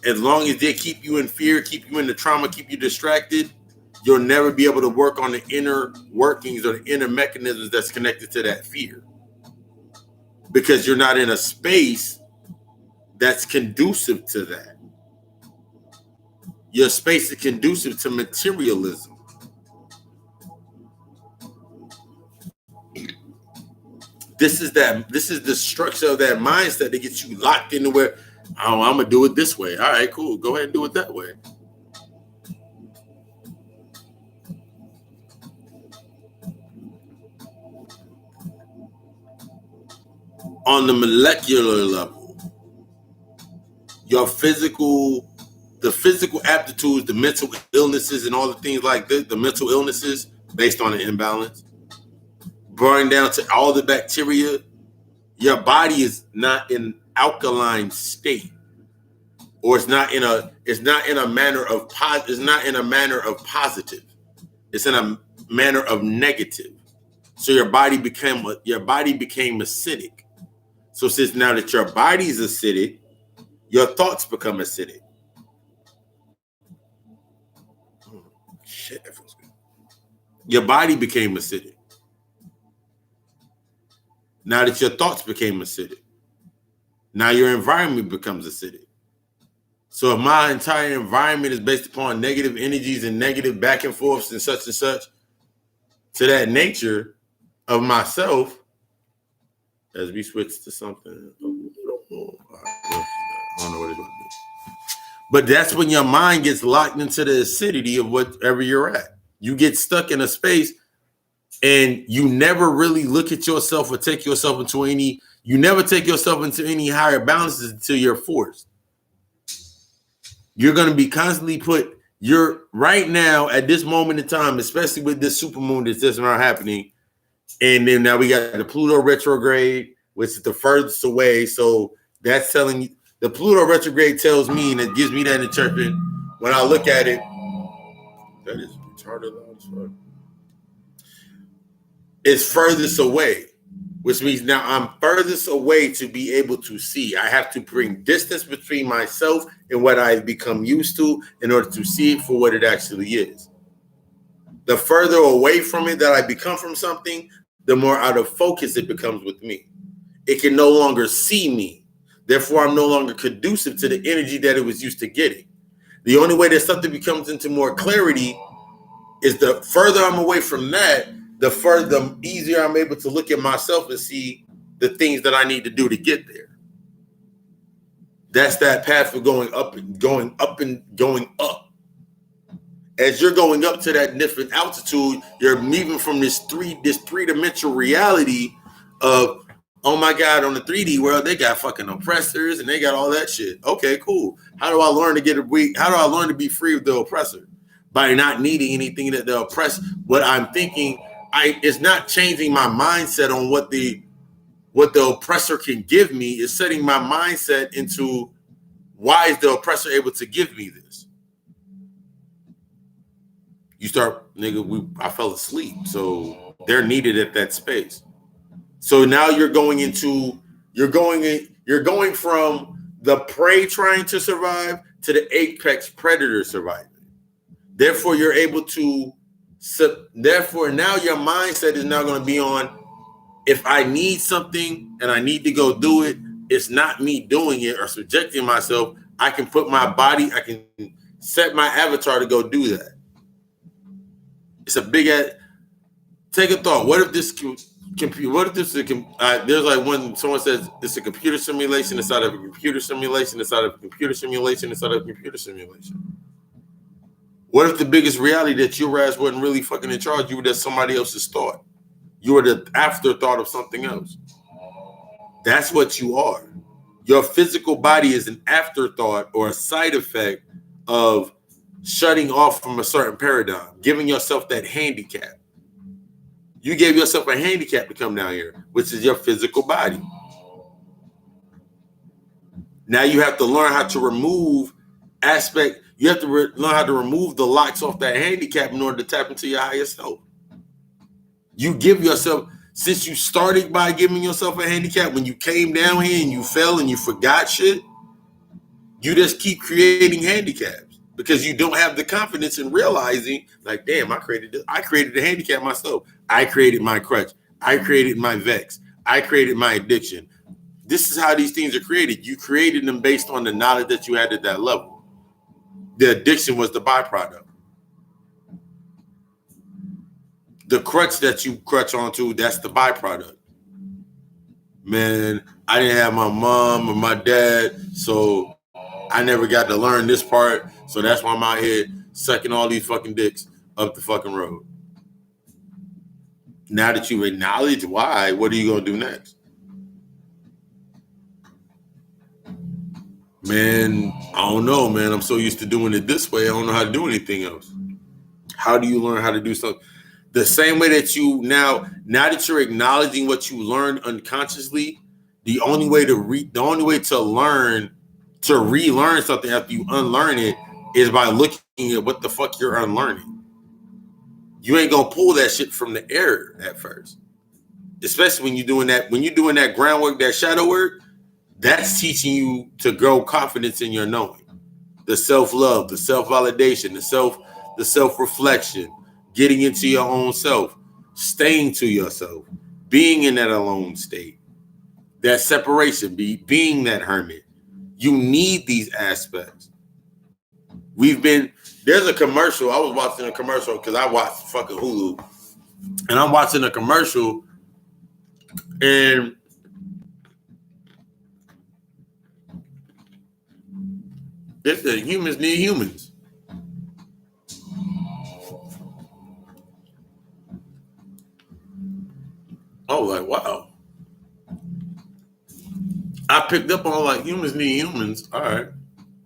As long as they keep you in fear, keep you in the trauma, keep you distracted, you'll never be able to work on the inner workings or the inner mechanisms that's connected to that fear. Because you're not in a space that's conducive to that. Your space is conducive to materialism. This is the structure of that mindset that gets you locked into where, oh, I'm gonna do it this way. All right, cool. Go ahead and do it that way. On the molecular level, your the physical aptitudes, the mental illnesses, and all the things like this, the mental illnesses based on the imbalance, burning down to all the bacteria. Your body is not in alkaline state, or it's not in a manner of positive. It's in a manner of negative. So your body became acidic. So since now that your body is acidic, your thoughts become acidic. Oh, shit, that feels good. Your body became acidic. Now that your thoughts became acidic, now your environment becomes acidic. So if my entire environment is based upon negative energies and negative back and forths and such to that nature of myself, as we switch to something, I don't know what it's going to do. But that's when your mind gets locked into the acidity of whatever you're at. You get stuck in a space and you never really look at yourself or take yourself into any higher balances until you're forced. You're going to be constantly you're right now at this moment in time, especially with this supermoon that's just not happening. And then now we got the Pluto retrograde, which is the furthest away. So that's telling you, the Pluto retrograde tells me, and it gives me that interpretation when I look at it. That is retarded loud as fuck. It's furthest away, which means now I'm furthest away to be able to see. I have to bring distance between myself and what I've become used to in order to see it for what it actually is. The further away from it that I become from something, the more out of focus it becomes with me. It can no longer see me. Therefore, I'm no longer conducive to the energy that it was used to getting. The only way that something becomes into more clarity is the further I'm away from that, the easier I'm able to look at myself and see the things that I need to do to get there. That's that path of going up and going up and going up. As you're going up to that different altitude, you're moving from this three-dimensional reality of, oh my God, on the 3D world, they got fucking oppressors and they got all that shit. Okay, cool. How do I learn to be free of the oppressor? By not needing anything that the oppressor, what I'm thinking, it's not changing my mindset on what the oppressor can give me. It's setting my mindset into, why is the oppressor able to give me this? You start, I fell asleep. So they're needed at that space. So now you're going from the prey trying to survive to the apex predator surviving. Therefore, you're able to, therefore now your mindset is now going to be on, if I need something and I need to go do it, it's not me doing it or subjecting myself. I can put my body, I can set my avatar to go do that. It's a big ass. Take a thought. What if this computer? What if this is there's like when someone says it's a computer simulation inside of a computer simulation inside of a computer simulation inside of a computer simulation. What if the biggest reality that your ass wasn't really fucking in charge? You were just somebody else's thought. You were the afterthought of something else. That's what you are. Your physical body is an afterthought or a side effect of shutting off from a certain paradigm, giving yourself that handicap. You gave yourself a handicap to come down here, which is your physical body. Now you have to learn how to remove you have to learn how to remove the locks off that handicap in order to tap into your higher self. You give yourself, since you started by giving yourself a handicap, when you came down here and you fell and you forgot shit, you just keep creating handicaps because you don't have the confidence in realizing, like, damn, I created the handicap myself. I created my crutch. I created my vex. I created my addiction. This is how these things are created. You created them based on the knowledge that you had at that level. The addiction was the byproduct. The crutch that you crutch onto, that's the byproduct. Man, I didn't have my mom or my dad, so I never got to learn this part. So that's why I'm out here sucking all these fucking dicks up the fucking road. Now that you acknowledge why, what are you going to do next? Man, I don't know, man. I'm so used to doing it this way. I don't know how to do anything else. How do you learn how to do something? The same way that you now that you're acknowledging what you learned unconsciously, the only way to learn to relearn something after you unlearn it is by looking at what the fuck you're unlearning. You ain't gonna pull that shit from the air at first, especially when you're doing that groundwork, that shadow work. That's teaching you to grow confidence in your knowing, the self-love, the self-validation, the self-reflection, getting into your own self, staying to yourself, being in that alone state, that separation, being that hermit. You need these aspects. There's a commercial. I was watching a commercial because I watch fucking Hulu, and I'm watching a commercial, and it said humans need humans. I was like, wow. I picked up on like humans need humans. All right.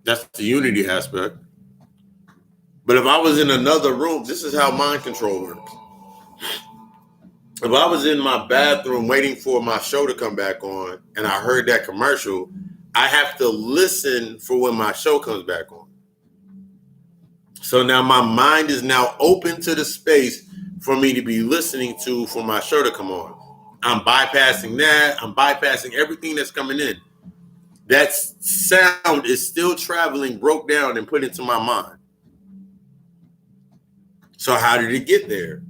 That's the unity aspect. But if I was in another room, this is how mind control works. If I was in my bathroom waiting for my show to come back on and I heard that commercial, I have to listen for when my show comes back on. So now my mind is now open to the space for me to be listening to for my show to come on. I'm bypassing that. I'm bypassing everything that's coming in. That sound is still traveling, broke down, and put into my mind. So how did it get there?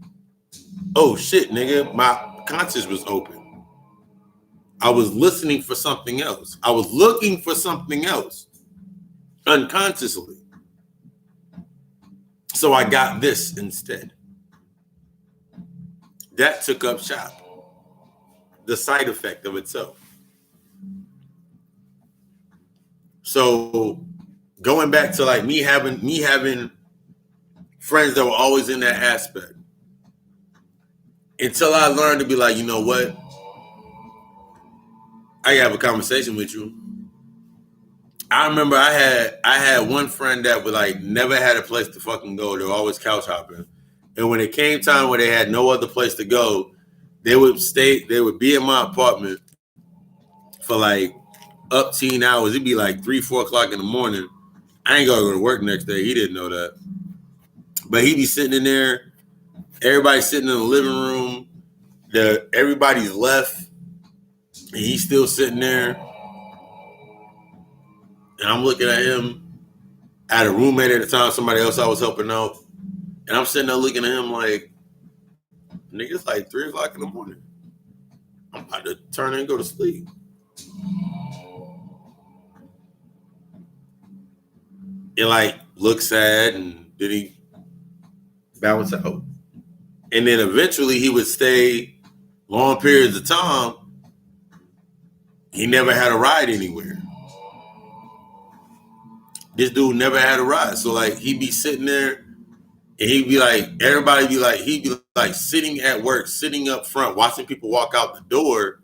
Oh shit, nigga, my conscience was open. I was listening for something else. I was looking for something else unconsciously. So I got this instead. That took up shop. The side effect of itself. So going back to like me having friends that were always in that aspect. Until I learned to be like, you know what? I have a conversation with you. I remember I had one friend that would like never had a place to fucking go. They were always couch hopping. And when it came time where they had no other place to go, they would be in my apartment for like up teen hours. It'd be like 3-4 o'clock in the morning. I ain't gonna go to work next day. He didn't know that. But he'd be sitting in there, everybody sitting in the living room, everybody's left, and he's still sitting there. And I'm looking at him. I had a roommate at the time, somebody else I was helping out. And I'm sitting there looking at him like, nigga, it's like 3 o'clock in the morning. I'm about to turn and go to sleep. it like looked sad, and then he bounce out. And then eventually he would stay long periods of time. He never had a ride anywhere. This dude never had a ride. So like he'd be sitting there and he'd be like, everybody be like, he'd be like sitting at work, sitting up front, watching people walk out the door,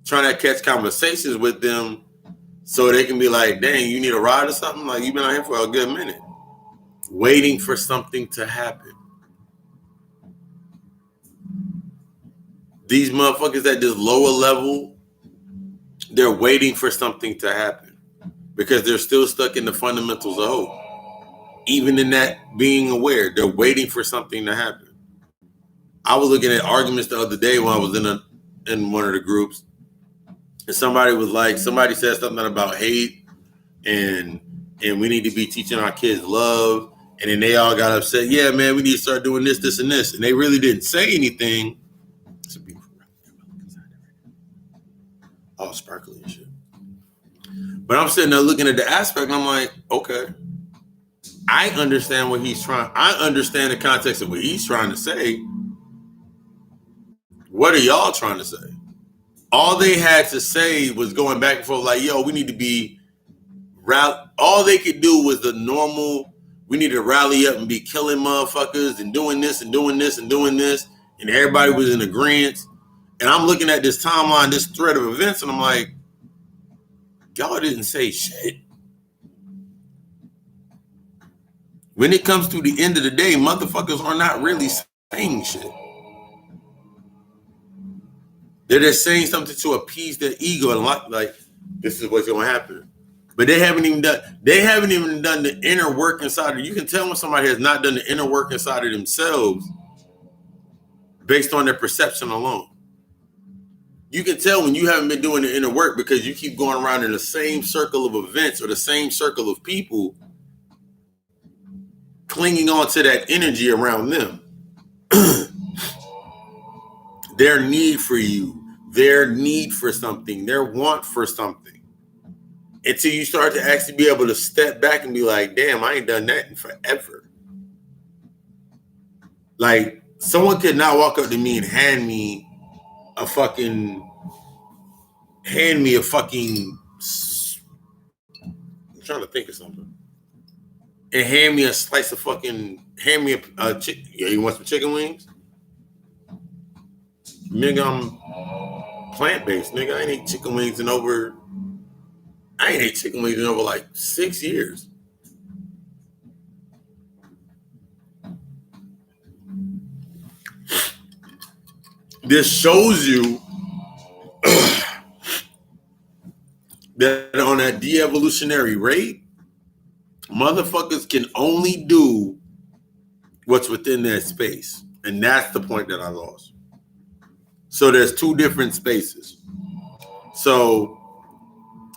trying to catch conversations with them so they can be like, dang, you need a ride or something? Like, you've been out here for a good minute. Waiting for something to happen. These motherfuckers at this lower level, they're waiting for something to happen because they're still stuck in the fundamentals of hope. Even in that being aware, they're waiting for something to happen. I was looking at arguments the other day when I was in one of the groups, and somebody said something about hate and we need to be teaching our kids love, and then they all got upset. Yeah, man, we need to start doing this, this, and this, and they really didn't say anything. It's a beautiful all sparkly and shit. But I'm sitting there looking at the aspect, and I'm like, okay, I understand what he's trying. I understand the context of what he's trying to say. What are y'all trying to say? All they had to say was going back and forth like, yo, we need to be all they could do was the normal, we need to rally up and be killing motherfuckers and doing this and doing this and doing this. And everybody was in agreement. And I'm looking at this timeline, this thread of events, and I'm like, y'all didn't say shit. When it comes to the end of the day, motherfuckers are not really saying shit. They're just saying something to appease their ego and like this is what's going to happen. But they haven't even done the inner work inside of you. Can tell when somebody has not done the inner work inside of themselves based on their perception alone. You can tell when you haven't been doing the inner work because you keep going around in the same circle of events or the same circle of people, clinging on to that energy around them. Their need for you, their need for something, their want for something. Until you start to actually be able to step back and be like, damn, I ain't done that in forever. Like, someone could not walk up to me and hand me a fucking, I'm trying to think of something. And hand me a slice of hand me a chicken. Yeah, you want some chicken wings? Nigga, I'm plant-based. Nigga, I ain't ate chicken wings in over like 6 years. This shows you that on that de-evolutionary rate, motherfuckers can only do what's within their space. And that's the point that I lost. So there's two different spaces. So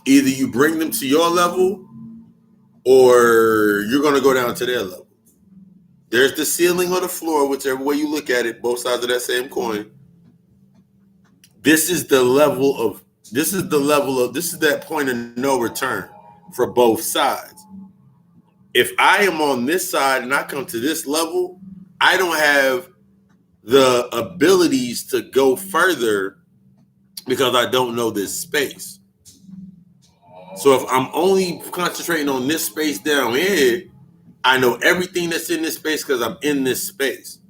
either you bring them to your level or you're going to go down to their level. There's the ceiling or the floor, whichever way you look at it, both sides of that same coin. This is that point of no return for both sides. If I am on this side and I come to this level, I don't have the abilities to go further because I don't know this space. So if I'm only concentrating on this space down here, I know everything that's in this space because I'm in this space.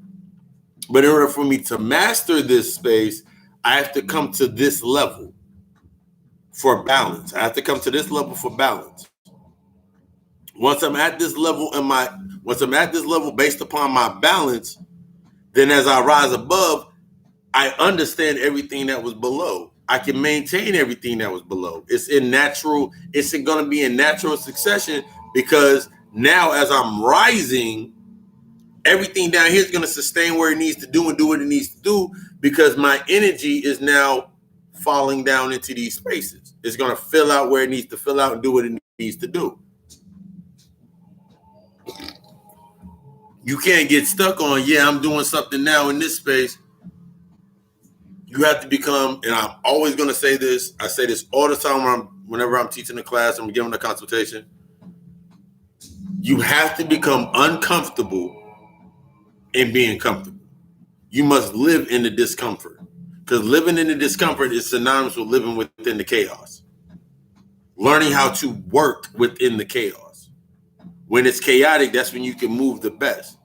But in order for me to master this space, I have to come to this level for balance. I have to come to this level for balance. Once I'm at this level based upon my balance, then as I rise above, I understand everything that was below. I can maintain everything that was below. It's going to be in natural succession because now as I'm rising, everything down here is going to sustain where it needs to do and do what it needs to do because my energy is now falling down into these spaces. It's going to fill out where it needs to fill out and do what it needs to do. You can't get stuck on, I'm doing something now in this space. You have to become, and I'm always going to say this. I say this all the time whenever I'm teaching a class, I'm giving a consultation. You have to become uncomfortable in being comfortable. You must live in the discomfort, because living in the discomfort is synonymous with living within the chaos. Learning how to work within the chaos. When it's chaotic, that's when you can move the best,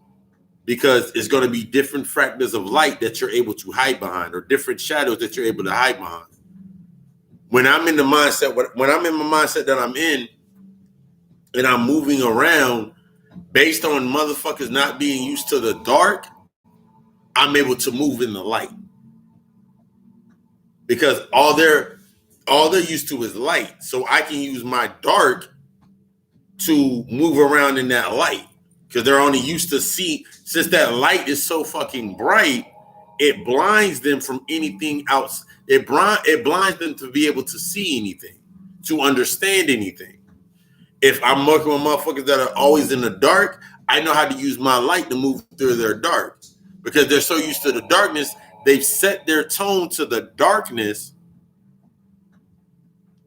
because it's going to be different fractals of light that you're able to hide behind, or different shadows that you're able to hide behind. When I'm in the mindset, when I'm in my mindset that I'm in, and I'm moving around based on motherfuckers not being used to the dark, I'm able to move in the light, because all they're used to is light. So I can use my dark to move around in that light, because they're only used to see. Since that light is so fucking bright, it blinds them from anything else. It blinds them to be able to see anything, to understand anything. If I'm working with motherfuckers that are always in the dark, I know how to use my light to move through their dark, because they're so used to the darkness. They've set their tone to the darkness,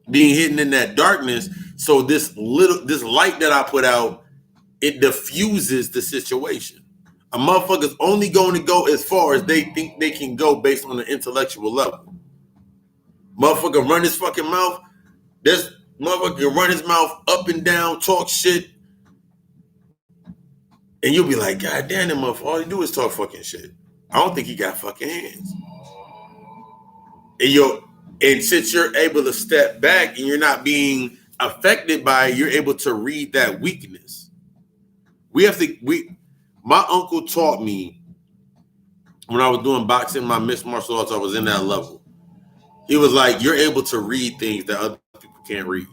being hidden in that darkness. So this light that I put out, it diffuses the situation. A motherfucker's only going to go as far as they think they can go based on the intellectual level. Motherfucker run his fucking mouth. This motherfucker can run his mouth up and down, talk shit, and you'll be like, God damn, that motherfucker, all he do is talk fucking shit. I don't think he got fucking hands. And since you're able to step back and you're not being affected by it, you're able to read that weakness. My uncle taught me when I was doing boxing, my mixed martial arts, I was in that level. He was like, you're able to read things that other people can't read.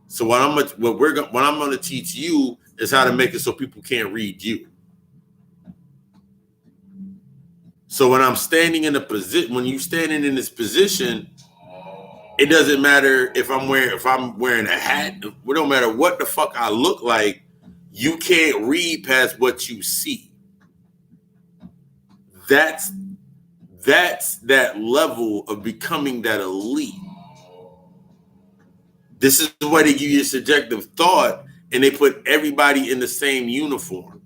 So what I'm going to teach you is how to make it so people can't read you. So when I'm standing in a position, when you're standing in this position, it doesn't matter if I'm wearing a hat. It don't matter what the fuck I look like. You can't read past what you see. That's that level of becoming that elite. This is why they give you subjective thought, and they put everybody in the same uniform.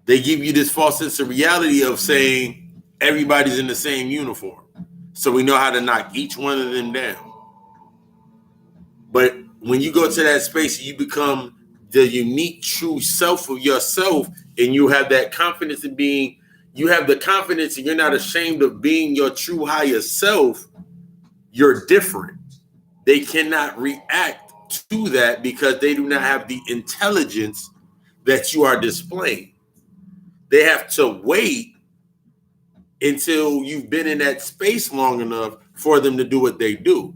They give you this false sense of reality of saying everybody's in the same uniform. So we know how to knock each one of them down. But when you go to that space, you become the unique, true self of yourself, and you have that confidence in being, you have the confidence and you're not ashamed of being your true higher self. You're different. They cannot react to that because they do not have the intelligence that you are displaying. They have to wait until you've been in that space long enough for them to do what they do.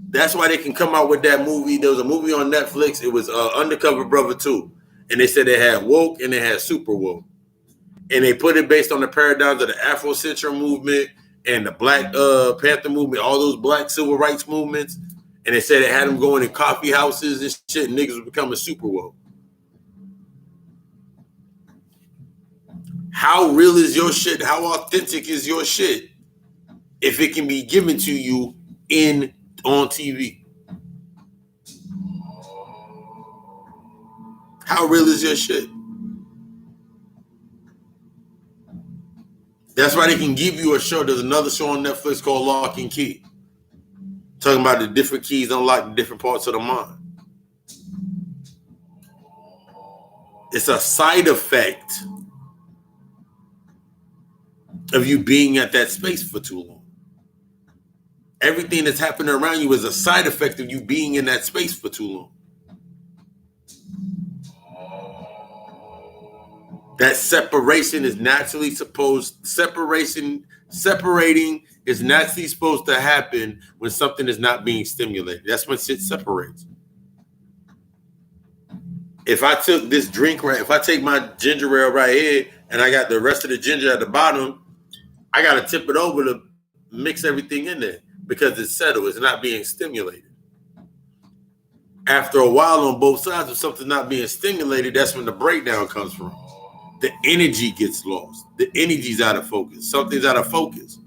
That's why they can come out with that movie. There was a movie on Netflix. It was Undercover Brother 2. And they said they had woke and they had super woke. And they put it based on the paradigms of the Afrocentric movement and the Black Panther movement, all those black civil rights movements. And they said they had them going in coffee houses and shit. And niggas was becoming super woke. How real is your shit? How authentic is your shit if it can be given to you on TV? How real is your shit? That's why they can give you a show. There's another show on Netflix called Lock and Key, talking about the different keys unlock the different parts of the mind. It's a side effect of you being at that space for too long. Everything that's happening around you is a side effect of you being in that space for too long. That separating is naturally supposed to happen when something is not being stimulated. That's when shit separates. If I took this drink if I take my ginger ale right here and I got the rest of the ginger at the bottom, I got to tip it over to mix everything in there because it's settled. It's not being stimulated. After a while on both sides, if something's not being stimulated, that's when the breakdown comes from. The energy gets lost. The energy's out of focus. Something's out of focus.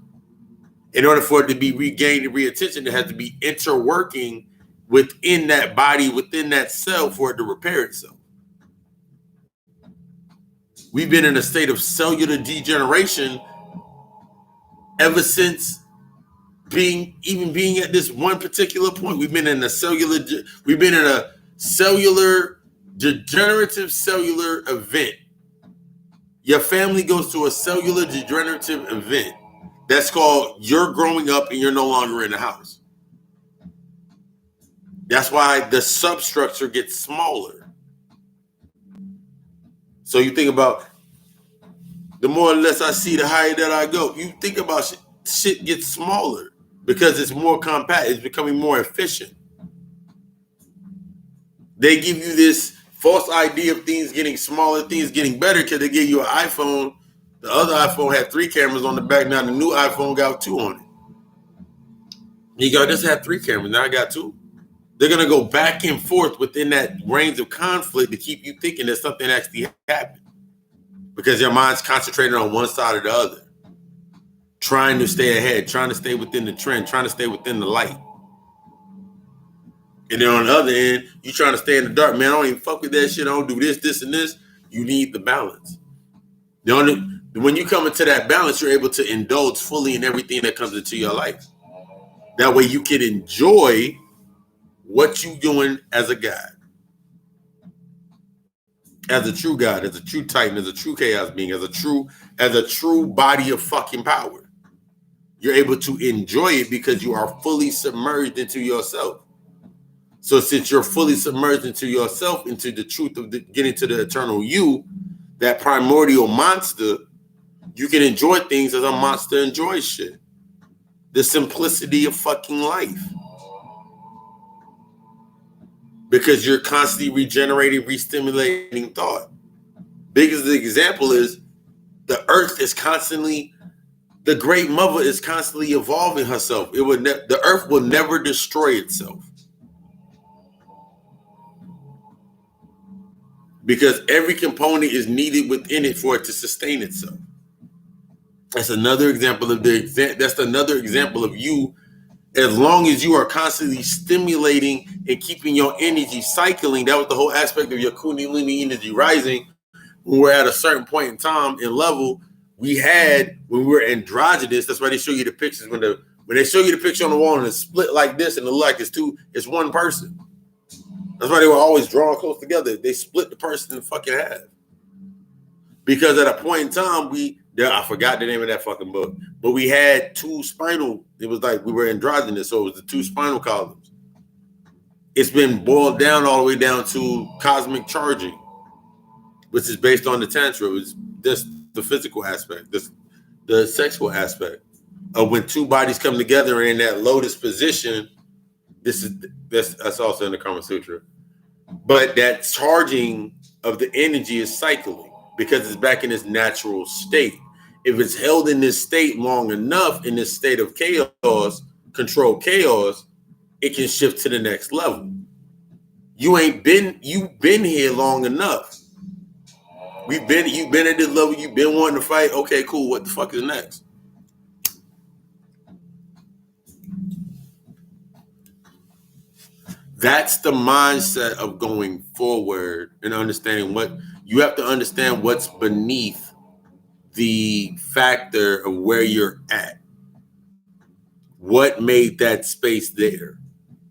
In order for it to be regained and reattention, there has to be interworking within that body, within that cell for it to repair itself. We've been in a state of cellular degeneration ever since being at this one particular point. We've been in a cellular degenerative cellular event. Your family goes to a cellular degenerative event. That's called you're growing up and you're no longer in the house. That's why the substructure gets smaller. So you think about the more or less I see, the higher that I go. You think about shit gets smaller because it's more compact. It's becoming more efficient. They give you this false idea of things getting smaller, things getting better because they give you an iPhone. The other iPhone had 3 cameras on the back. Now the new iPhone got 2 on it. You go, this had 3 cameras. Now I got 2. They're going to go back and forth within that range of conflict to keep you thinking that something actually happened. Because your mind's concentrated on one side or the other. Trying to stay ahead, trying to stay within the trend, trying to stay within the light. And then on the other end, you trying to stay in the dark. Man, I don't even fuck with that shit. I don't do this, this, and this. You need the balance. When you come into that balance, you're able to indulge fully in everything that comes into your life. That way you can enjoy what you're doing as a God. As a true God, as a true Titan, as a true chaos being, as a true body of fucking power. You're able to enjoy it because you are fully submerged into yourself. So since you're fully submerged into yourself, into the truth of getting to the eternal you, that primordial monster, you can enjoy things as a monster enjoys shit. The simplicity of fucking life. Because you're constantly regenerating, re-stimulating thought. Biggest example is the earth is constantly, the great mother is constantly evolving herself. The earth will never destroy itself. Because every component is needed within it for it to sustain itself. That's another example of you. As long as you are constantly stimulating and keeping your energy cycling, that was the whole aspect of your Kundalini energy rising. When we're at a certain point in time and level, when we were androgynous, that's why they show you the pictures. When they show you the picture on the wall and it's split like this and it look like it's one person. That's why they were always drawn close together. They split the person in fucking half. Because at a point in time, I forgot the name of that fucking book, but we had 2 spinal. It was like we were androgynous, so it was the 2 spinal columns. It's been boiled down all the way down to cosmic charging, which is based on the Tantra. It's just the physical aspect, the sexual aspect of when 2 bodies come together in that lotus position. That's also in the Kama Sutra. But that charging of the energy is cycling because it's back in its natural state. If it's held in this state long enough, in this state of chaos, controlled chaos, it can shift to the next level. You've been here long enough. You've been at this level, you've been wanting to fight. Okay, cool. What the fuck is next? That's the mindset of going forward and understanding you have to understand what's beneath the factor of where you're at. What made that space there?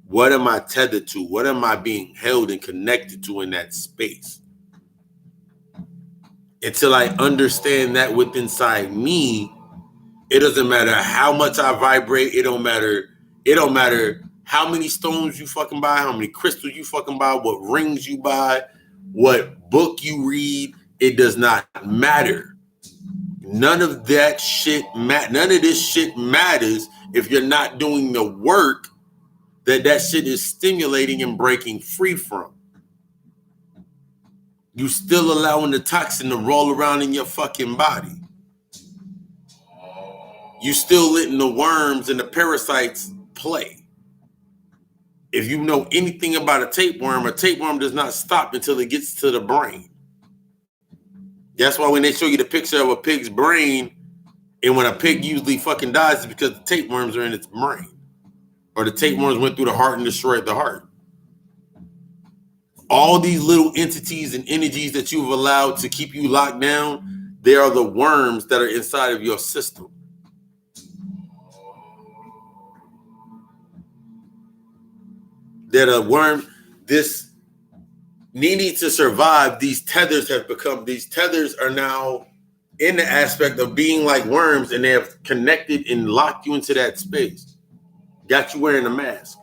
What am I tethered to? What am I being held and connected to in that space? Until I understand that within inside me, it doesn't matter how much I vibrate. It don't matter how many stones you fucking buy, how many crystals you fucking buy, what rings you buy, what book you read. It does not matter. None of that shit none of this shit matters if you're not doing the work that shit is stimulating and breaking free from. You still allowing the toxin to roll around in your fucking body. You still letting the worms and the parasites play. If you know anything about a tapeworm does not stop until it gets to the brain. That's why when they show you the picture of a pig's brain, and when a pig usually fucking dies, it's because the tapeworms are in its brain. or the tapeworms went through the heart and destroyed the heart. All these little entities and energies that you've allowed to keep you locked down, they are the worms that are inside of your system. That a worm, this needing to survive, these tethers are now in the aspect of being like worms, and they have connected and locked you into that space. Got you wearing a mask.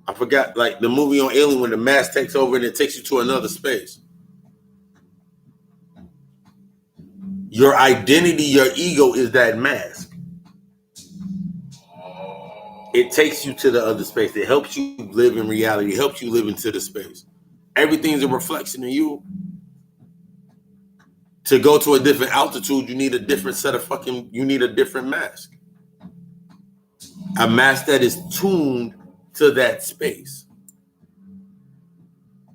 I forgot, like the movie on Alien when the mask takes over and it takes you to another space. Your identity, your ego is that mask. It takes you to the other space. It helps you live in reality. It helps you live into the space. Everything's a reflection of you. To go to a different altitude, you need a different you need a different mask. A mask that is tuned to that space.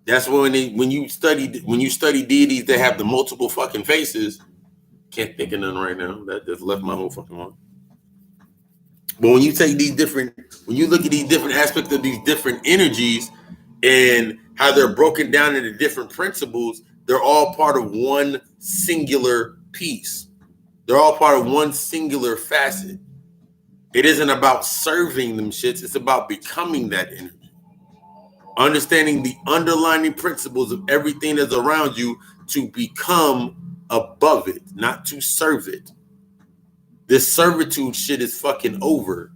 That's when you study deities that have the multiple fucking faces. Can't think of none right now. That just left my whole fucking mind. But when you look at these different aspects of these different energies and how they're broken down into different principles, they're all part of one singular piece. They're all part of one singular facet. It isn't about serving them shits. It's about becoming that energy. Understanding the underlying principles of everything that's around you to become above it, not to serve it. This servitude shit is fucking over.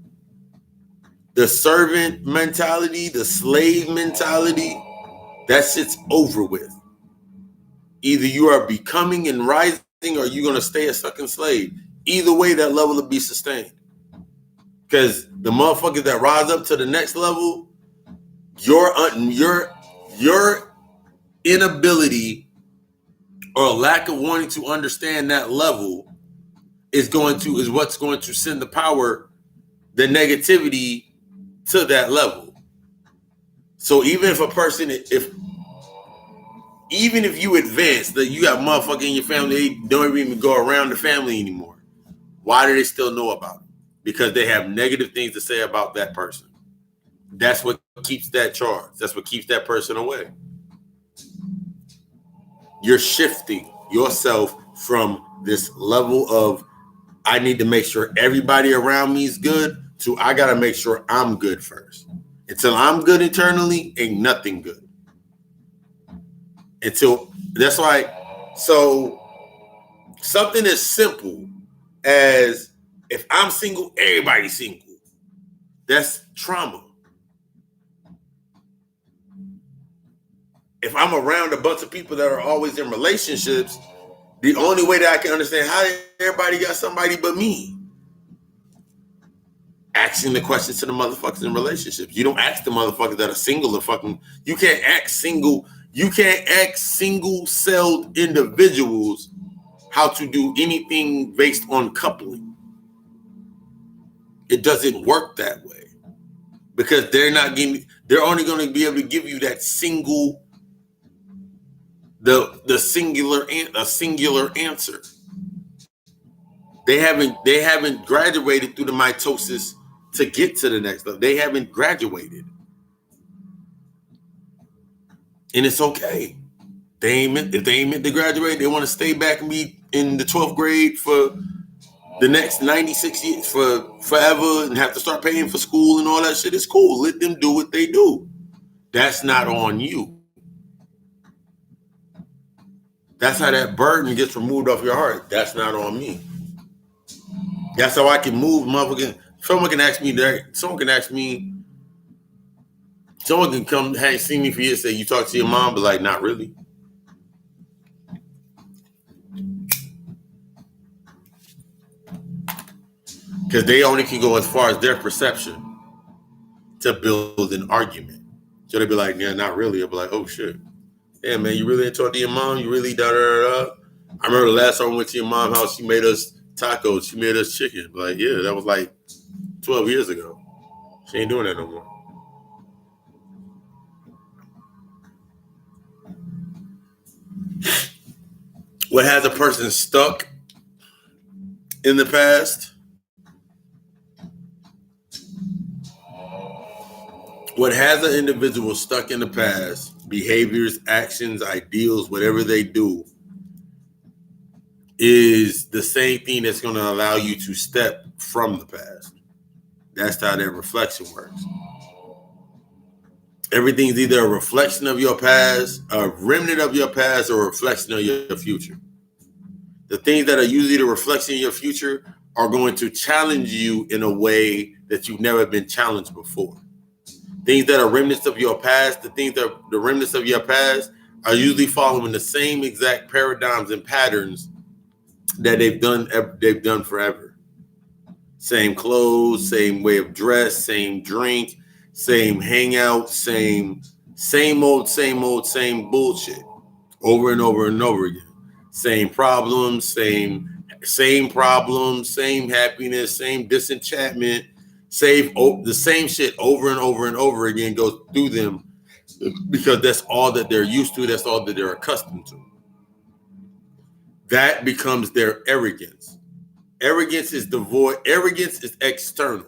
The servant mentality, the slave mentality, that shit's over with. Either you are becoming and rising or you're going to stay a fucking slave. Either way, that level will be sustained. Because the motherfuckers that rise up to the next level, your inability or lack of wanting to understand that level is what's going to send the power, the negativity to that level. So even if a person, even if you advance, that you got motherfucker in your family, they don't even go around the family anymore. Why do they still know about it? Because they have negative things to say about that person. That's what keeps that charge. That's what keeps that person away. You're shifting yourself from this level of I need to make sure everybody around me is good to I got to make sure I'm good first. Until I'm good internally, ain't nothing good. That's why, so something as simple as if I'm single, everybody's single. That's trauma. If I'm around a bunch of people that are always in relationships, the only way that I can understand how everybody got somebody but me. Asking the questions to the motherfuckers in relationships. You don't ask the motherfuckers that are single or fucking. You can't ask single-celled individuals how to do anything based on coupling. It doesn't work that way because they're only going to be able to give you that single, a singular answer. They haven't graduated through the mitosis to get to the next level. They haven't graduated. And it's okay. If they ain't meant to graduate, they want to stay back and be in the 12th grade for the next 96 years, for forever, and have to start paying for school and all that shit. It's cool. Let them do what they do. That's not on you. That's how that burden gets removed off your heart. That's not on me. That's how I can move, motherfucker. Someone can come see me for years, say, you talk to your mom, but like, not really. Because they only can go as far as their perception to build an argument. So they'd be like, yeah, not really. I'd be like, oh shit. Yeah, man, you really didn't talk to your mom? You really da-da-da-da? I remember the last time I went to your mom's house, she made us tacos. She made us chicken. Like, yeah, that was like 12 years ago. She ain't doing that no more. What has a person stuck in the past What has an individual stuck in the past, behaviors, actions, ideals, whatever they do, is the same thing that's going to allow you to step from the past. That's how that reflection works. Everything's either a reflection of your past, a remnant of your past, or a reflection of your future. The things that are usually the reflection of your future are going to challenge you in a way that you've never been challenged before. Things that are remnants of your past, the remnants of your past are usually following the same exact paradigms and patterns that they've done forever. Same clothes, same way of dress, same drink, same hangout, same bullshit over and over and over again. Same problems, same problems, same happiness, same disenchantment, the same shit over and over and over again goes through them because that's all that they're used to. That's all that they're accustomed to. That becomes their arrogance. Arrogance is devoid. Arrogance is external.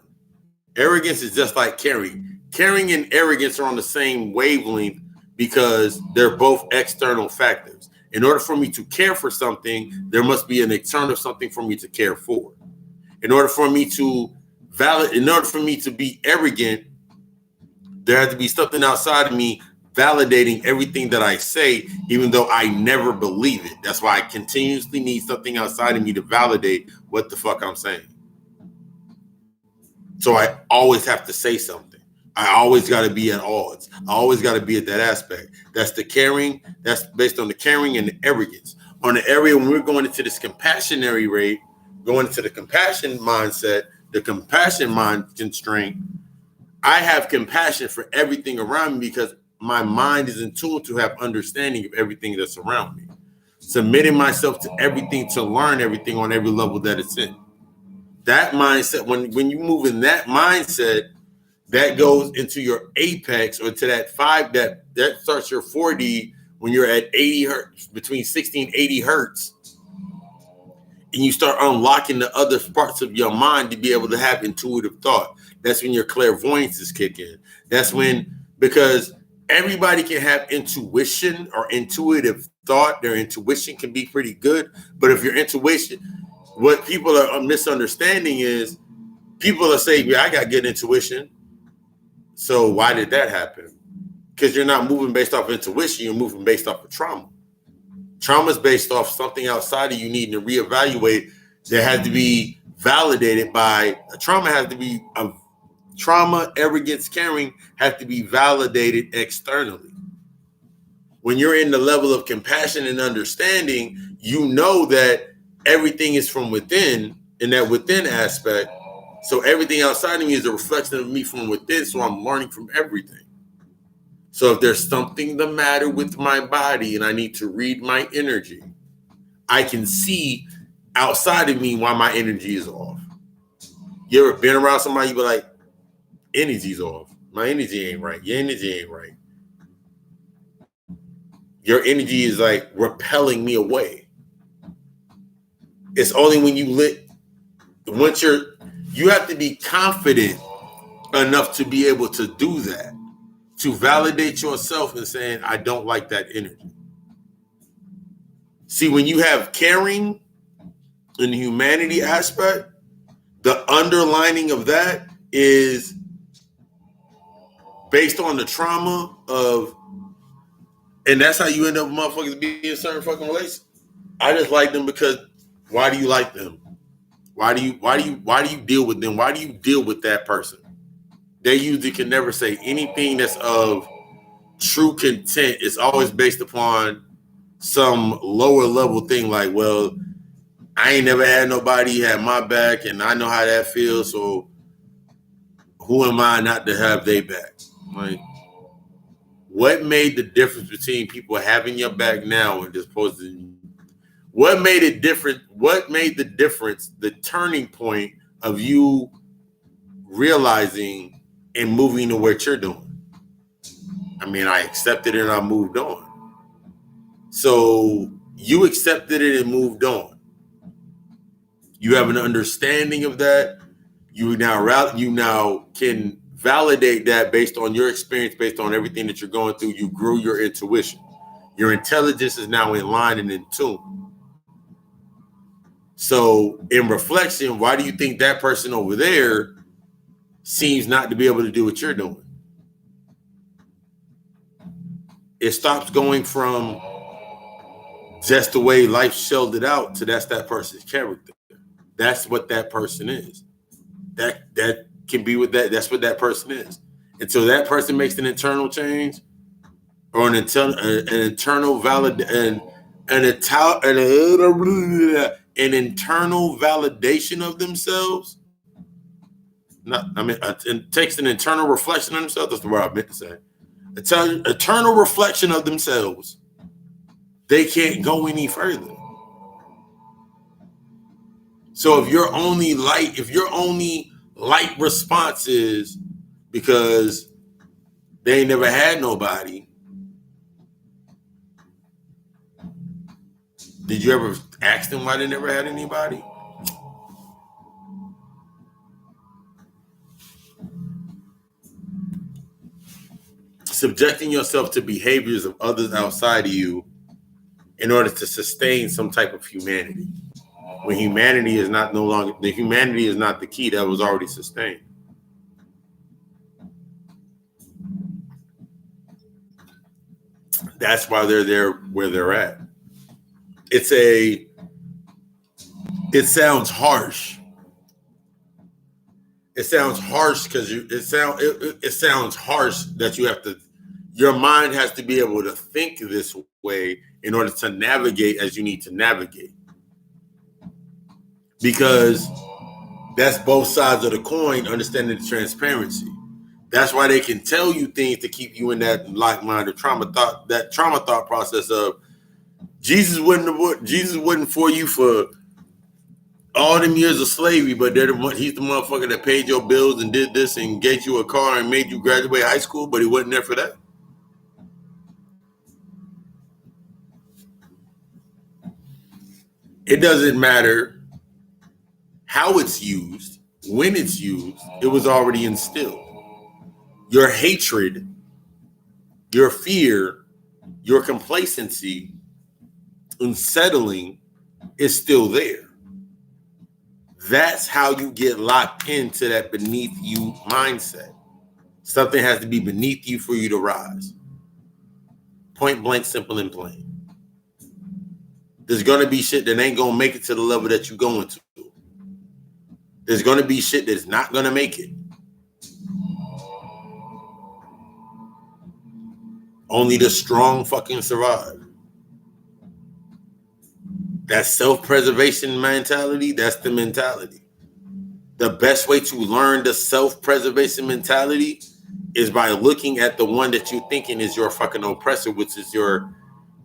Arrogance is just like caring. Caring and arrogance are on the same wavelength because they're both external factors. In order for me to care for something, there must be an external something for me to care for. In order for me to be arrogant, there has to be something outside of me validating everything that I say, even though I never believe it. That's why I continuously need something outside of me to validate what the fuck I'm saying. So I always have to say something. I always got to be at odds. I always got to be at that aspect. That's the caring. That's based on the caring and the arrogance. On the area when we're going into this compassionary rate, going into the compassion mindset, the compassion mind constraint, I have compassion for everything around me because my mind is in tune to have understanding of everything that's around me. Submitting myself to everything, to learn everything on every level that it's in. That mindset, when you move in that mindset, that goes into your apex or to that 5, that starts your 4D when you're at 80 hertz, between 60 and 80 hertz. And you start unlocking the other parts of your mind to be able to have intuitive thought. That's when your clairvoyance is kicking. That's when, because everybody can have intuition or intuitive thought. Their intuition can be pretty good. But if your intuition, what people are misunderstanding is people are saying, yeah, I got good intuition. So why did that happen? Because you're not moving based off intuition. You're moving based off of trauma. Trauma is based off something outside of you needing to reevaluate that has to be validated by trauma, arrogance, caring has to be validated externally. When you're in the level of compassion and understanding, you know that everything is from within, in that within aspect. So everything outside of me is a reflection of me from within. So I'm learning from everything. So if there's something the matter with my body and I need to read my energy, I can see outside of me why my energy is off. You ever been around somebody, you be like, energy's off. My energy ain't right. Your energy ain't right. Your energy is like repelling me away. It's only when you have to be confident enough to be able to do that, to validate yourself and saying, I don't like that energy. See, when you have caring in the humanity aspect, the underlining of that is based on the trauma of, and that's how you end up motherfuckers being in certain fucking relations. I just like them because why do you like them? Why do you deal with them? Why do you deal with that person? They usually can never say anything that's of true content. It's always based upon some lower level thing like, well, I ain't never had nobody have my back and I know how that feels, so who am I not to have their back? Like, what made the difference between people having your back now and just posting? What made it different? What made the difference, the turning point of you realizing and moving to what you're doing? I mean, I accepted it and I moved on. So you accepted it and moved on. You have an understanding of that. You now can validate that based on your experience, based on everything that you're going through. You grew your intuition. Your intelligence is now in line and in tune. So in reflection, why do you think that person over there seems not to be able to do what you're doing? It stops going from just the way life shelled it out to that's that person's character. That's what that person is. That can be what that's what that person is. Until that person makes an internal change or an internal valid an internal validation of themselves. It takes an internal reflection of themselves. That's the word I meant to say. Eternal reflection of themselves. They can't go any further. So if your only light response is because they ain't never had nobody, did you ever ask them why they never had anybody? Subjecting yourself to behaviors of others outside of you in order to sustain some type of humanity. When humanity is not the key that was already sustained. That's why they're there where they're at. It sounds harsh. It sounds harsh because it sounds harsh that you have to. Your mind has to be able to think this way in order to navigate as you need to navigate. Because that's both sides of the coin, understanding the transparency. That's why they can tell you things to keep you in that like-minded trauma thought process of Jesus wasn't for you for all them years of slavery, but he's the motherfucker that paid your bills and did this and gave you a car and made you graduate high school, but he wasn't there for that. It doesn't matter how it's used, when it's used, it was already instilled. Your hatred, your fear, your complacency, unsettling is still there. That's how you get locked into that beneath you mindset. Something has to be beneath you for you to rise. Point blank, simple and plain. There's going to be shit that ain't going to make it to the level that you're going to. There's going to be shit that's not going to make it. Only the strong fucking survive. That self-preservation mentality, that's the mentality. The best way to learn the self-preservation mentality is by looking at the one that you're thinking is your fucking oppressor, which is you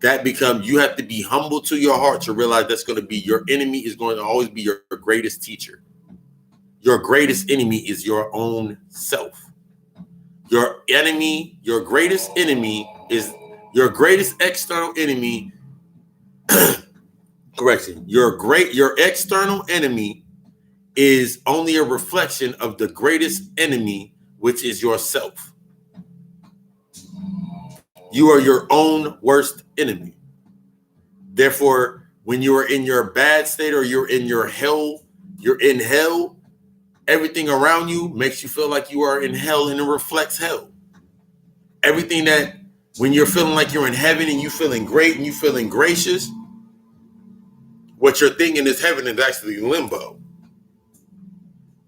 have to be humble to your heart to realize that's going to be your enemy is going to always be your greatest teacher. Your greatest enemy is your own self. Your greatest external enemy. Correction. Your external enemy is only a reflection of the greatest enemy, which is yourself. You are your own worst enemy. Therefore, when you are in your bad state or you're in hell, everything around you makes you feel like you are in hell and it reflects hell. Everything that when you're feeling like you're in heaven and you feeling great and you feeling gracious, what you're thinking is heaven is actually limbo.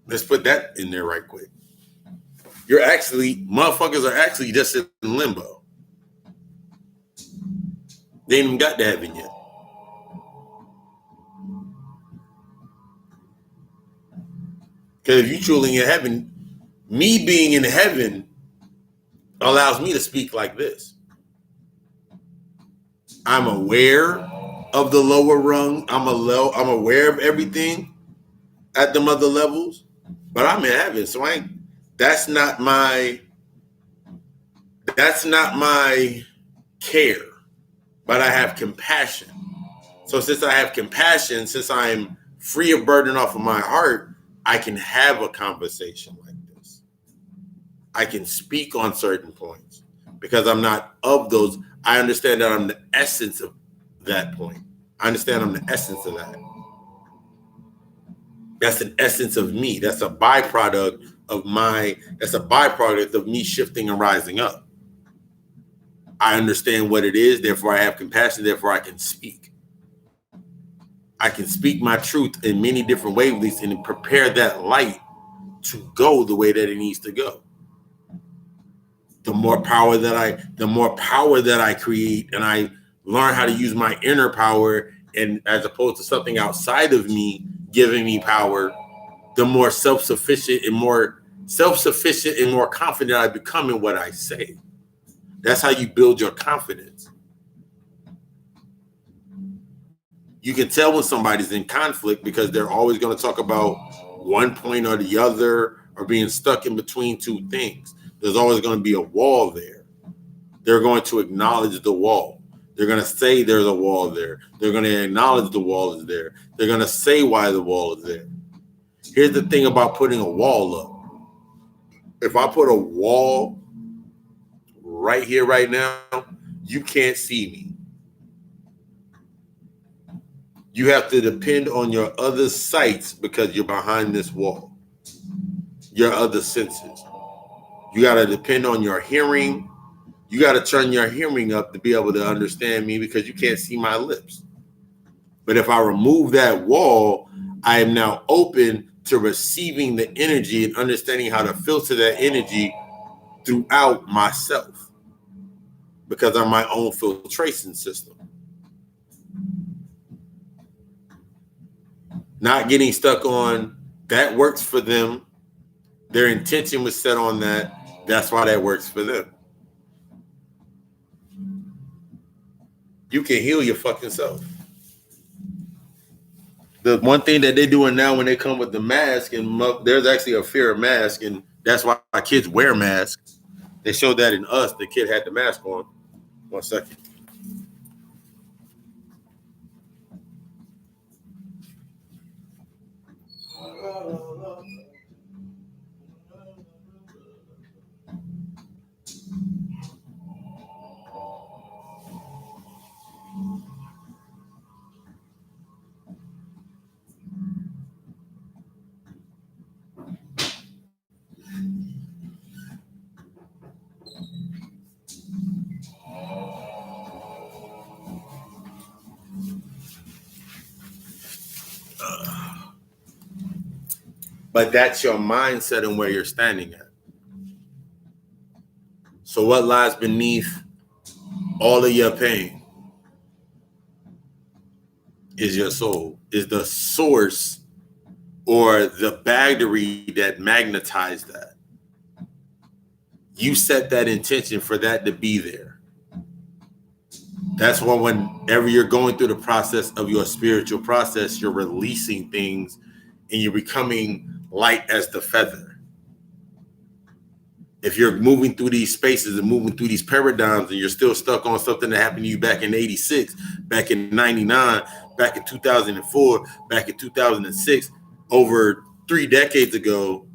Let's put that in there right quick. Motherfuckers are actually just in limbo. They ain't even got to heaven yet. Because if you truly in heaven, me being in heaven allows me to speak like this. I'm aware of the lower rung. I'm aware of everything at the other levels, but I'm in heaven. So that's not my care, but I have compassion. So since I have compassion, since I'm free of burden off of my heart, I can have a conversation like this. I can speak on certain points because I'm not of those. I understand that I'm the essence of that point. I understand I'm the essence of that. That's an essence of me. That's a byproduct of me shifting and rising up. I understand what it is, therefore I have compassion, therefore I can speak. I can speak my truth in many different wavelengths and prepare that light to go the way that it needs to go. The more power that I create and I learn how to use my inner power, and as opposed to something outside of me giving me power, the more self-sufficient and more confident I become in what I say. That's how you build your confidence. You can tell when somebody's in conflict because they're always going to talk about one point or the other or being stuck in between two things. There's always going to be a wall there. They're going to acknowledge the wall. They're going to say there's a wall there. They're going to acknowledge the wall is there. They're going to say why the wall is there. Here's the thing about putting a wall up. If I put a wall right here, right now, you can't see me. You have to depend on your other sights because you're behind this wall. Your other senses. You got to depend on your hearing. You got to turn your hearing up to be able to understand me because you can't see my lips. But if I remove that wall, I am now open to receiving the energy and understanding how to filter that energy throughout myself because I'm my own filtration system. Not getting stuck on that works for them. Their intention was set on that. That's why that works for them. You can heal your fucking self. The one thing that they're doing now when they come with the mask, and there's actually a fear of mask, and that's why our kids wear masks. They showed that in Us. The kid had the mask on. 1 second. But that's your mindset and where you're standing at. So what lies beneath all of your pain is your soul, is the source or the battery that magnetized that. You set that intention for that to be there. That's why whenever you're going through the process of your spiritual process, you're releasing things and you're becoming light as the feather. If you're moving through these spaces and moving through these paradigms and you're still stuck on something that happened to you back in 86, back in 99, back in 2004, back in 2006, over 3 decades ago,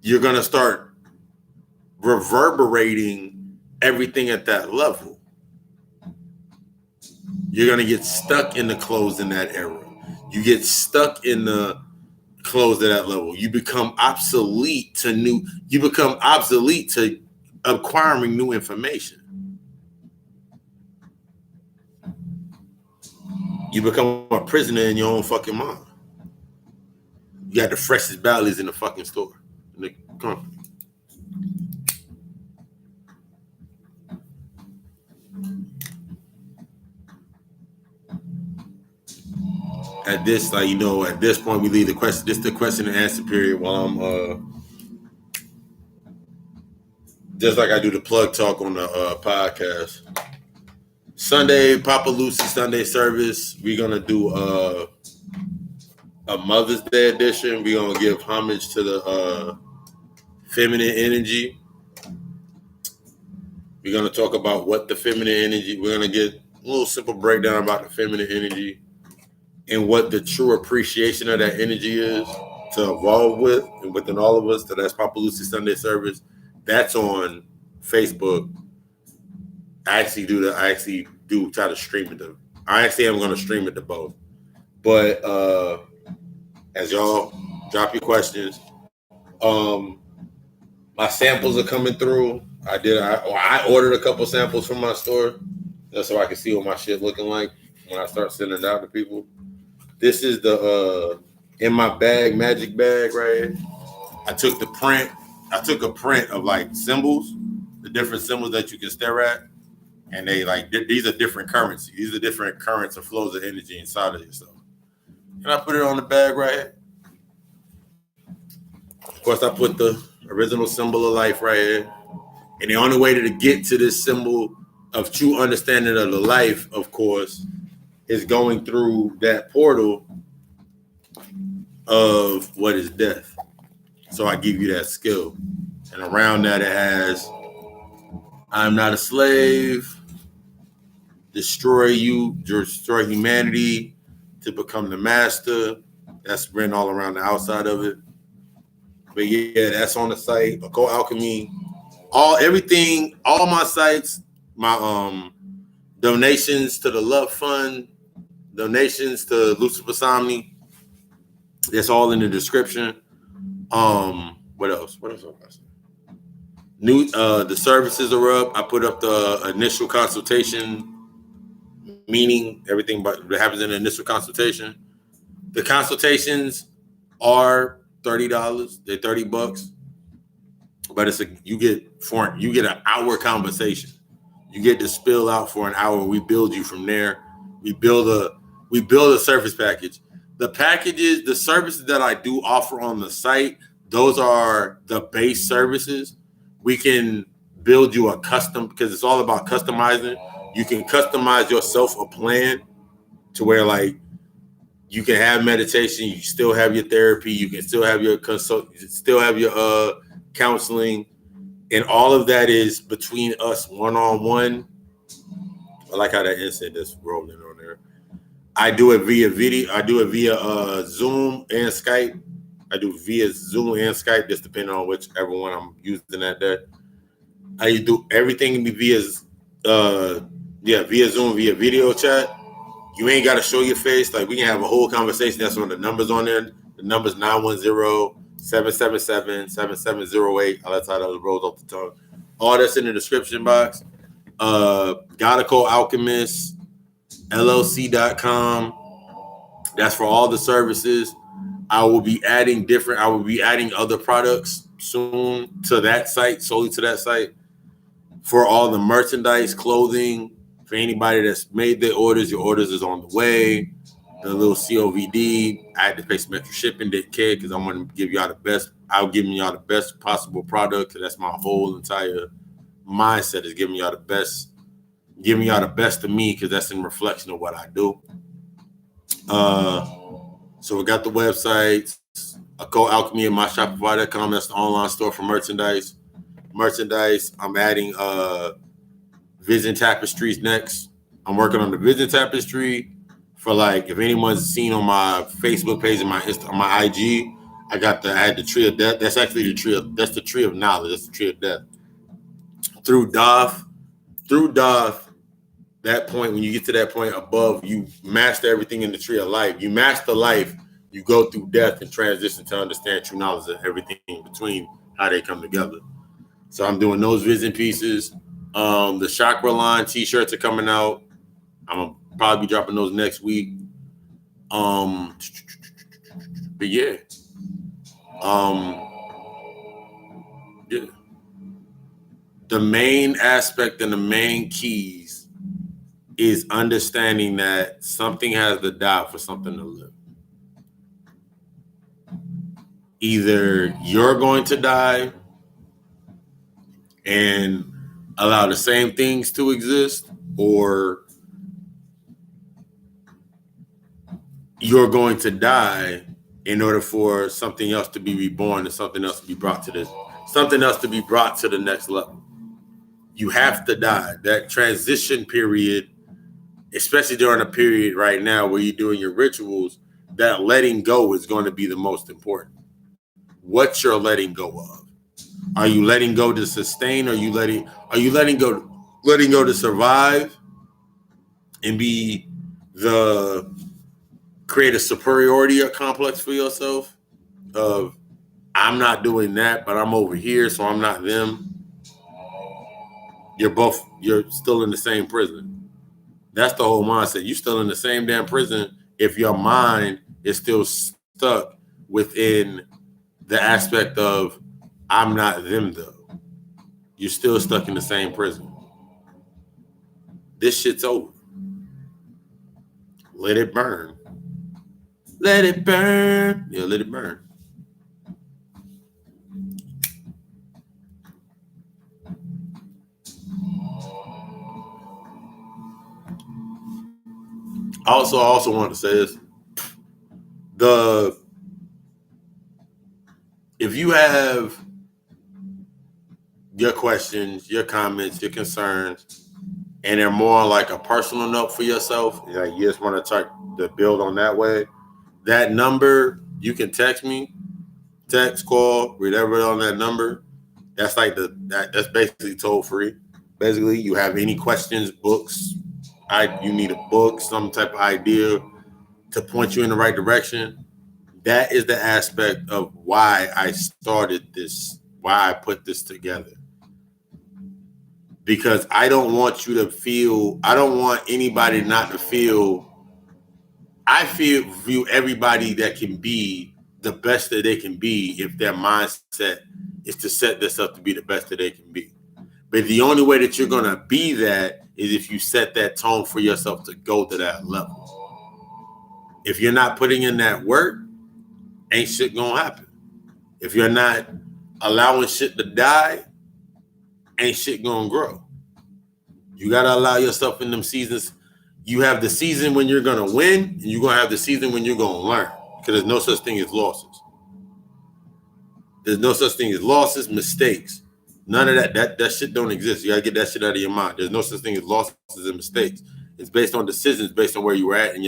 you're going to start reverberating everything at that level. You're going to get stuck in the clothes in that era. You get stuck in the clothes at that level. You become obsolete to acquiring new information. You become a prisoner in your own fucking mind. You got the freshest ballies in the fucking store. In the company. At this, at this point, we leave the question. This is the question and answer period while I'm just like I do the plug talk on the podcast. Sunday, Papa Lucy Sunday service. We're gonna do a Mother's Day edition. We're gonna give homage to the feminine energy. We're gonna talk about what the feminine energy. We're gonna get a little simple breakdown about the feminine energy and what the true appreciation of that energy is. to evolve with, and within all of us, that's Papalucci Sunday service. That's on Facebook. I actually do try to stream it to. I actually am going to stream it to both. But as y'all drop your questions, my samples are coming through. I ordered a couple samples from my store just so I can see what my shit looking like when I start sending it out to people. This is the in my bag magic bag right here. I took a print of like symbols, the different symbols that you can stare at, and they like these are different currency. These are different currents or flows of energy inside of yourself. And I put it on the bag right here. Of course, I put the original symbol of life right here. And the only way to get to this symbol of true understanding of the life, of course, is going through that portal of what is death. So I give you that skill. And around that it has, I'm not a slave, destroy humanity to become the master. That's written all around the outside of it. But yeah, that's on the site. Occult Alchemy. All my sites, my donations to the Love Fund, donations to Lucifer Somni. That's all in the description. What else? The services are up. I put up the initial consultation, meaning everything but that happens in the initial consultation. The consultations are $30. They're $30, but you get an hour conversation. You get to spill out for an hour. We build you from there. We build a service package. The services that I do offer on the site, those are the base services. We can build you a custom, because it's all about customizing. You can customize yourself a plan to where like you can have meditation, you still have your therapy, you can still have your counseling, and all of that is between us one-on-one. I like how that instant is rolling on there. I do it via video. I do it via Zoom and Skype. I do via Zoom and Skype, just depending on whichever one I'm using at that. I do everything via Zoom, via video chat. You ain't got to show your face. Like, we can have a whole conversation. That's on the numbers on there. The number's 910-777-7708. That's how that rolls off the tongue. All that's in the description box. Gotical Alchemist, LLC.com. That's for all the services. I will be adding other products soon to that site, solely to that site, for all the merchandise, clothing. For anybody that's made their orders, your orders is on the way. The little COVD, I had to pay some extra shipping, didn't care, because I want to give y'all the best. I'm giving y'all the best possible product, because that's my whole entire mindset, is giving y'all the best of me, because that's in reflection of what I do. So we got the website, Occult Alchemy and myshopify.com. That's the online store for merchandise. I'm adding Vision Tapestries next. I'm working on the Vision Tapestry for, like, if anyone's seen on my Facebook page and my IG, I had the Tree of Death. That's actually the Tree of Knowledge. That's the Tree of Death. Through Doth, that point, when you get to that point above, you master everything in the Tree of Life. You master life, you go through death and transition to understand true knowledge of everything in between, how they come together. So I'm doing those vision pieces. The Chakra line t-shirts are coming out. I'm gonna probably be dropping those next week. But yeah. Yeah. The main aspect and the main keys is understanding that something has to die for something to live. Either you're going to die and allow the same things to exist, or you're going to die in order for something else to be reborn and something else to be brought to the next level. You have to die. That transition period, especially during a period right now where you're doing your rituals, that letting go is going to be the most important. what you're letting go of. Are you letting go to sustain? Are you letting go to survive and be create a superiority complex for yourself of I'm not doing that, but I'm over here, so I'm not them. You're still in the same prison. That's the whole mindset. You're still in the same damn prison if your mind is still stuck within the aspect of I'm not them though. You're still stuck in the same prison. This shit's over. Let it burn. Let it burn. Yeah, let it burn. I also wanted to say this. If you have your questions, your comments, your concerns, and they're more like a personal note for yourself, like you just want to try to build on that way, that number, you can text me, text, call, whatever on that number. That's like that's basically toll free. Basically, you have any questions, books, you need a book, some type of idea to point you in the right direction. That is the aspect of why I started this, why I put this together. Because I don't want anybody not to feel, view everybody that can be the best that they can be if their mindset is to set this up to be the best that they can be. But the only way that you're going to be that is if you set that tone for yourself to go to that level. If you're not putting in that work, ain't shit going to happen. If you're not allowing shit to die, ain't shit going to grow. You got to allow yourself in them seasons. You have the season when you're going to win, and you're going to have the season when you're going to learn. Because there's no such thing as losses. There's no such thing as losses, mistakes. None of that. That shit don't exist. You got to get that shit out of your mind. There's no such thing as losses and mistakes. It's based on decisions, based on where you were at. And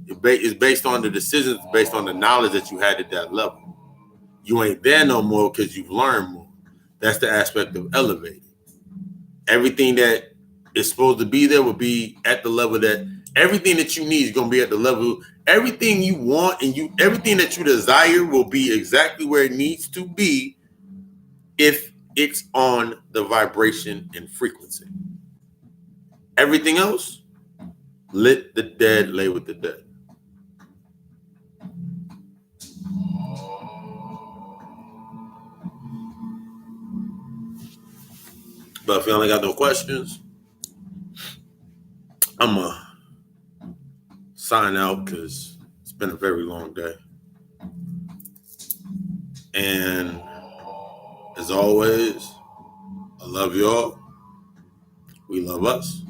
it's based on the decisions, based on the knowledge that you had at that level. You ain't there no more because you've learned more. That's the aspect of elevating. Everything that is supposed to be there will be at the level that everything that you need is going to be at the level. Everything you want and everything that you desire will be exactly where it needs to be if it's on the vibration and frequency. Everything else, let the dead lay with the dead. But if y'all ain't got no questions, I'm going to sign out because it's been a very long day. And as always, I love y'all. We love us.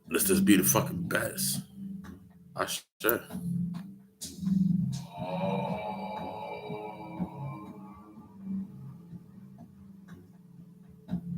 Let's just be the fucking best. I sure.